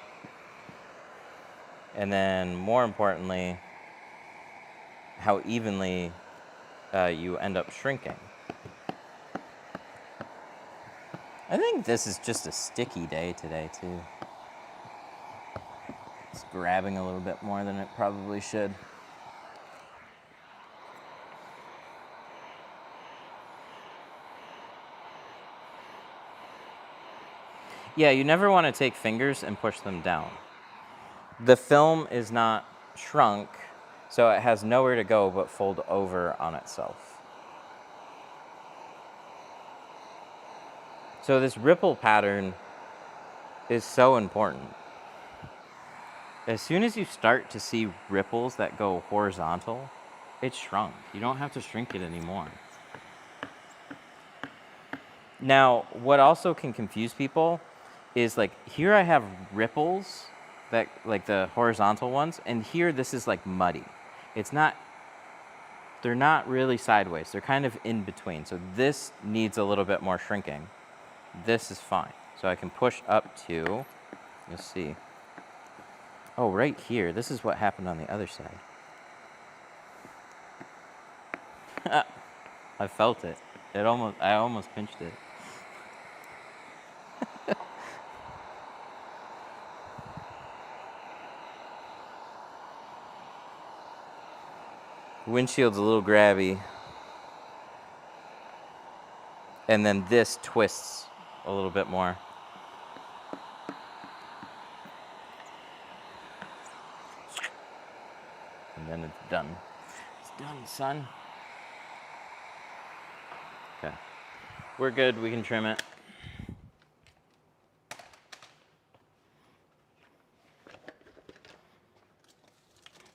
and then more importantly, how evenly you end up shrinking. I think this is just a sticky day today too. It's grabbing a little bit more than it probably should. Yeah, you never want to take fingers and push them down. The film is not shrunk, so it has nowhere to go but fold over on itself. So this ripple pattern is so important. As soon as you start to see ripples that go horizontal, it's shrunk. You don't have to shrink it anymore. Now, what also can confuse people is like, here I have ripples, that like the horizontal ones, and here this is like muddy. It's not, they're not really sideways. They're kind of in between. So this needs a little bit more shrinking. This is fine. So I can push up to, you'll see. Oh, right here, this is what happened on the other side. I felt it. I almost pinched it. Windshield's a little grabby. And then this twists a little bit more. And then it's done. It's done, son. Okay. We're good. We can trim it.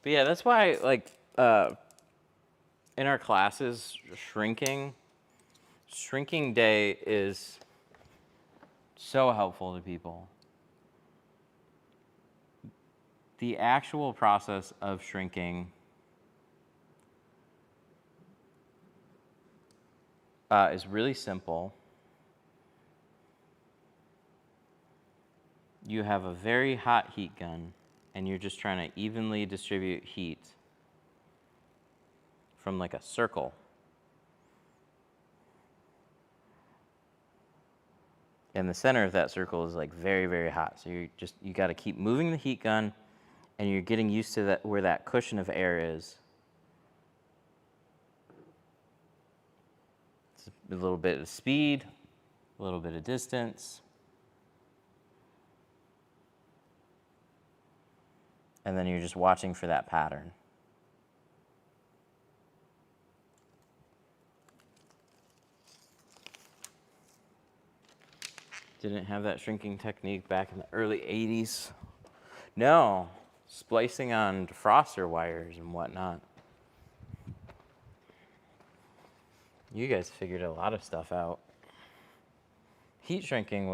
But yeah, that's why, like, in our classes, shrinking day is so helpful to people. The actual process of shrinking is really simple. You have a very hot heat gun, and you're just trying to evenly distribute heat from like a circle. And the center of that circle is like very, very hot. So you got to keep moving the heat gun, and you're getting used to that, where that cushion of air is. It's a little bit of speed, a little bit of distance. And then you're just watching for that pattern. Didn't have that shrinking technique back in the early 80s. No, splicing on defroster wires and whatnot. You guys figured a lot of stuff out. Heat shrinking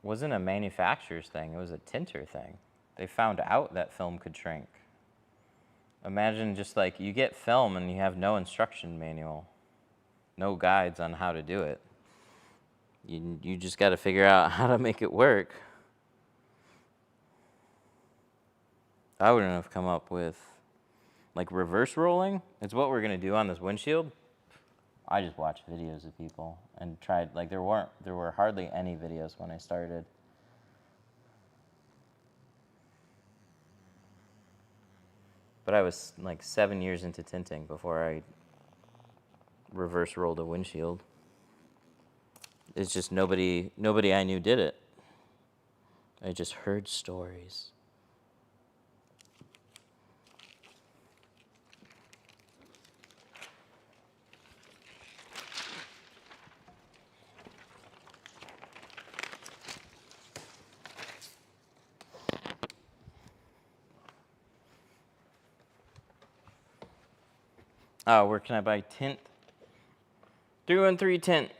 wasn't a manufacturer's thing, it was a tinter thing. They found out that film could shrink. Imagine just like you get film and you have no instruction manual, no guides on how to do it. You just got to figure out how to make it work. I wouldn't have come up with, like, reverse rolling. It's what we're going to do on this windshield. I just watched videos of people and tried, like, there were hardly any videos when I started. But I was like 7 years into tinting before I reverse rolled a windshield. It's just nobody I knew did it. I just heard stories. Oh, where can I buy Tint? 313 Tint.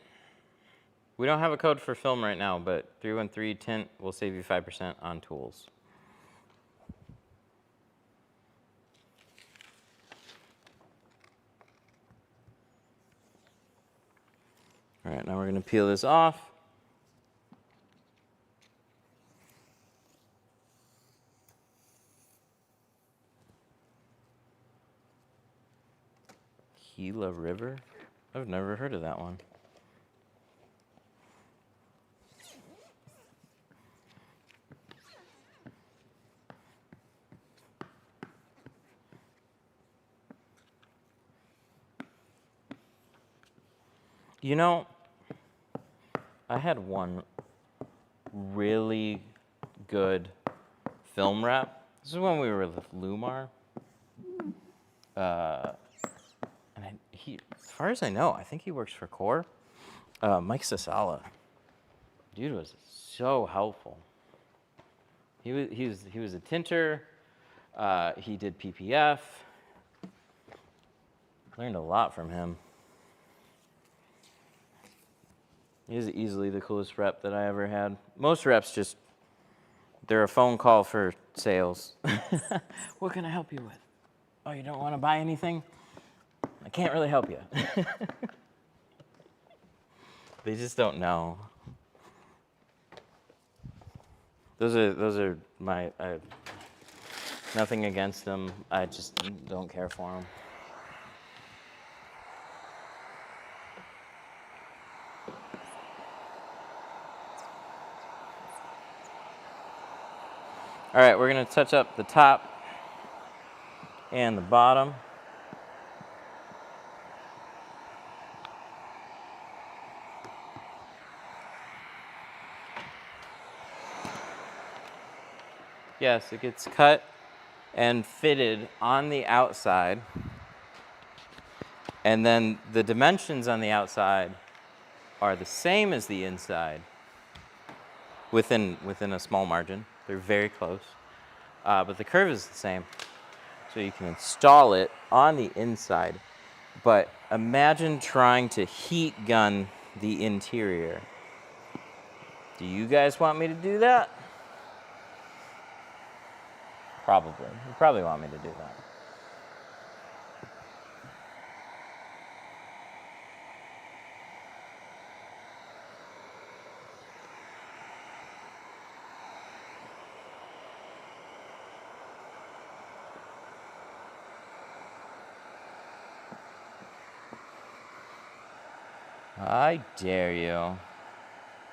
We don't have a code for film right now, but 313 Tint will save you 5% on tools. All right, now we're going to peel this off. Gila River? I've never heard of that one. You know, I had one really good film rep. This is when we were with Lumar. He, as far as I know, I think he works for Core. Mike Sasala. Dude was so helpful. He was a tinter. He did PPF. Learned a lot from him. He's easily the coolest rep that I ever had. Most reps just, they're a phone call for sales. What can I help you with? Oh, you don't want to buy anything? I can't really help you. They just don't know. Those are my, nothing against them. I just don't care for them. All right, we're gonna touch up the top and the bottom. Yes, it gets cut and fitted on the outside. And then the dimensions on the outside are the same as the inside within a small margin. They're very close. But the curve is the same. So you can install it on the inside. But imagine trying to heat gun the interior. Do you guys want me to do that? Probably. You probably want me to do that. I dare you.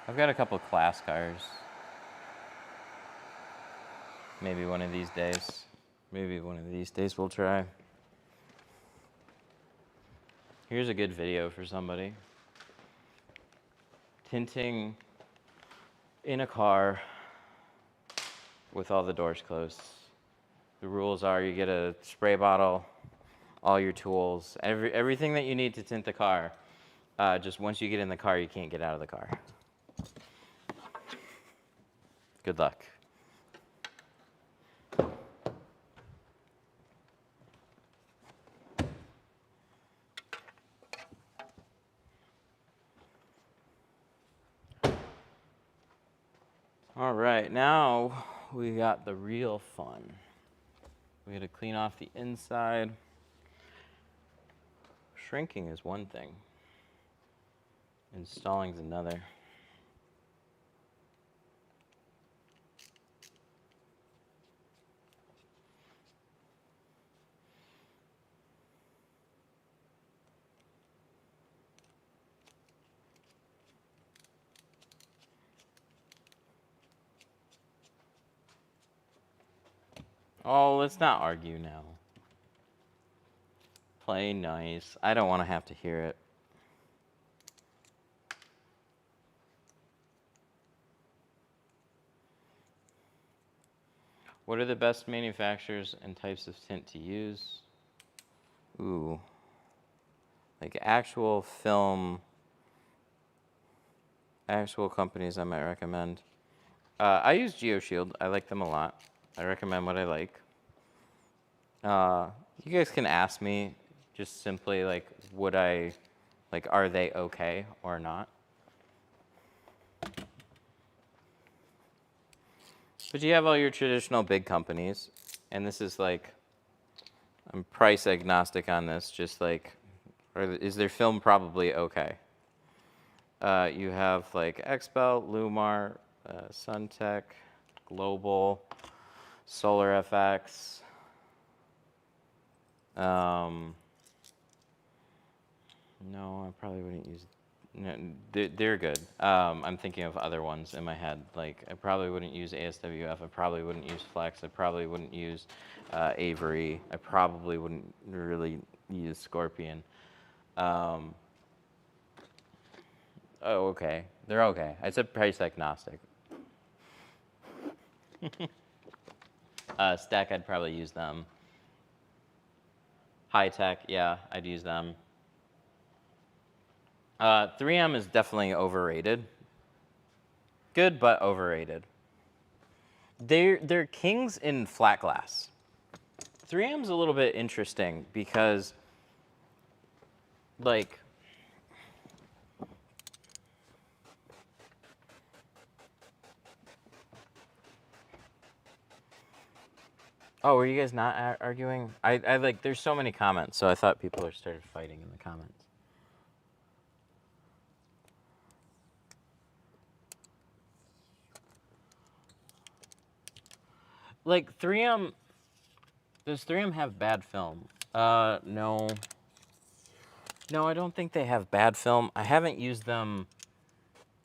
I've got a couple class cars. Maybe one of these days. Maybe one of these days we'll try. Here's a good video for somebody. Tinting in a car with all the doors closed. The rules are you get a spray bottle, all your tools, everything that you need to tint the car. Just once you get in the car, you can't get out of the car. Good luck. All right, now we got the real fun. We got to clean off the inside. Shrinking is one thing. Installing is another. Oh, let's not argue now. Play nice. I don't want to have to hear it. What are the best manufacturers and types of tint to use? Ooh. Like actual film, actual companies I might recommend. I use GeoShield. I like them a lot. I recommend what I like. You guys can ask me just simply like, are they okay or not? But you have all your traditional big companies, and this is like, I'm price agnostic on this, just like, is their film probably okay? You have like Expel, Lumar, Suntech, Global, Solar FX. No, I probably wouldn't use. No, they're good. I'm thinking of other ones in my head. Like I probably wouldn't use ASWF. I probably wouldn't use Flex. I probably wouldn't use Avery. I probably wouldn't really use Scorpion. Oh, okay. They're okay. I said price agnostic. Stack, I'd probably use them. High Tech, yeah, I'd use them. 3M is definitely overrated. Good, but overrated. They're kings in flat glass. 3M's a little bit interesting because, like, oh, were you guys not arguing? I like, there's so many comments, so I thought people started fighting in the comments. Like 3M, does 3M have bad film? No. No, I don't think they have bad film. I haven't used them.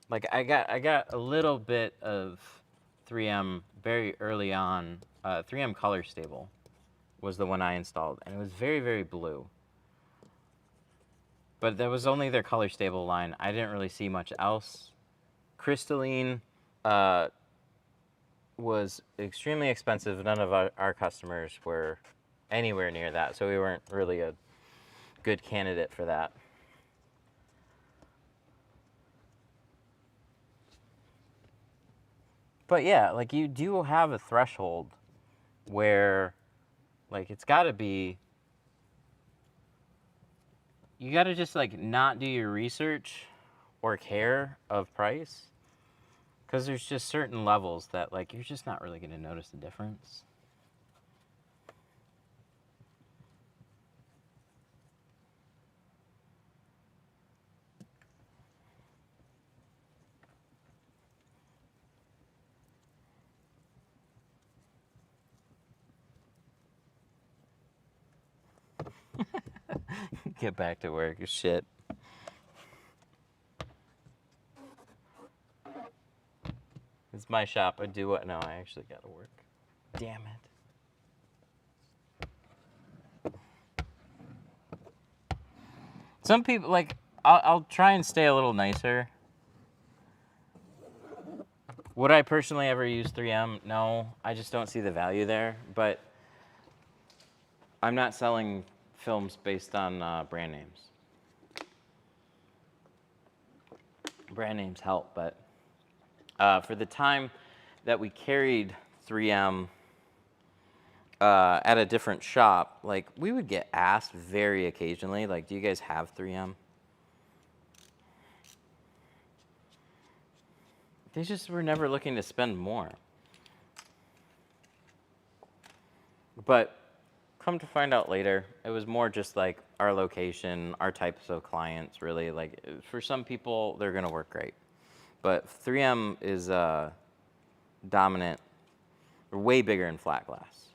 Like I got a little bit of 3M very early on. 3M Color Stable was the one I installed, and it was very, very blue. But that was only their Color Stable line. I didn't really see much else. Crystalline was extremely expensive. None of our customers were anywhere near that, so we weren't really a good candidate for that. But yeah, like you do have a threshold where, like, it's got to be, you got to just like not do your research or care of price, because there's just certain levels that like you're just not really going to notice the difference. Get back to work. Shit. It's my shop. I do what? No, I actually got to work. Damn it. Some people, like, I'll try and stay a little nicer. Would I personally ever use 3M? No, I just don't see the value there. But I'm not selling films based on brand names. Brand names help, but for the time that we carried 3M at a different shop, like we would get asked very occasionally, like, do you guys have 3M? They just were never looking to spend more. But come to find out later, it was more just like our location, our types of clients, really. Like for some people, they're gonna work great. But 3M is dominant, or way bigger in flat glass.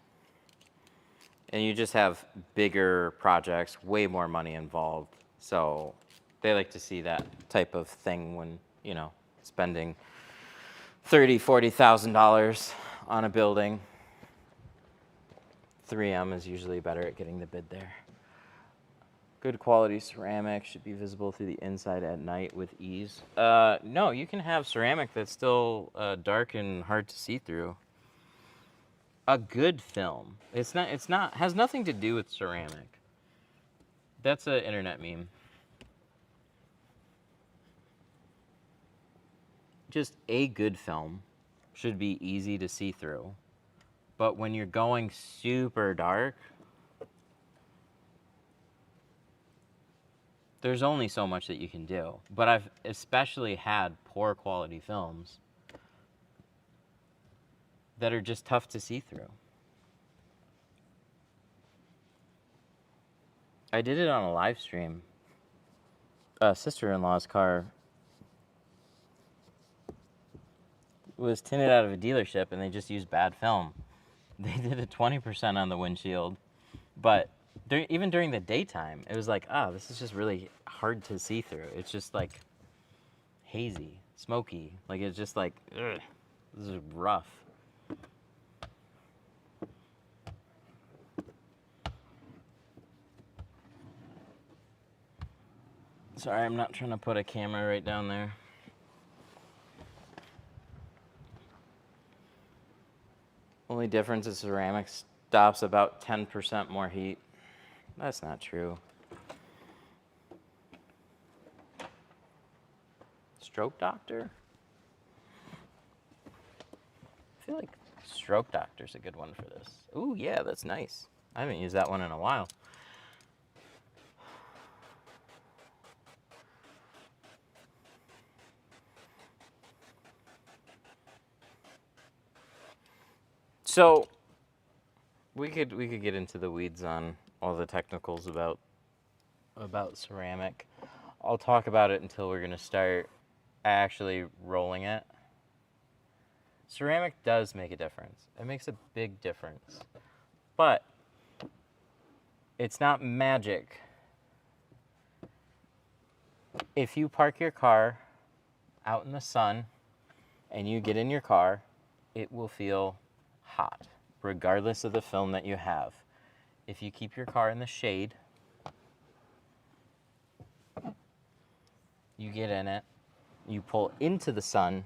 And you just have bigger projects, way more money involved. So they like to see that type of thing when, you know, spending $30,000, $40,000 on a building. 3M is usually better at getting the bid there. Good quality ceramic should be visible through the inside at night with ease. No, you can have ceramic that's still dark and hard to see through. a good film. It's not, has nothing to do with ceramic. That's an internet meme. Just a good film should be easy to see through. But when you're going super dark, there's only so much that you can do. But I've especially had poor quality films that are just tough to see through. I did it on a live stream. Sister-in-law's car was tinted out of a dealership and they just used bad film. They did a 20% on the windshield, but even during the daytime, it was like, this is just really hard to see through. It's just like hazy, smoky. Like it's just like, ugh, this is rough. Sorry, I'm not trying to put a camera right down there. Only difference is ceramic stops about 10% more heat. That's not true. Stroke Doctor? I feel like Stroke Doctor's a good one for this. Ooh, yeah, that's nice. I haven't used that one in a while. So we could get into the weeds on all the technicals about ceramic. I'll talk about it until we're gonna start actually rolling it. Ceramic does make a difference. It makes a big difference. But it's not magic. If you park your car out in the sun and you get in your car, it will feel hot, regardless of the film that you have. If you keep your car in the shade, you get in it, you pull into the sun,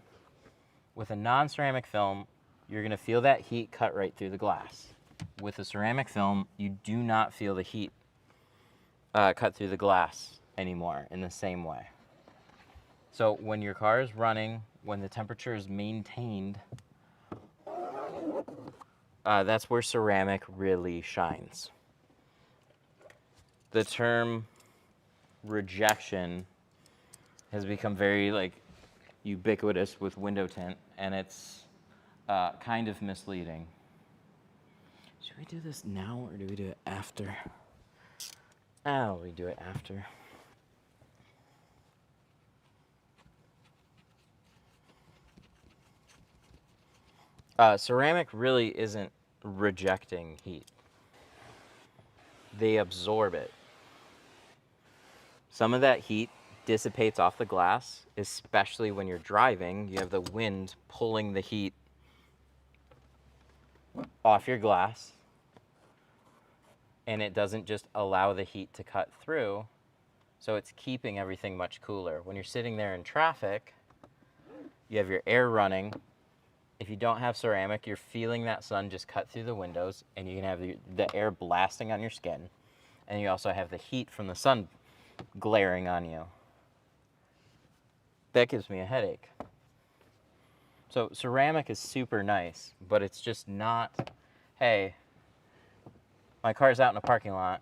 with a non-ceramic film, you're gonna feel that heat cut right through the glass. With a ceramic film, you do not feel the heat cut through the glass anymore in the same way. So when your car is running, when the temperature is maintained, that's where ceramic really shines. The term rejection has become very ubiquitous with window tint, and it's kind of misleading. Should we do this now or do we do it after? We do it after. Ceramic really isn't rejecting heat. They absorb it. Some of that heat dissipates off the glass, especially when you're driving. You have the wind pulling the heat off your glass, and it doesn't just allow the heat to cut through, so it's keeping everything much cooler. When you're sitting there in traffic, you have your air running. If you don't have ceramic, you're feeling that sun just cut through the windows, and you can have the air blasting on your skin, and you also have the heat from the sun glaring on you. That gives me a headache. So ceramic is super nice, but it's just not, hey, my car's out in a parking lot.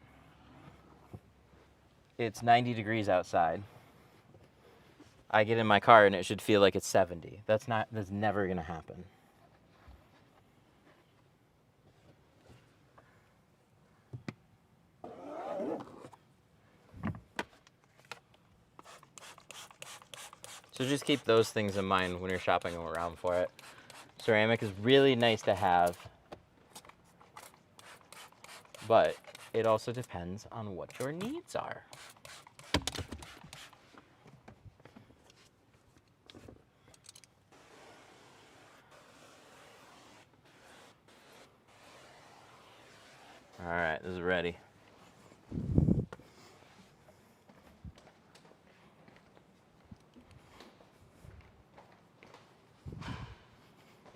It's 90 degrees outside. I get in my car and it should feel like it's 70. That's never gonna happen. So just keep those things in mind when you're shopping around for it. Ceramic is really nice to have, but it also depends on what your needs are. All right, this is ready.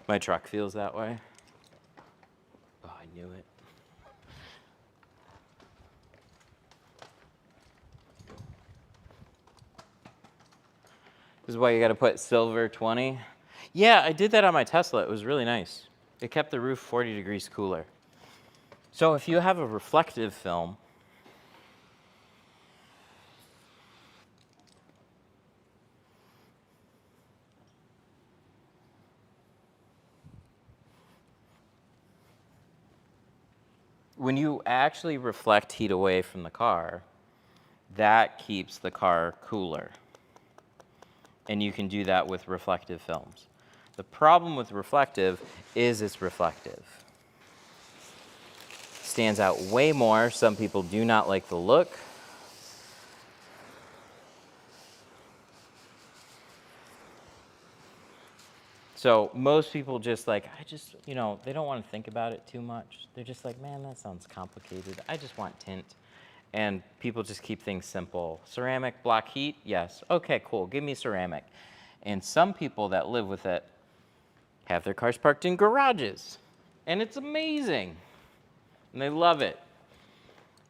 My truck feels that way. is why you got to put silver 20. Yeah, I did that on my Tesla. It was really nice. It kept the roof 40 degrees cooler. So if you have a reflective film, when you actually reflect heat away from the car, that keeps the car cooler. And you can do that with reflective films. The problem with reflective is it's reflective. Stands out way more. Some people do not like the look. So most people just like, they don't want to think about it too much. They're just like, man, that sounds complicated. I just want tint. And people just keep things simple. Ceramic, block heat, yes. Okay, cool, give me ceramic. And some people that live with it have their cars parked in garages. And it's amazing. And they love it.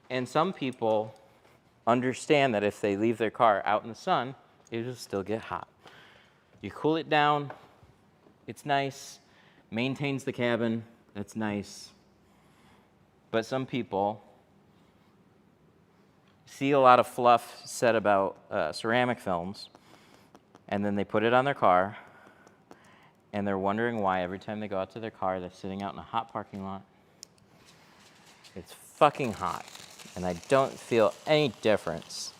And some people understand that if they leave their car out in the sun, it will still get hot. You cool it down, it's nice, maintains the cabin, that's nice. But some people see a lot of fluff said about ceramic films, and then they put it on their car, and they're wondering why every time they go out to their car, they're sitting out in a hot parking lot. It's fucking hot, and I don't feel any difference.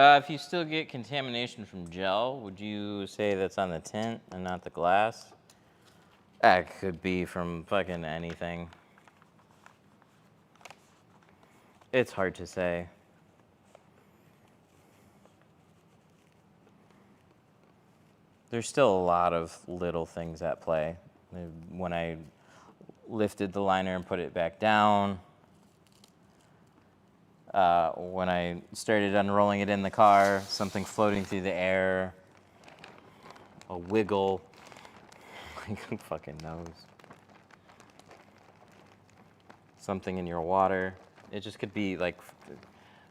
If you still get contamination from gel, would you say that's on the tint and not the glass? That could be from fucking anything. It's hard to say. There's still a lot of little things at play. When I lifted the liner and put it back down, when I started unrolling it in the car, something floating through the air, a wiggle, who fucking knows? Something in your water. It just could be like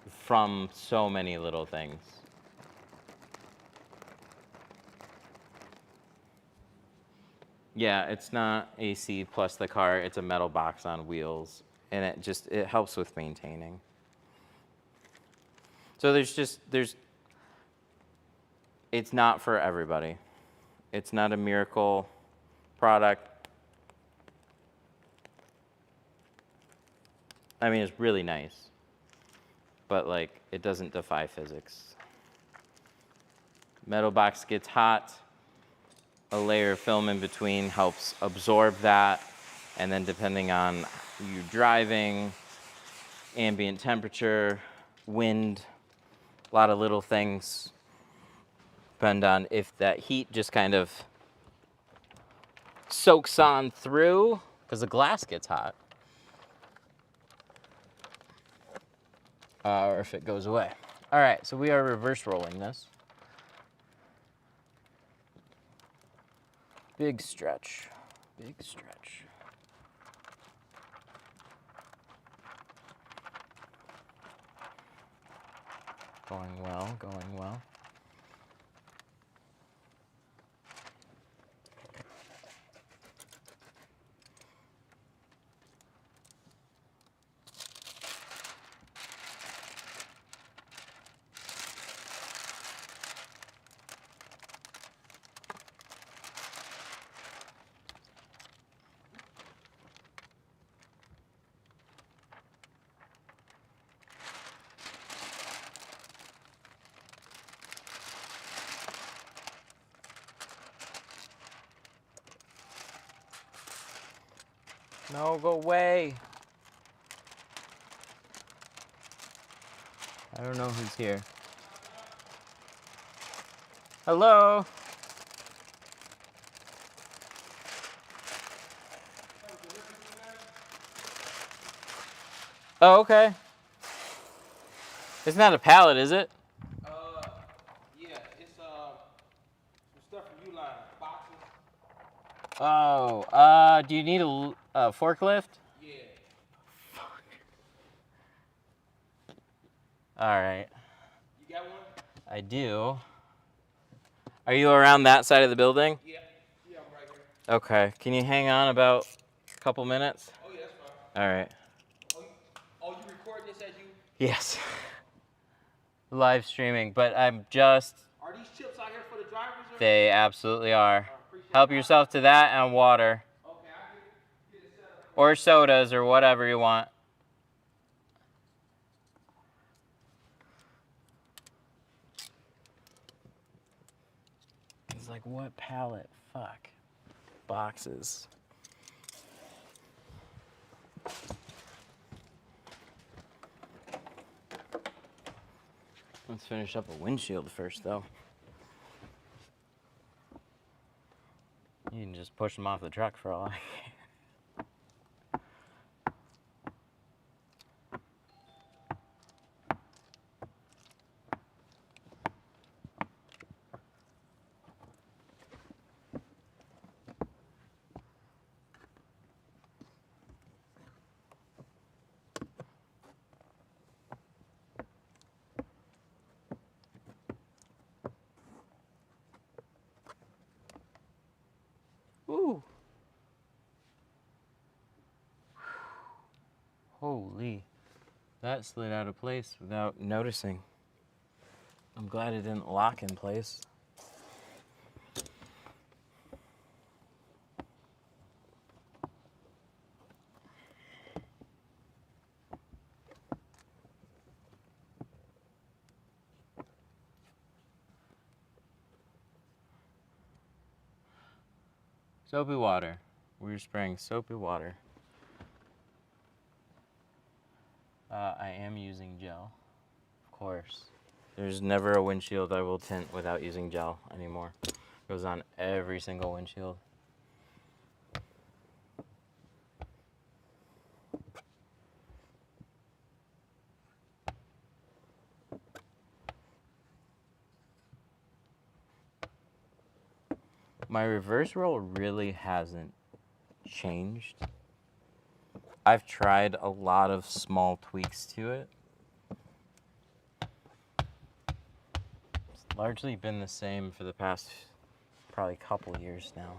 from so many little things. Yeah, it's not AC plus the car, it's a metal box on wheels, and it helps with maintaining. So it's not for everybody. It's not a miracle product. I mean, it's really nice, but like, it doesn't defy physics. Metal box gets hot, a layer of film in between helps absorb that, and then depending on you driving, ambient temperature, wind, a lot of little things depend on if that heat just kind of soaks on through, because the glass gets hot, or if it goes away. All right, so we are reverse rolling this. Big stretch, big stretch. Going well, going well. No, go away. I don't know who's here. Hello? Oh, okay. It's not a pallet, is it? Yeah, it's some stuff from Uline, boxes. Oh, do you need a forklift? Yeah. All right, You got one? I do. Are you around that side of the building? Yeah. Yeah, I'm right here. Okay, can you hang on about a couple minutes? Oh yeah, that's fine. All right. You recording this as you? Yes. Live streaming, but I'm just. Are these chips out here for the drivers? Or? They absolutely are. Appreciate Help it. yourself to that and water. Okay, I'll get it set up. Or sodas or whatever you want. It's like, what pallet? Fuck. Boxes. Let's finish up a windshield first, though. You can just push them off the truck for all I care. Ooh. Holy. That slid out of place without noticing. I'm glad it didn't lock in place. Soapy water. We're spraying soapy water. I am using gel, of course. There's never a windshield I will tint without using gel anymore. It goes on every single windshield. My reverse roll really hasn't changed. I've tried a lot of small tweaks to it. It's largely been the same for the past probably couple years now.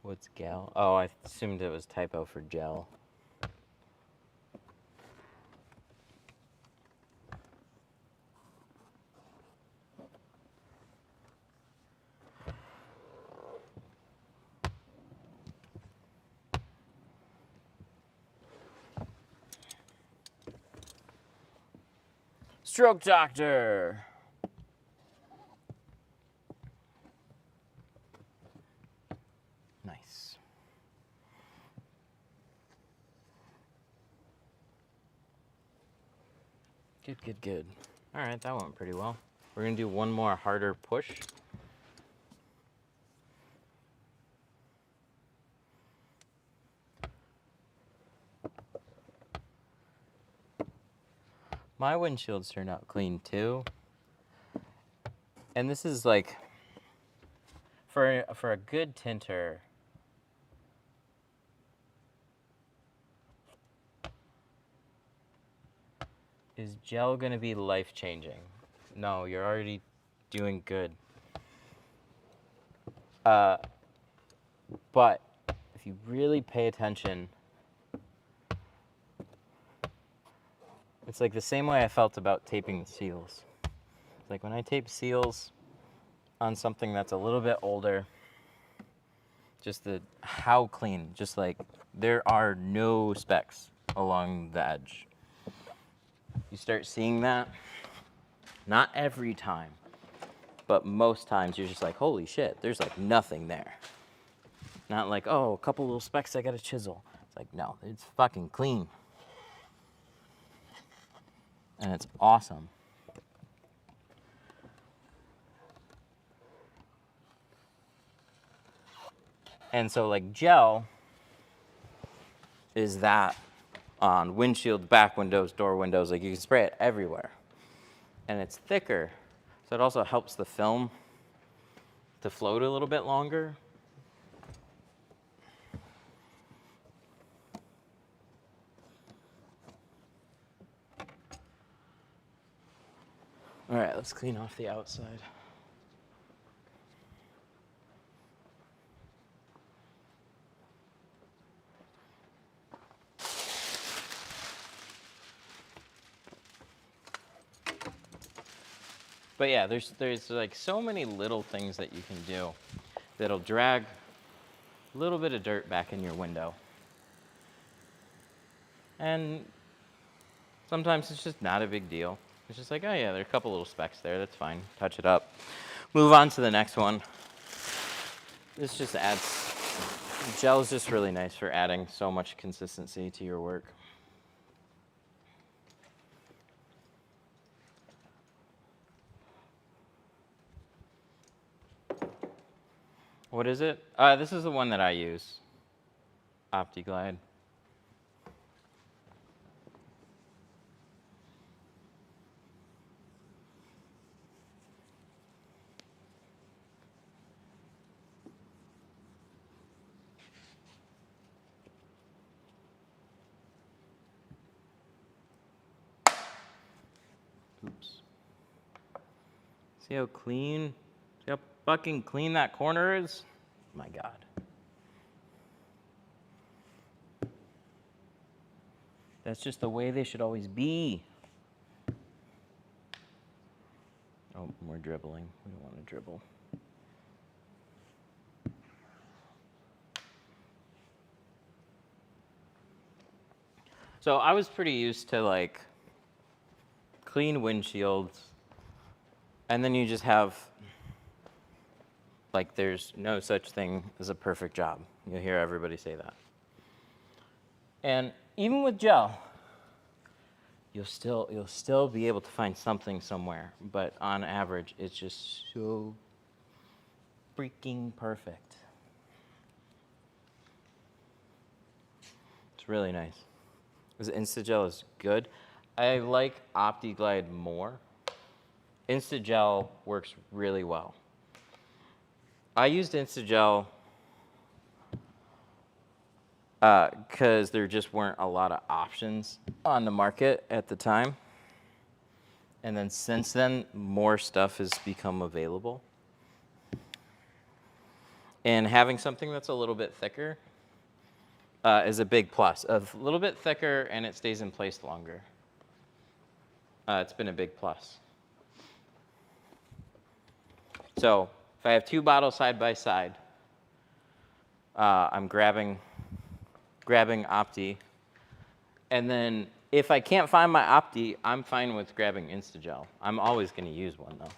What's gel? Oh, I assumed it was typo for gel. Stroke Doctor! Nice. Good, good, good. All right, that went pretty well. We're gonna do one more harder push. My windshields turned out clean too. And this is like, for a good tinter, is gel gonna be life-changing? No, you're already doing good. But if you really pay attention, it's like the same way I felt about taping the seals. It's like when I tape seals on something that's a little bit older, just how clean, just like there are no specks along the edge. You start seeing that, not every time, but most times you're just like, holy shit, there's like nothing there. Not like, oh, a couple little specks I gotta chisel. It's like, no, it's fucking clean. And it's awesome. And so like gel is that on windshields, back windows, door windows, like you can spray it everywhere. And it's thicker, so it also helps the film to float a little bit longer. All right, let's clean off the outside. But yeah, there's like so many little things that you can do that'll drag a little bit of dirt back in your window. And sometimes it's just not a big deal. It's just like, oh yeah, there are a couple little specks there, that's fine, touch it up. Move on to the next one. This just adds, gel is just really nice for adding so much consistency to your work. What is it? This is the one that I use, OptiGlide. Oops. See how clean, see how fucking clean that corner is? My God. That's just the way they should always be. Oh, we're dribbling. We don't want to dribble. So I was pretty used to like clean windshields, and then you just have, like, there's no such thing as a perfect job. You'll hear everybody say that. And even with gel, you'll still be able to find something somewhere, but on average, it's just so freaking perfect. It's really nice. Because Instagel is good. I like OptiGlide more. Instagel works really well. I used Instagel because there just weren't a lot of options on the market at the time. And then since then, more stuff has become available. And having something that's a little bit thicker is a big plus. A little bit thicker and it stays in place longer. It's been a big plus. So if I have two bottles side by side, I'm grabbing Opti. And then if I can't find my Opti, I'm fine with grabbing Instagel. I'm always going to use one though.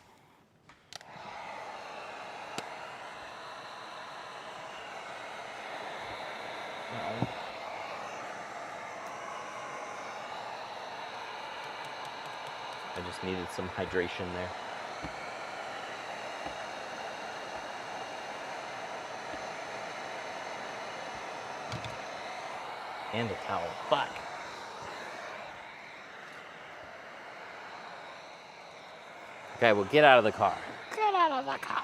I just needed some hydration there. And a towel. Fuck. Okay, well, get out of the car. Get out of the car.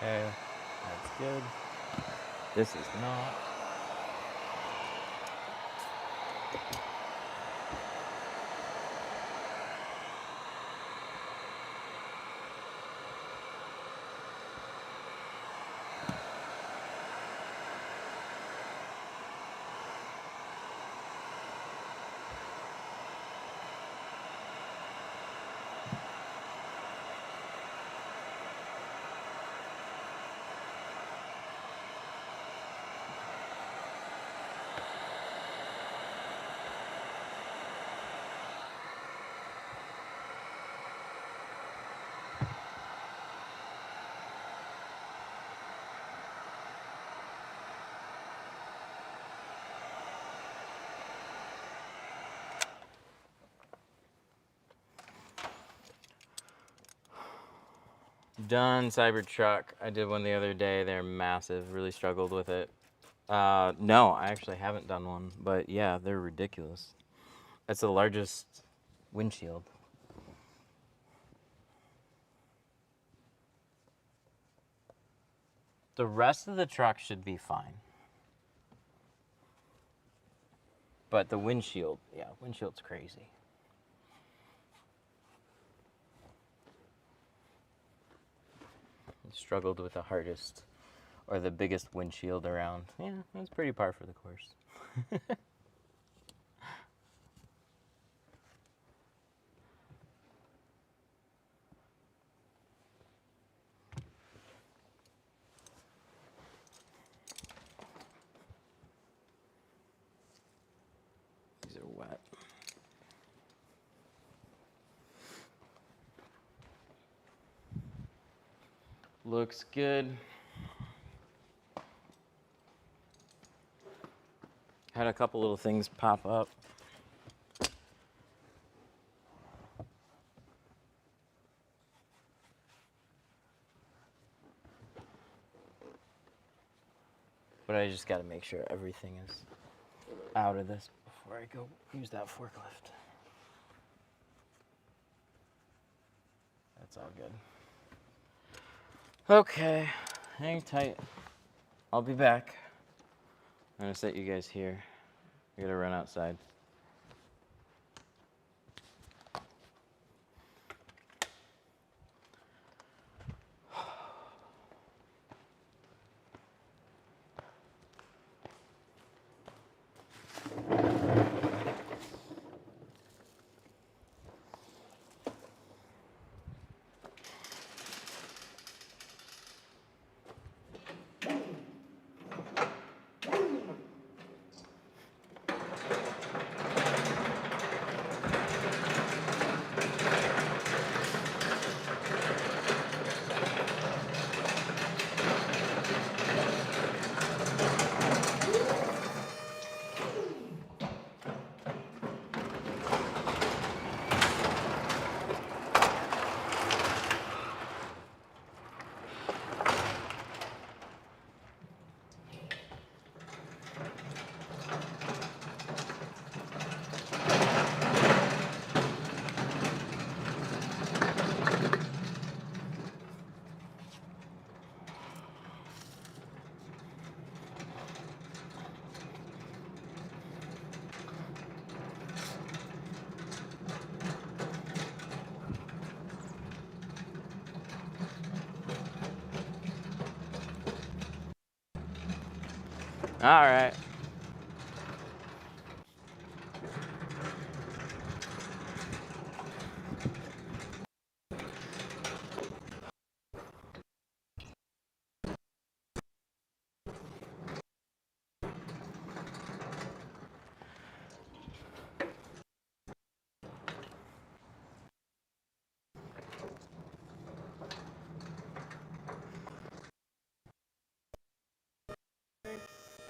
Okay, that's good. This is not. done Cybertruck. I did one the other day. They're massive. Really struggled with it. No, I actually haven't done one, but yeah, they're ridiculous. That's the largest windshield. The rest of the truck should be fine. But the windshield, yeah, windshield's crazy. Struggled with the hardest or the biggest windshield around. Yeah, that's pretty par for the course. These are wet. Looks good. Had a couple little things pop up. But I just got to make sure everything is out of this before I go use that forklift. That's all good. Okay, hang tight. I'll be back. I'm gonna set you guys here. I gotta run outside. All right.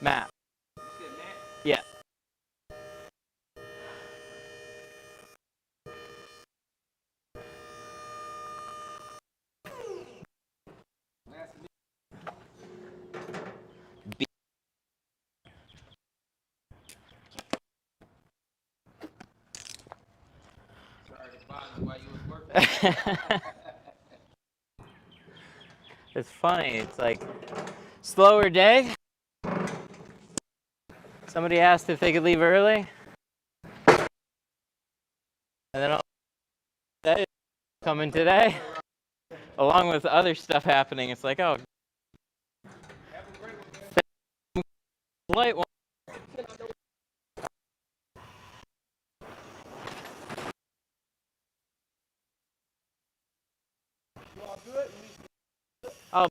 Matt. Yeah. While you was working. It's funny. It's like slower day. Somebody asked if they could leave early, and then all that is coming today, along with other stuff happening. It's like, oh, light one. Oh.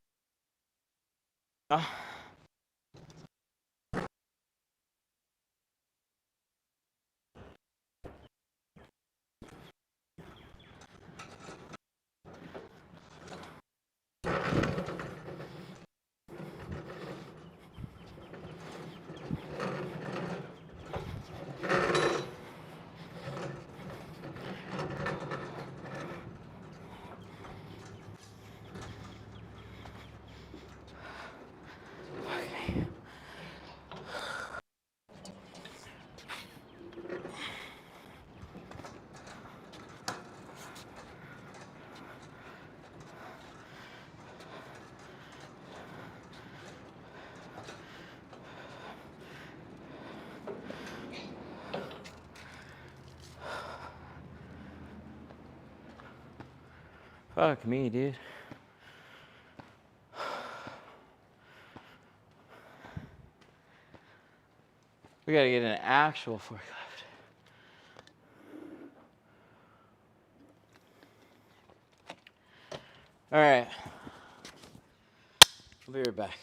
Fuck me, dude. We gotta get an actual forklift. All right. I'll be right back.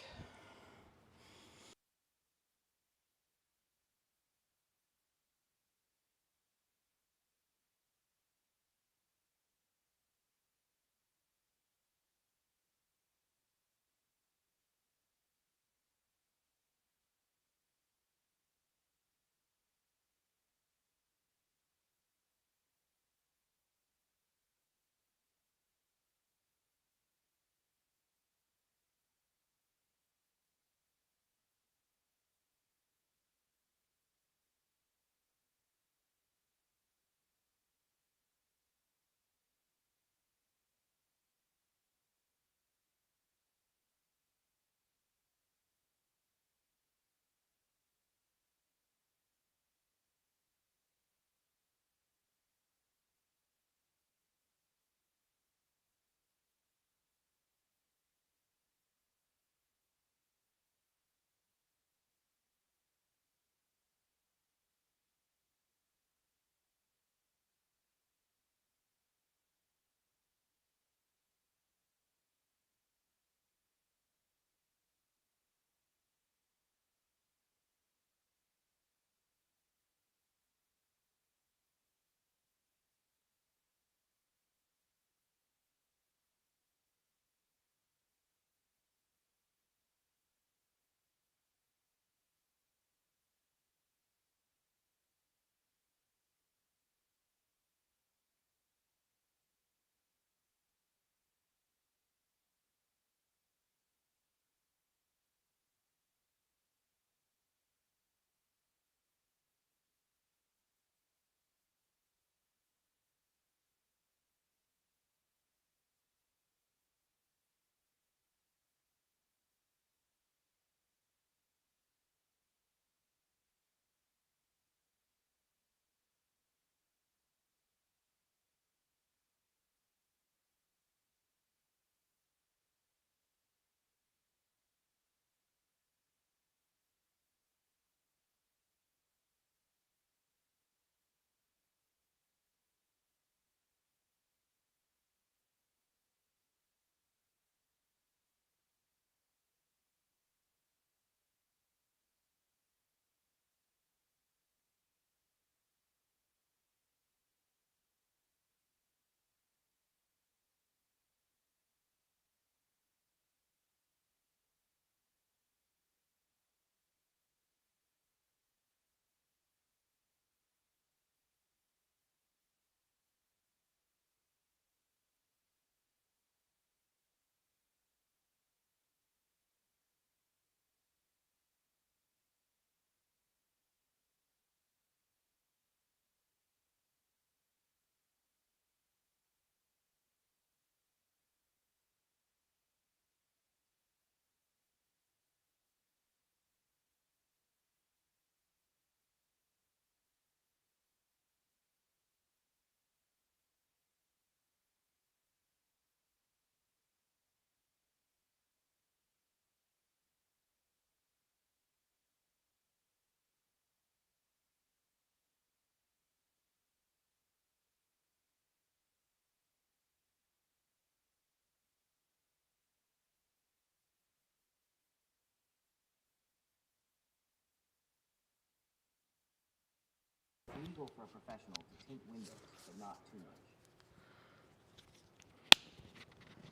Legal for a professional to tint windows, but not too much.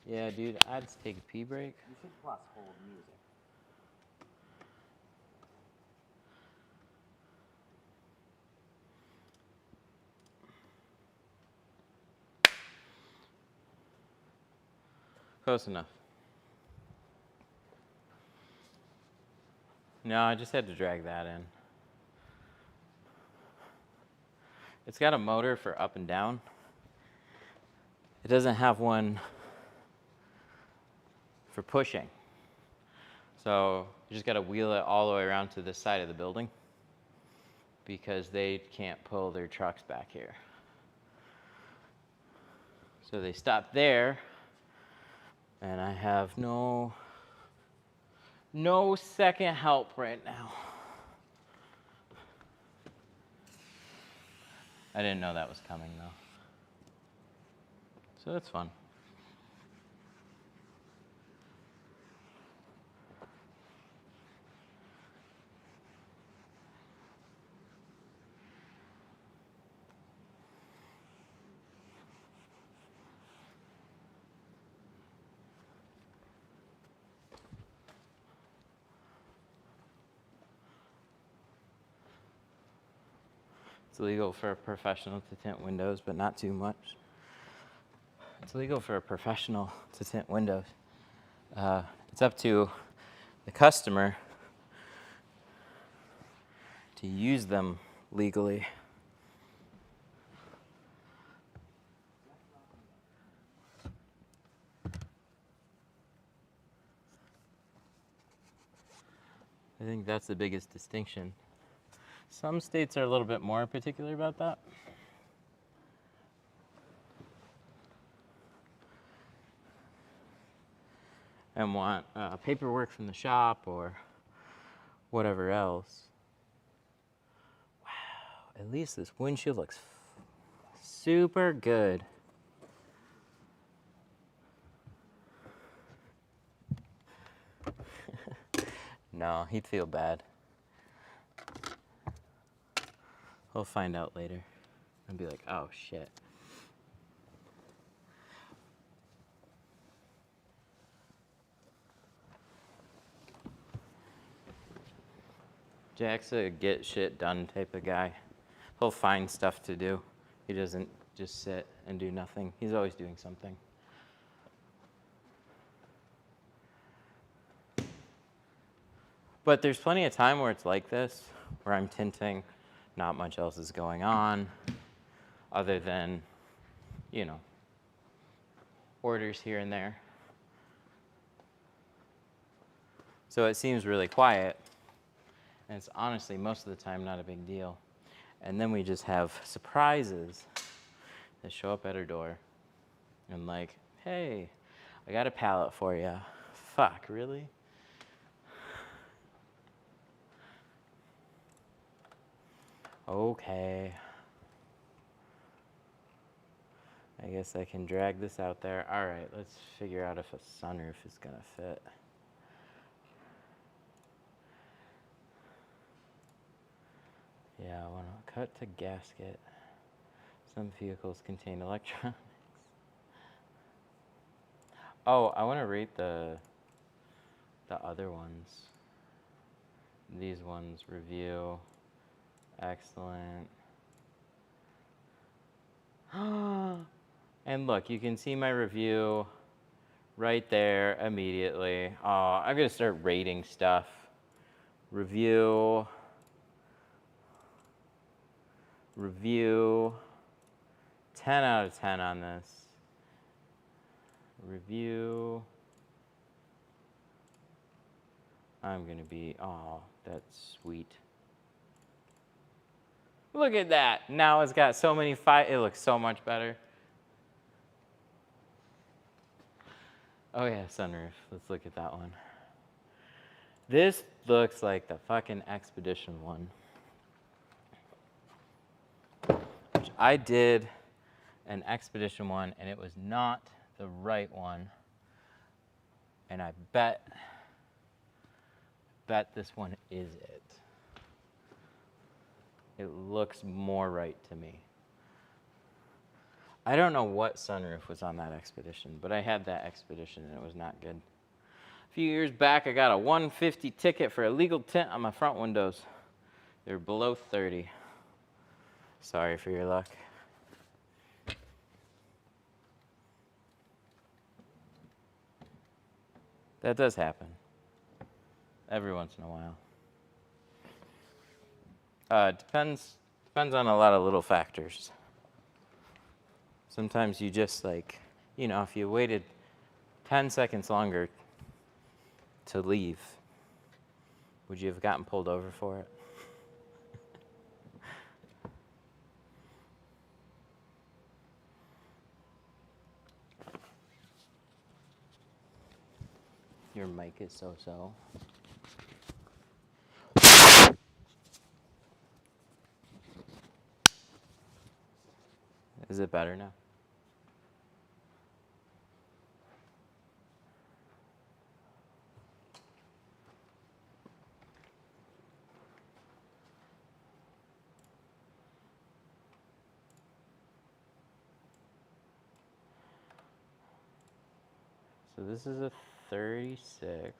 Yeah, dude, I'd just take a pee break. You should plus hold music. Close enough. No, I just had to drag that in. It's got a motor for up and down. It doesn't have one for pushing. So you just got to wheel it all the way around to this side of the building because they can't pull their trucks back here. So they stop there And I have no second help right now. I didn't know that was coming though. So that's fun. It's illegal for a professional to tint windows, but not too much. It's illegal for a professional to tint windows. It's up to the customer to use them legally. I think that's the biggest distinction. Some states are a little bit more particular about that. And want paperwork from the shop or whatever else. Wow, at least this windshield looks super good. No, he'd feel bad. He'll find out later and be like, oh shit. Jack's a get shit done type of guy. He'll find stuff to do. He doesn't just sit and do nothing. He's always doing something. But there's plenty of time where it's like this, where I'm tinting, not much else is going on, other than, you know, orders here and there. So it seems really quiet, and it's honestly most of the time not a big deal. And then we just have surprises that show up at our door, and like, hey, I got a pallet for you. Fuck, really? Okay. I guess I can drag this out there. All right, let's figure out if a sunroof is gonna fit. Yeah, I want to cut to gasket. Some vehicles contain electronics. Oh, I want to rate the other ones. These ones, review, excellent. And look, you can see my review right there immediately. Oh, I'm gonna start rating stuff. Review, 10 out of 10 on this. Review, I'm gonna be, oh, that's sweet. Look at that. Now it's got so many it looks so much better. Oh yeah, sunroof. Let's look at that one. This looks like the fucking Expedition one. Which I did an Expedition one and it was not the right one. And I bet this one is it. It looks more right to me. I don't know what sunroof was on that Expedition, but I had that Expedition and it was not good. A few years back, I got a 150 ticket for illegal tint on my front windows. They were below 30. Sorry for your luck. That does happen. Every once in a while. Depends on a lot of little factors. Sometimes you just like, you know, if you waited 10 seconds longer to leave, would you have gotten pulled over for it? Your mic is so-so. Is it better now? So this is a 36.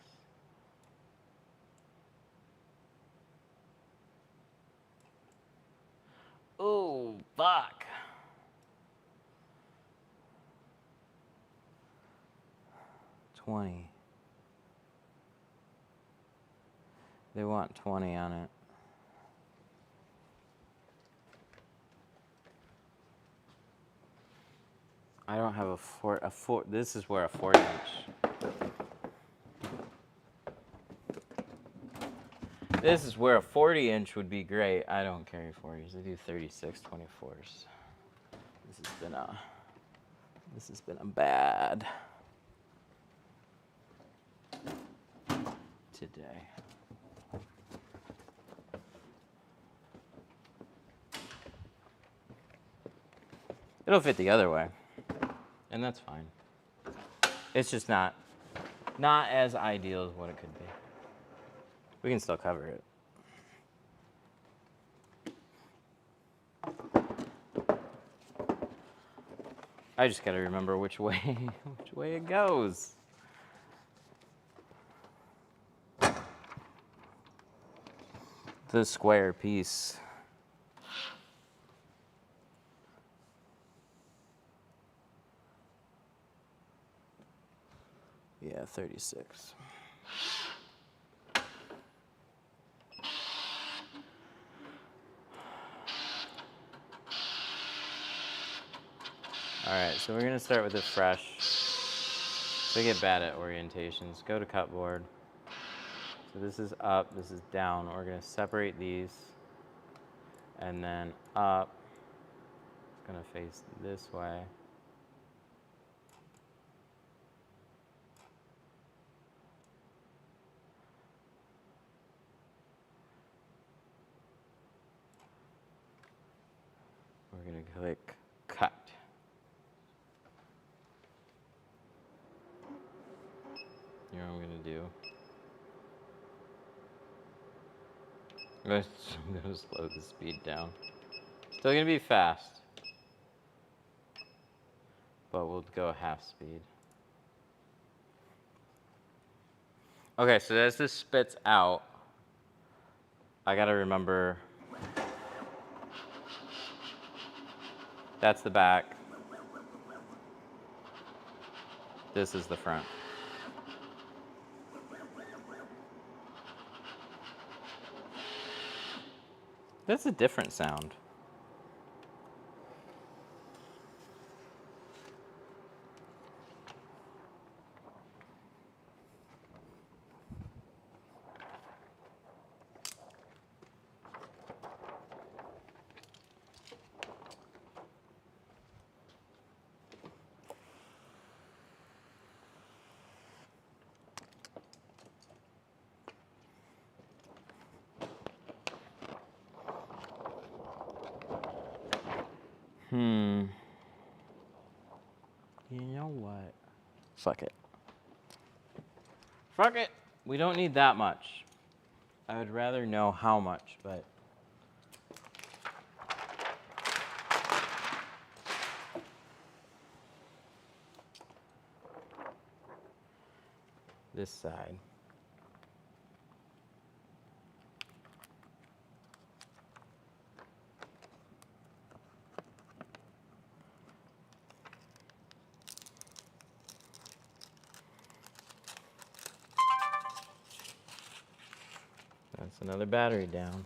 Oh, fuck. $20. They want 20 on it. I don't have a four. This is where a 40-inch. This is where a 40-inch would be great. I don't carry 40s. I do 36 24s. This has been a bad today. It'll fit the other way, and that's fine. It's just not as ideal as what it could be. We can still cover it. I just gotta remember which way it goes. The square piece. Yeah, 36. All right, so we're gonna start with a fresh. So I get bad at orientations. Go to cut board. So this is up, this is down. We're gonna separate these, and then up. It's gonna face this way. We're gonna click cut. You know what I'm gonna do? I'm gonna slow the speed down. Still gonna be fast, but we'll go half speed. Okay, so as this spits out, I gotta remember that's the back. This is the front. That's a different sound. You know what? Fuck it. Fuck it. We don't need that much. I would rather know how much, but this side. That's another battery down.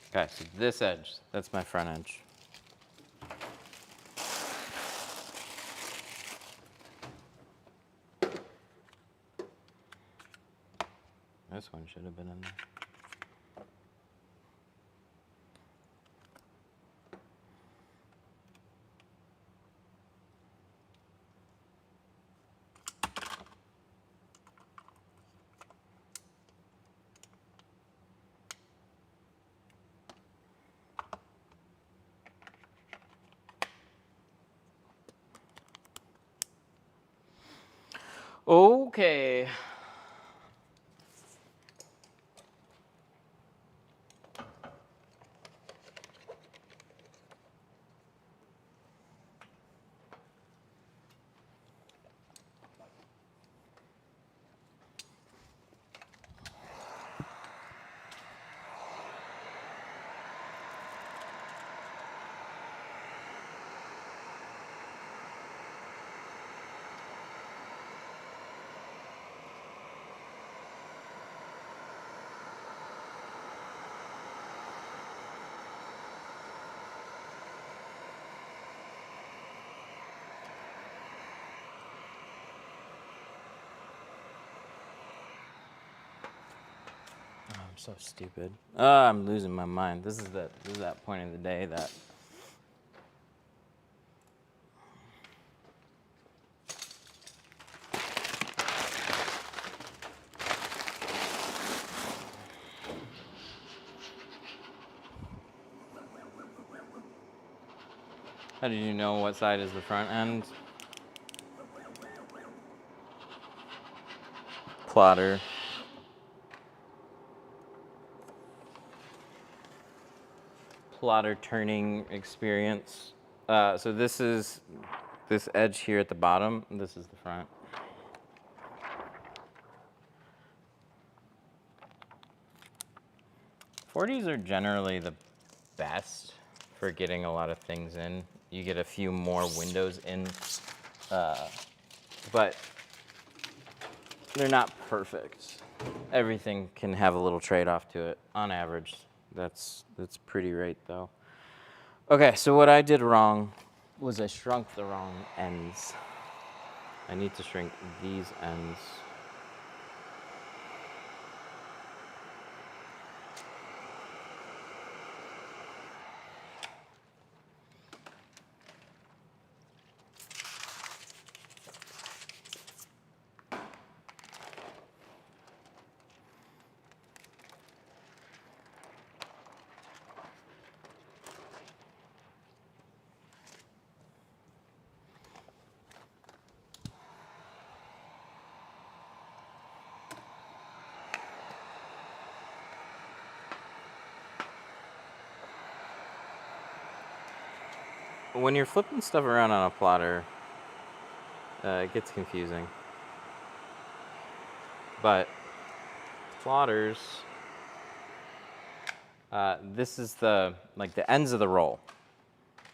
Okay, so this edge, that's my front edge. This one should have been in there. Okay. I'm so stupid. I'm losing my mind. This is that point of the day that how did you know what side is the front end? Plotter. Plotter turning experience. So this is this edge here at the bottom, and this is the front. '40s are generally the best for getting a lot of things in. You get a few more windows in, but they're not perfect. Everything can have a little trade-off to it. On average, that's pretty right though. Okay, so what I did wrong was I shrunk the wrong ends. I need to shrink these ends. When you're flipping stuff around on a plotter, it gets confusing. But plotters, this is the ends of the roll.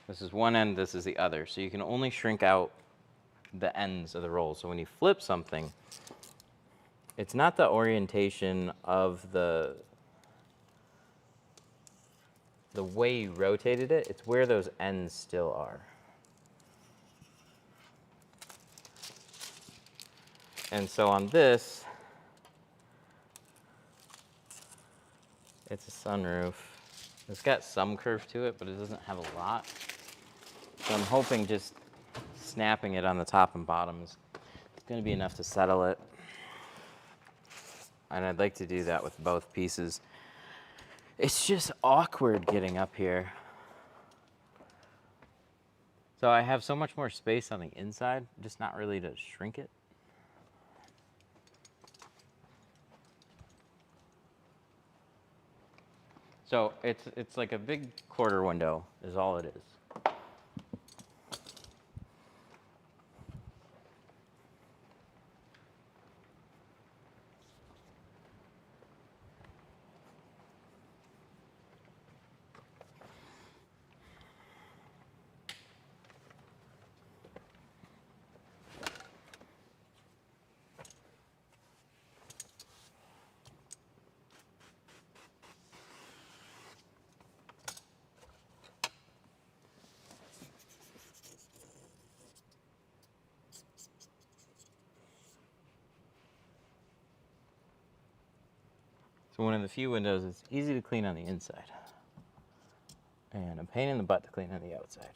This is one end, this is the other. So you can only shrink out the ends of the roll. So when you flip something, it's not the orientation of the way you rotated it, it's where those ends still are. And so on this, it's a sunroof. It's got some curve to it, but it doesn't have a lot. So I'm hoping just snapping it on the top and bottom is going to be enough to settle it. And I'd like to do that with both pieces. It's just awkward getting up here. So I have so much more space on the inside, just not really to shrink it. So it's like a big quarter window is all it is. So one of the few windows that's easy to clean on the inside and a pain in the butt to clean on the outside.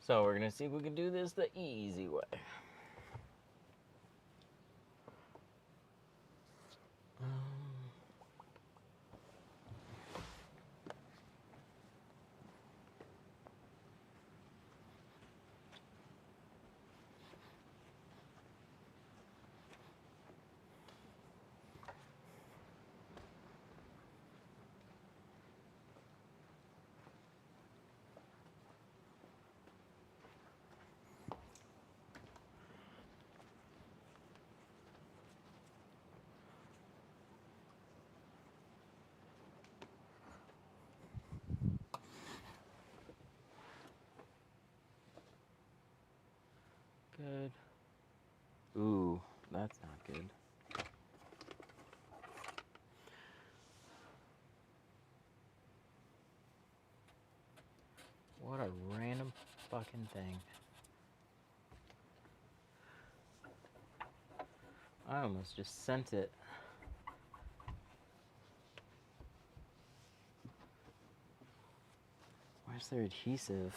So we're gonna see if we can do this the easy way. Good. Ooh, that's not good. What a random fucking thing. I almost just sent it. Where's their adhesive?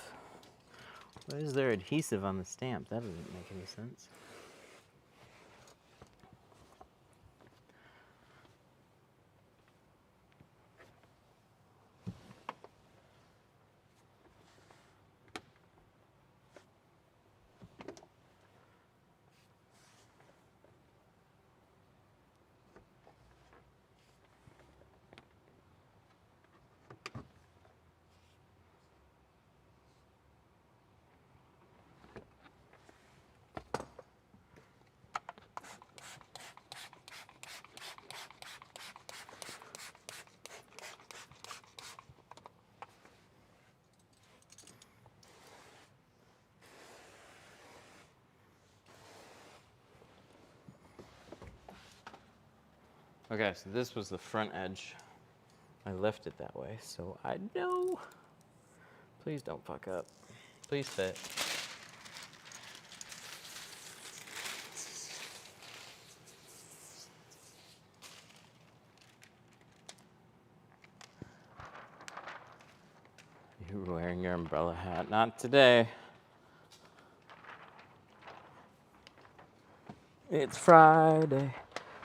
Why is there adhesive on the stamp? That doesn't make any sense. Okay, so this was the front edge. I left it that way, so I know. Please don't fuck up. Please fit. You're wearing your umbrella hat. Not today. It's Friday.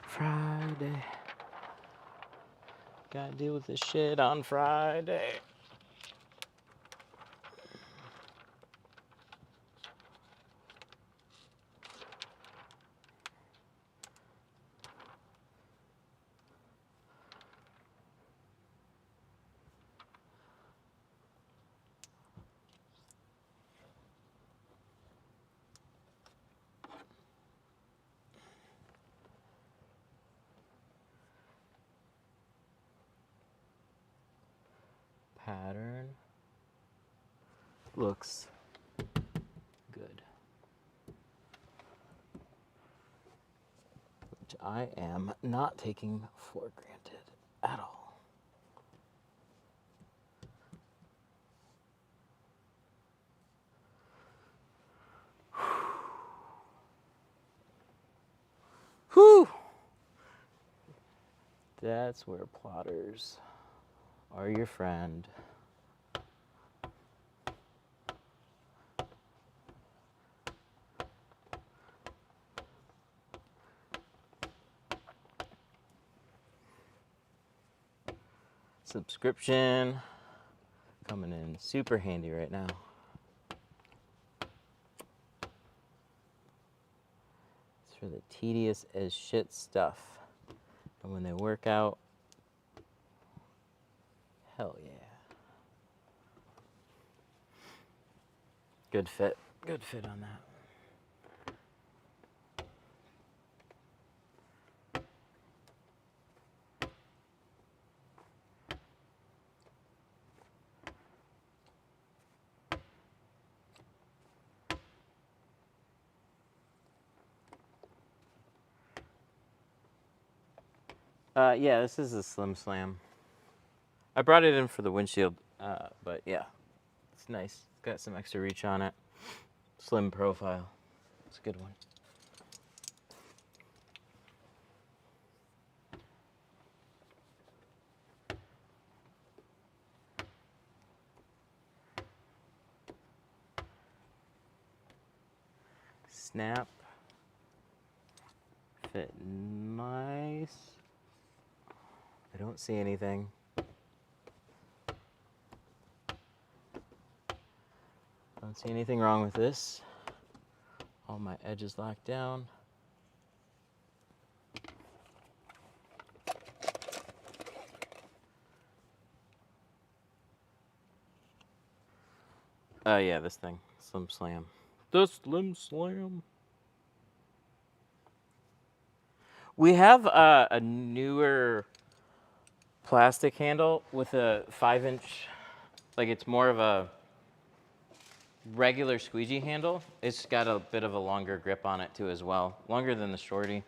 Friday. Gotta deal with this shit on Friday. Pattern looks good. Which I am not taking for granted at all. Whew! That's where plotters are your friend. Subscription coming in super handy right now. It's for the tedious as shit stuff. And when they work out, hell yeah. Good fit. Good fit on that. Yeah, this is a Slim Slam. I brought it in for the windshield, but yeah, it's nice. It's got some extra reach on it. Slim profile. It's a good one. snap. Fit nice. I don't see anything. Don't see anything wrong with this. All my edges locked down. Yeah, this thing. Slim Slam. The Slim Slam. We have a newer plastic handle with a 5-inch, like it's more of a regular squeegee handle. It's got a bit of a longer grip on it too as well. Longer than the Shorty.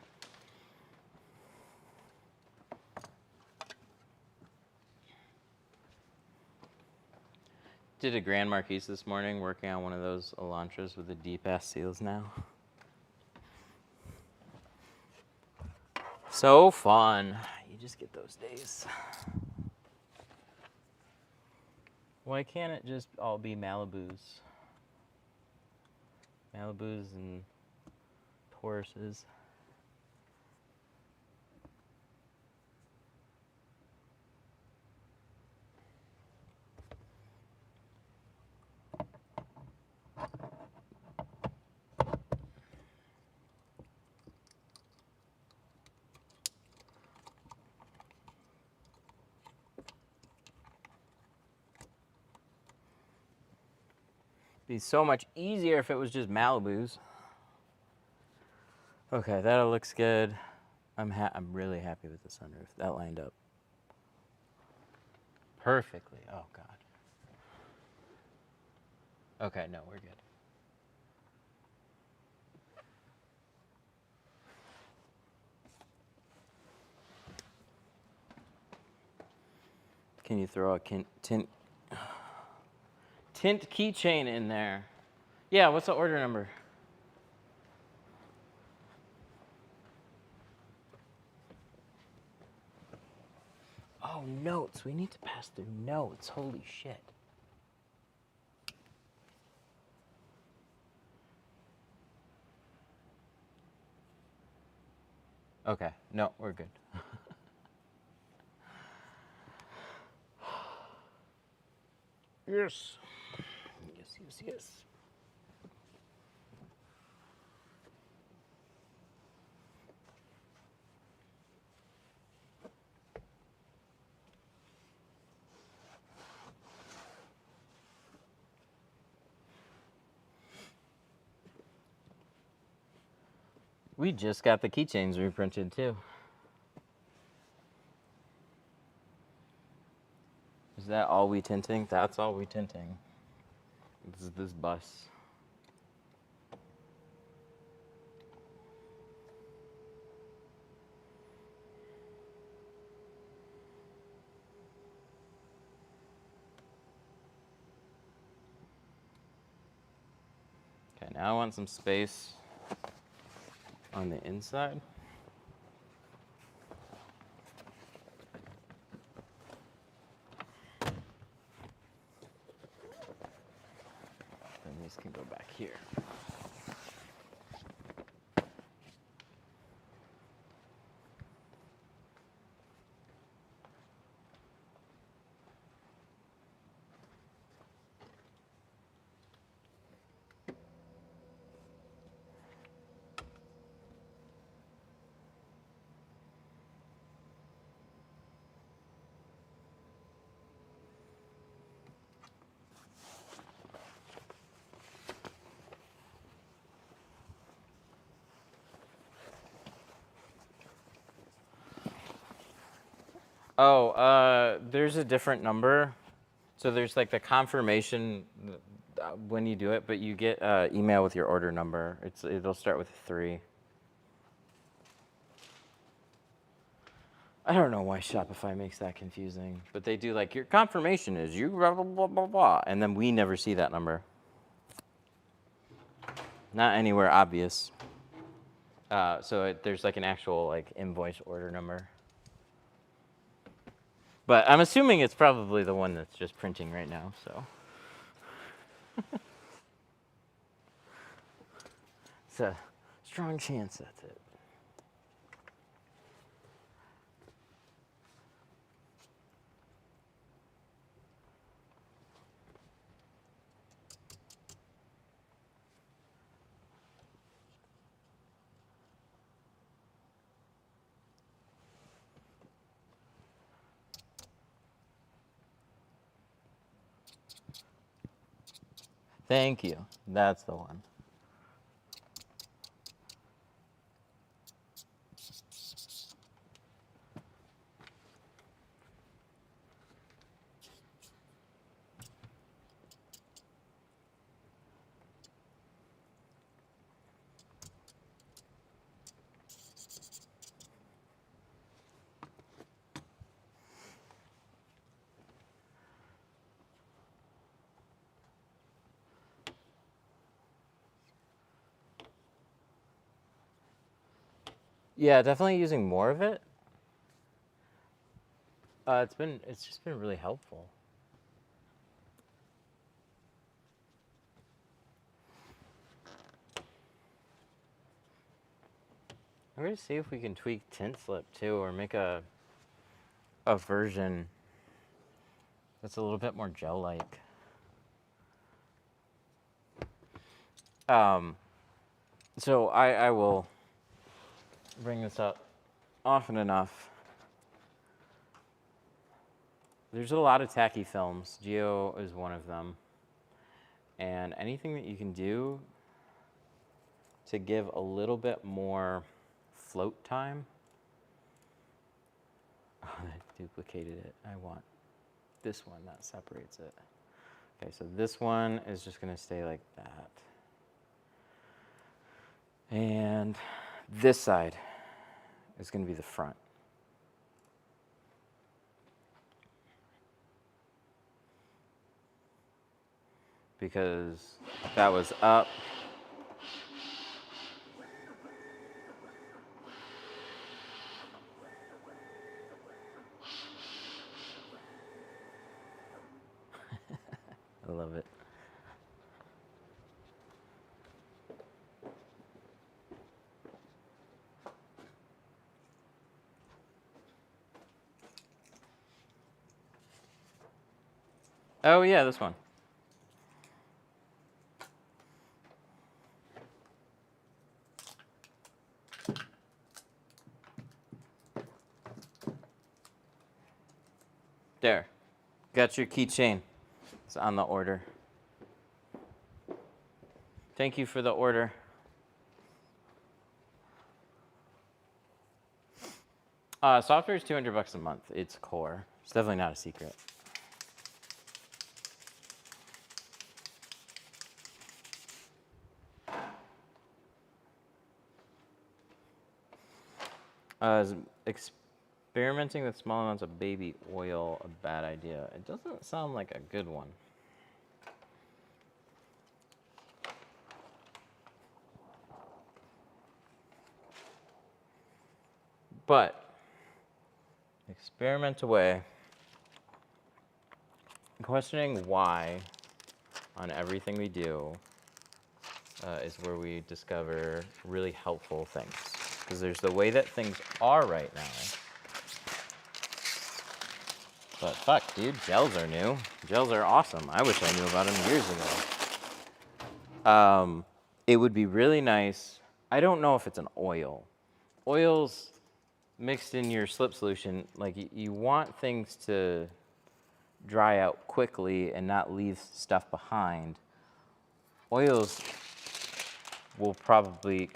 Did a Grand Marquis this morning, working on one of those Elantras with the deep ass seals now. So fun. You just get those days. Why can't it just all be Malibus? Malibus and Tauruses. Be so much easier if it was just Malibus. Okay, that looks good. I'm really happy with the sunroof. That lined up perfectly. Oh God. Okay, no, we're good. Can you throw a tint keychain in there? Yeah, what's the order number? Oh, notes. We need to pass through notes. Holy shit. Okay, no, we're good. Yes. Yes, yes, yes. We just got the keychains reprinted too. Is that all we tinting? That's all we tinting. This is this bus. Okay, now I want some space on the inside. Then these can go back here. Oh, there's a different number. So there's like the confirmation when you do it, but you get email with your order number. It'll start with 3. I don't know why Shopify makes that confusing, but they do like your confirmation is you blah blah blah blah blah, and then we never see that number. Not anywhere obvious. So there's like an actual like invoice order number. But I'm assuming it's probably the one that's just printing right now, so. a strong chance that's it. Thank you. That's the one. Yeah, definitely using more of it. It's just been really helpful. I'm gonna see if we can tweak tint slip too, or make a version that's a little bit more gel-like. So I will bring this up often enough. There's a lot of tacky films. Geo is one of them. And anything that you can do to give a little bit more float time. Oh, that duplicated it. I want this one that separates it. Okay, so this one is just gonna stay like that. And this side is gonna be the front. Because that was up. I love it. Oh yeah, this one. There. Got your keychain. It's on the order. Thank you for the order. Software is $200 a month. It's core. It's definitely not a secret. Is experimenting with small amounts of baby oil a bad idea? It doesn't sound like a good one. But experiment away. Questioning why on everything we do is where we discover really helpful things. Because there's the way that things are right now. But fuck, dude, gels are new. Gels are awesome. I wish I knew about them years ago. It would be really nice. I don't know if it's an oil. Oils mixed in your slip solution, like you want things to dry out quickly and not leave stuff behind. Oils will probably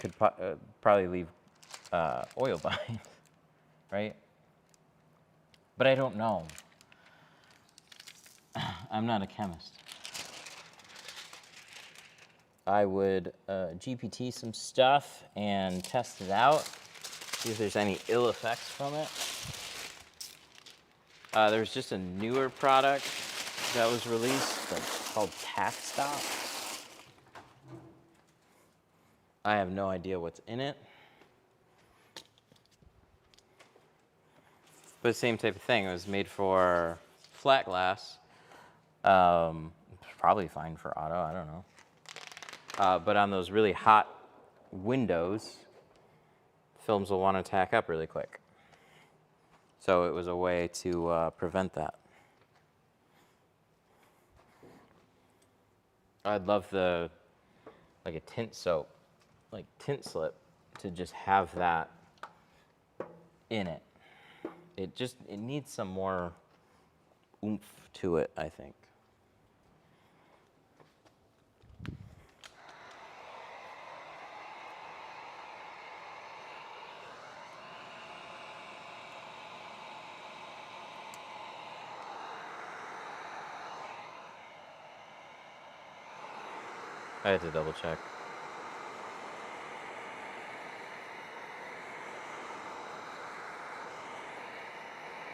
leave oil behind, right? But I don't know. I'm not a chemist. I would GPT some stuff and test it out, see if there's any ill effects from it. There's just a newer product that was released that's called Tack Stop. I have no idea what's in it. But same type of thing. It was made for flat glass. Probably fine for auto, I don't know. But on those really hot windows, films will want to tack up really quick. So it was a way to prevent that. I'd love like a tint soap, like tint slip, to just have that in it. It needs some more oomph to it, I think. I had to double check.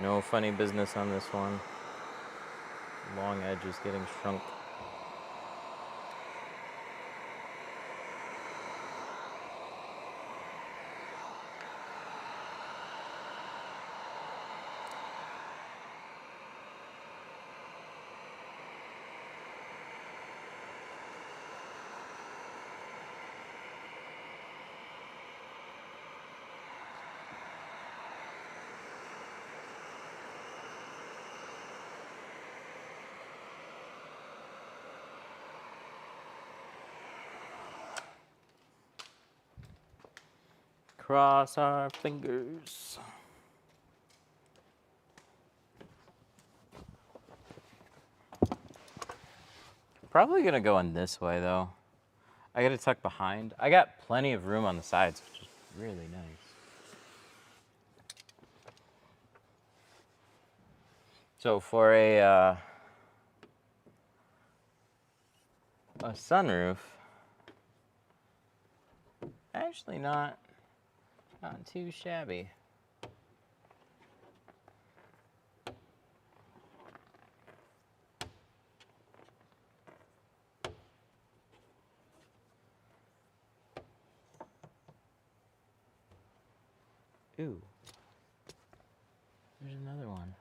No funny business on this one. Long edge is getting shrunk. Cross our fingers. Probably gonna go in this way though. I gotta tuck behind. I got plenty of room on the sides, which is really nice. So for a sunroof, actually not too shabby. Ooh, there's another one.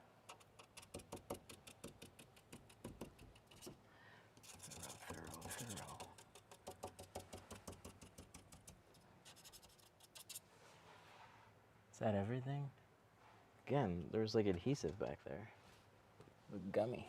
Thorough. Is that everything? Again, there's like adhesive back there. With gummy.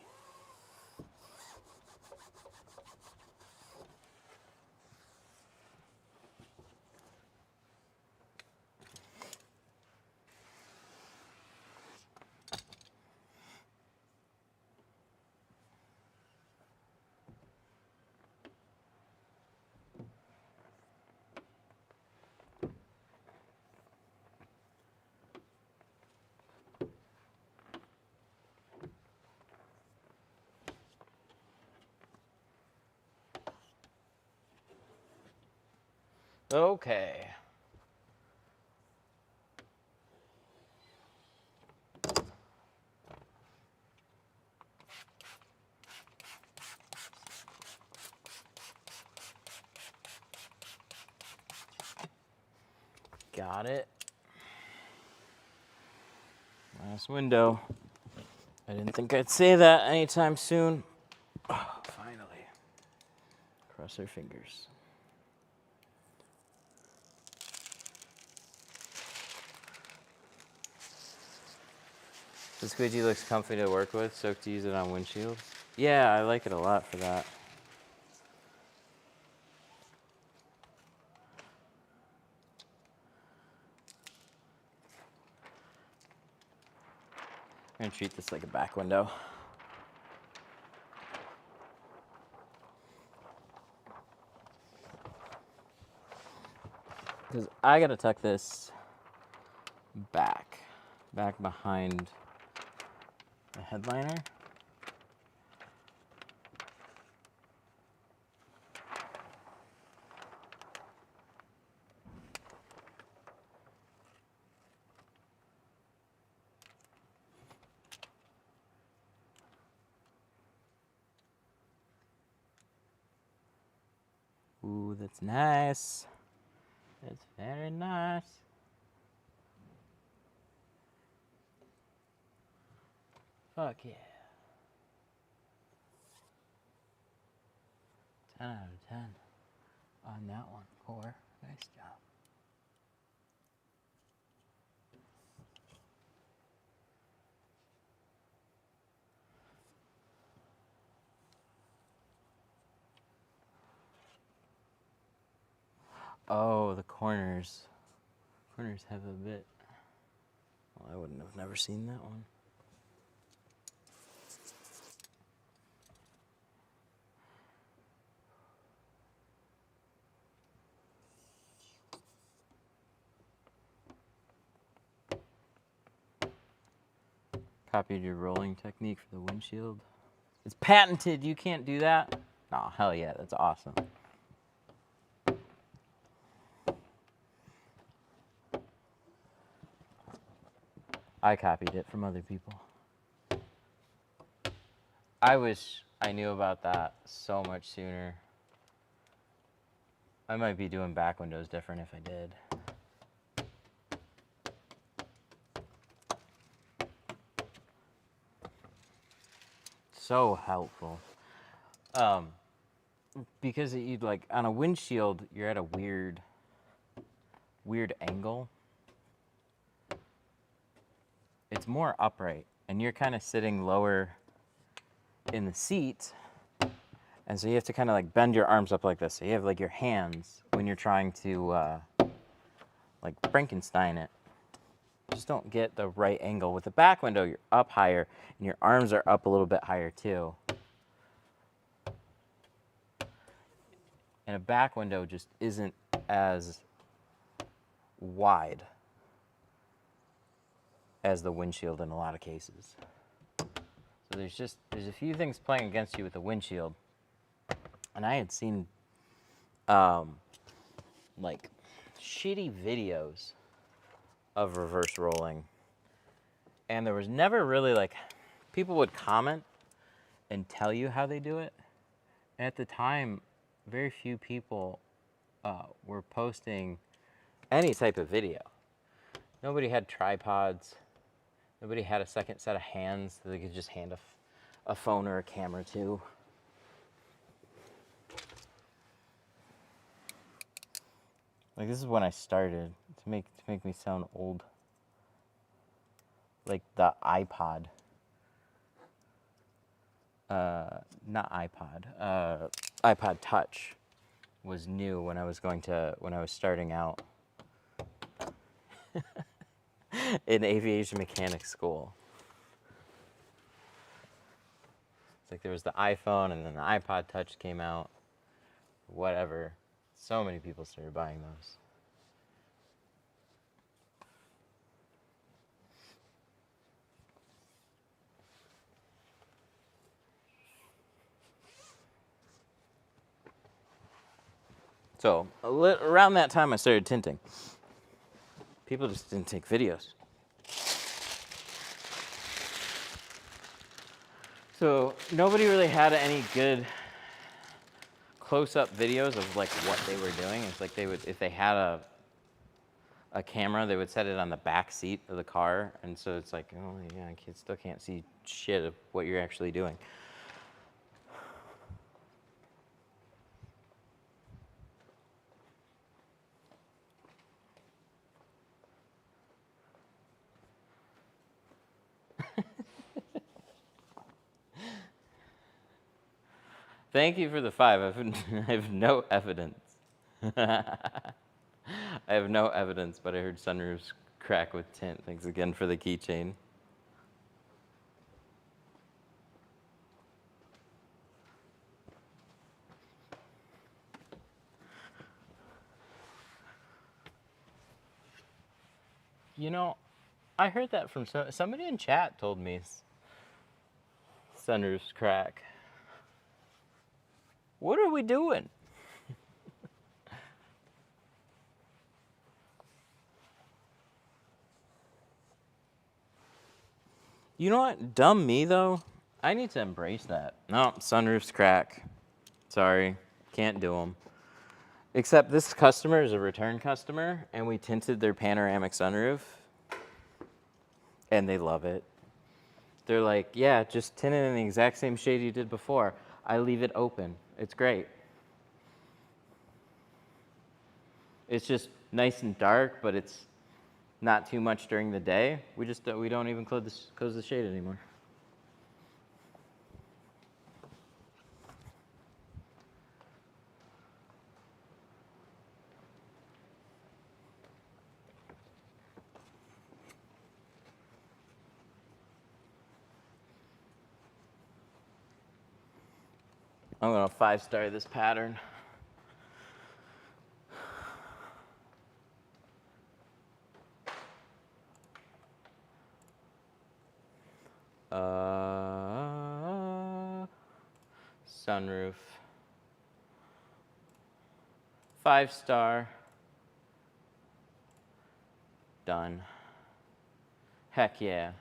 Okay. Got it. Last window. I didn't think I'd say that anytime soon. Oh, finally. Cross our fingers. The squeegee looks comfy to work with, so to use it on windshields. Yeah, I like it a lot for that. I'm gonna treat this like a back window. Because I gotta tuck this back behind the headliner. Ooh, that's nice. That's very nice. Fuck yeah. 10 out of 10 on that one. Core. Nice job. Oh, the corners. Corners have a bit. Well, I wouldn't have never seen that one. Copied your rolling technique for the windshield. It's patented. You can't do that. Oh, hell yeah. That's awesome. I copied it from other people. I wish I knew about that so much sooner. I might be doing back windows different if I did. So helpful. Because you'd like on a windshield, you're at a weird angle. It's more upright, and you're kind of sitting lower in the seat, and so you have to kind of like bend your arms up like this. So you have like your hands when you're trying to like Frankenstein it. Just don't get the right angle. With the back window, you're up higher, and your arms are up a little bit higher too. And a back window just isn't as wide as the windshield in a lot of cases. So there's a few things playing against you with the windshield. And I had seen like shitty videos of reverse rolling. And there was never really like, people would comment and tell you how they do it. And at the time, very few people were posting any type of video. Nobody had tripods. Nobody had a second set of hands that they could just hand a phone or a camera to. Like, this is when I started to make me sound old. Like the iPod. Not iPod. iPod Touch was new when I was starting out in aviation mechanics school. It's like there was the iPhone, and then the iPod Touch came out. Whatever. So many people started buying those. So around that time, I started tinting. People just didn't take videos. So nobody really had any good close-up videos of like what they were doing. It's like they would, if they had a camera, they would set it on the back seat of the car, and so it's like, oh yeah, I still can't see shit of what you're actually doing. Thank you for the 5. I have no evidence. I have no evidence, but I heard sunroofs crack with tint. Thanks again for the keychain. You know, I heard that from somebody in chat told me sunroofs crack. What are we doing? You know what? Dumb me, though. I need to embrace that. No, sunroofs crack. Sorry, can't do them. Except this customer is a return customer, and we tinted their panoramic sunroof, and they love it. They're like, yeah, just tint it in the exact same shade you did before. I leave it open. It's great. it's just nice and dark, but it's not too much during the day. We don't even close the shade anymore. I'm gonna 5-star this pattern. Sunroof. 5-star. Done. Heck yeah.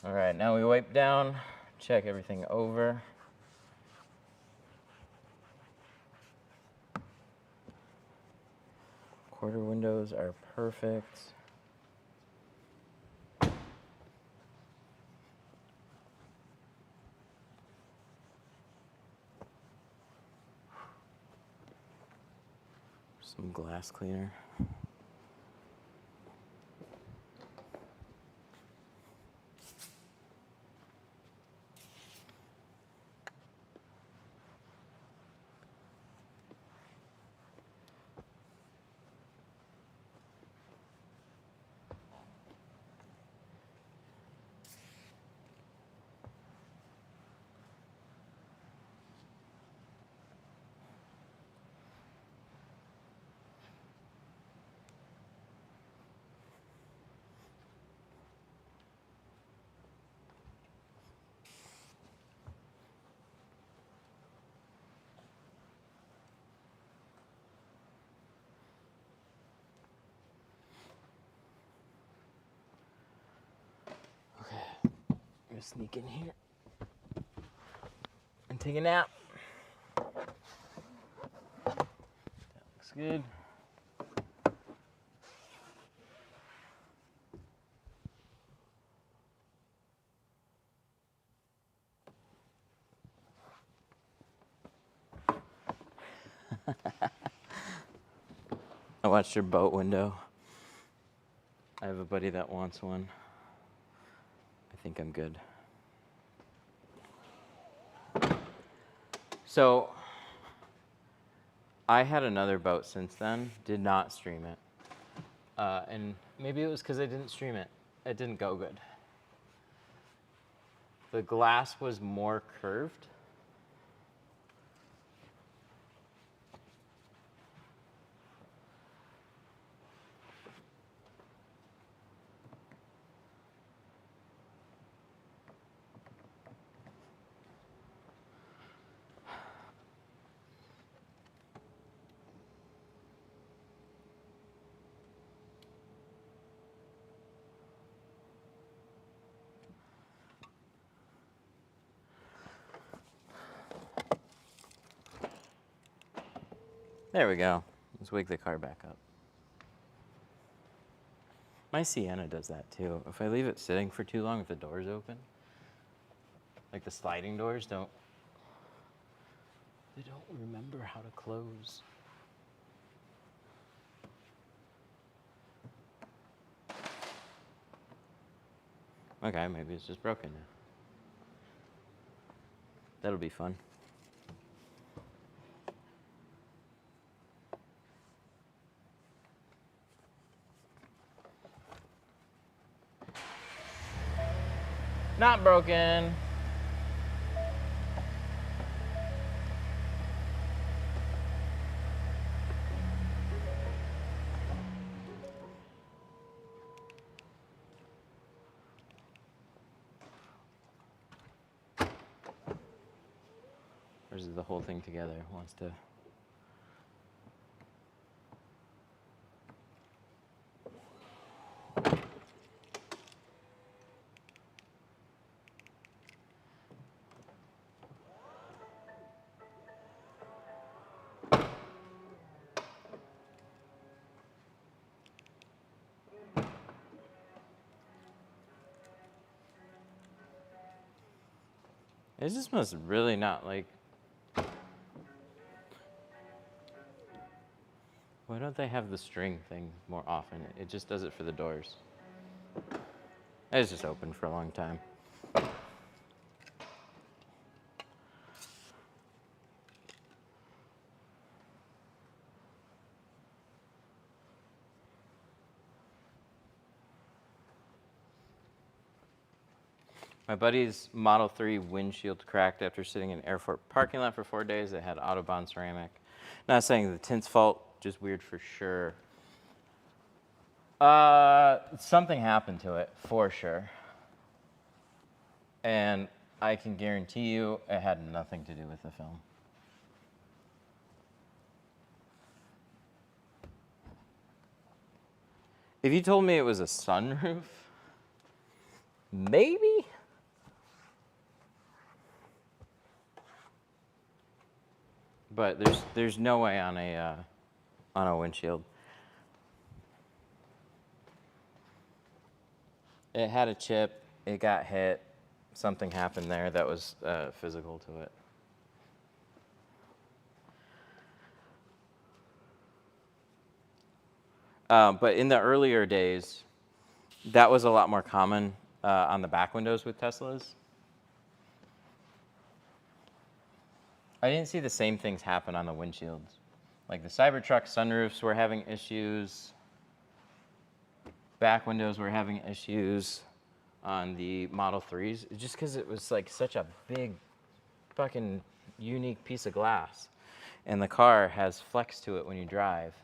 All right, now we wipe down, check everything over. Quarter windows are perfect. Some glass cleaner. Okay, I'm gonna sneak in here and take a nap. That looks good. I watched your boat window. I have a buddy that wants one. I think I'm good. So, I had another boat since then, did not stream it. And maybe it was because I didn't stream it. It didn't go good. The glass was more curved. There we go. Let's wake the car back up. My Sienna does that too. If I leave it sitting for too long, if the door's open, like the sliding doors they don't remember how to close. Okay, maybe it's just broken now. That'll be fun. Not broken. Or is it the whole thing together? Wants to. It just must really not like. Why don't they have the string thing more often? It just does it for the doors. It's just open for a long time. My buddy's Model 3 windshield cracked after sitting in an airport parking lot for 4 days. It had Autobahn ceramic. Not saying the tint's fault, just weird for sure. Something happened to it, for sure. And I can guarantee you it had nothing to do with the film. If you told me it was a sunroof, maybe? But there's no way on a windshield. It had a chip. It got hit. Something happened there that was physical to it. But in the earlier days, that was a lot more common on the back windows with Teslas. I didn't see the same things happen on the windshields. Like the Cybertruck sunroofs were having issues. Back windows were having issues on the Model 3s, just because it was like such a big, fucking unique piece of glass. And the car has flex to it when you drive.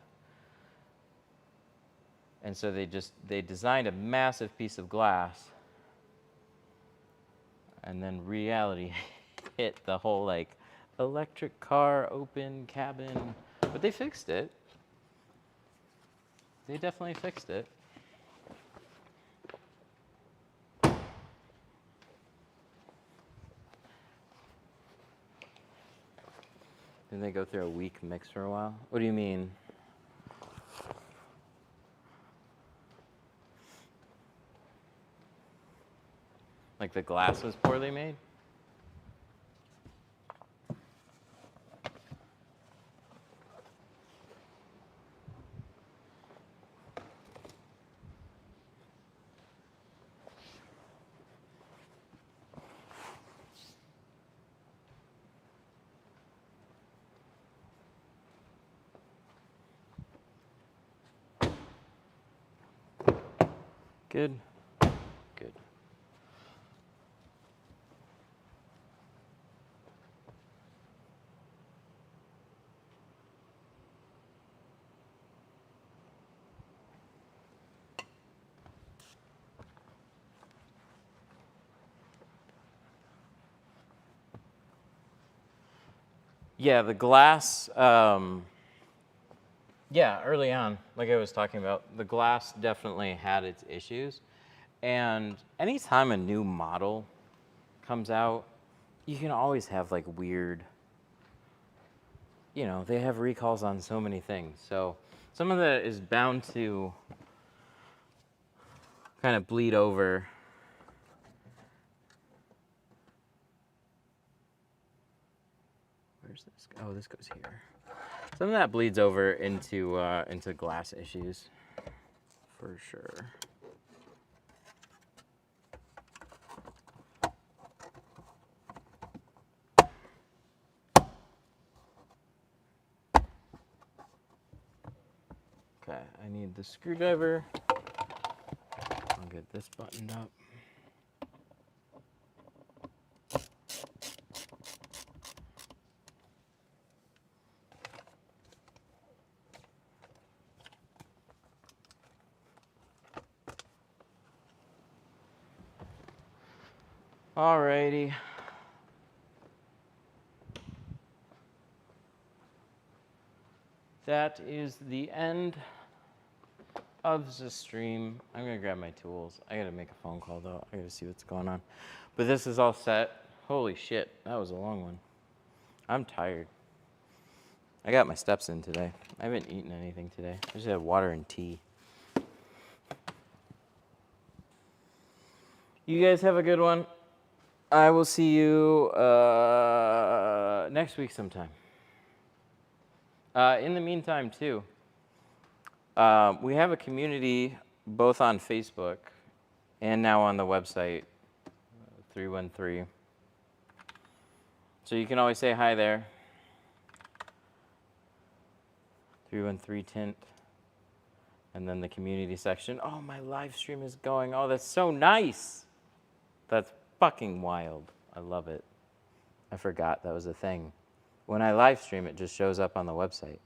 And so they designed a massive piece of glass, and then reality hit the whole like electric car, open cabin. But they fixed it. They definitely fixed it. Didn't they go through a weak mix for a while? What do you mean? Like the glass was poorly made? Good. Good. Yeah, the glass, yeah, early on, like I was talking about, the glass definitely had its issues. And anytime a new model comes out, you can always have like weird, they have recalls on so many things. So some of that is bound to kind of bleed over. Where's this? Oh, this goes here. Some of that bleeds over into glass issues, for sure. Okay, I need the screwdriver. I'll get this buttoned up. Alrighty. That is the end of the stream. I'm gonna grab my tools. I gotta make a phone call though. I gotta see what's going on. But this is all set. Holy shit, that was a long one. I'm tired. I got my steps in today. I haven't eaten anything today. I just had water and tea. You guys have a good one. I will see you next week sometime. In the meantime, too, we have a community both on Facebook and now on the website, 313. So you can always say hi there. 313 Tint. And then the community section. Oh, my live stream is going. Oh, that's so nice. That's fucking wild. I love it. I forgot that was a thing. When I live stream, it just shows up on the website.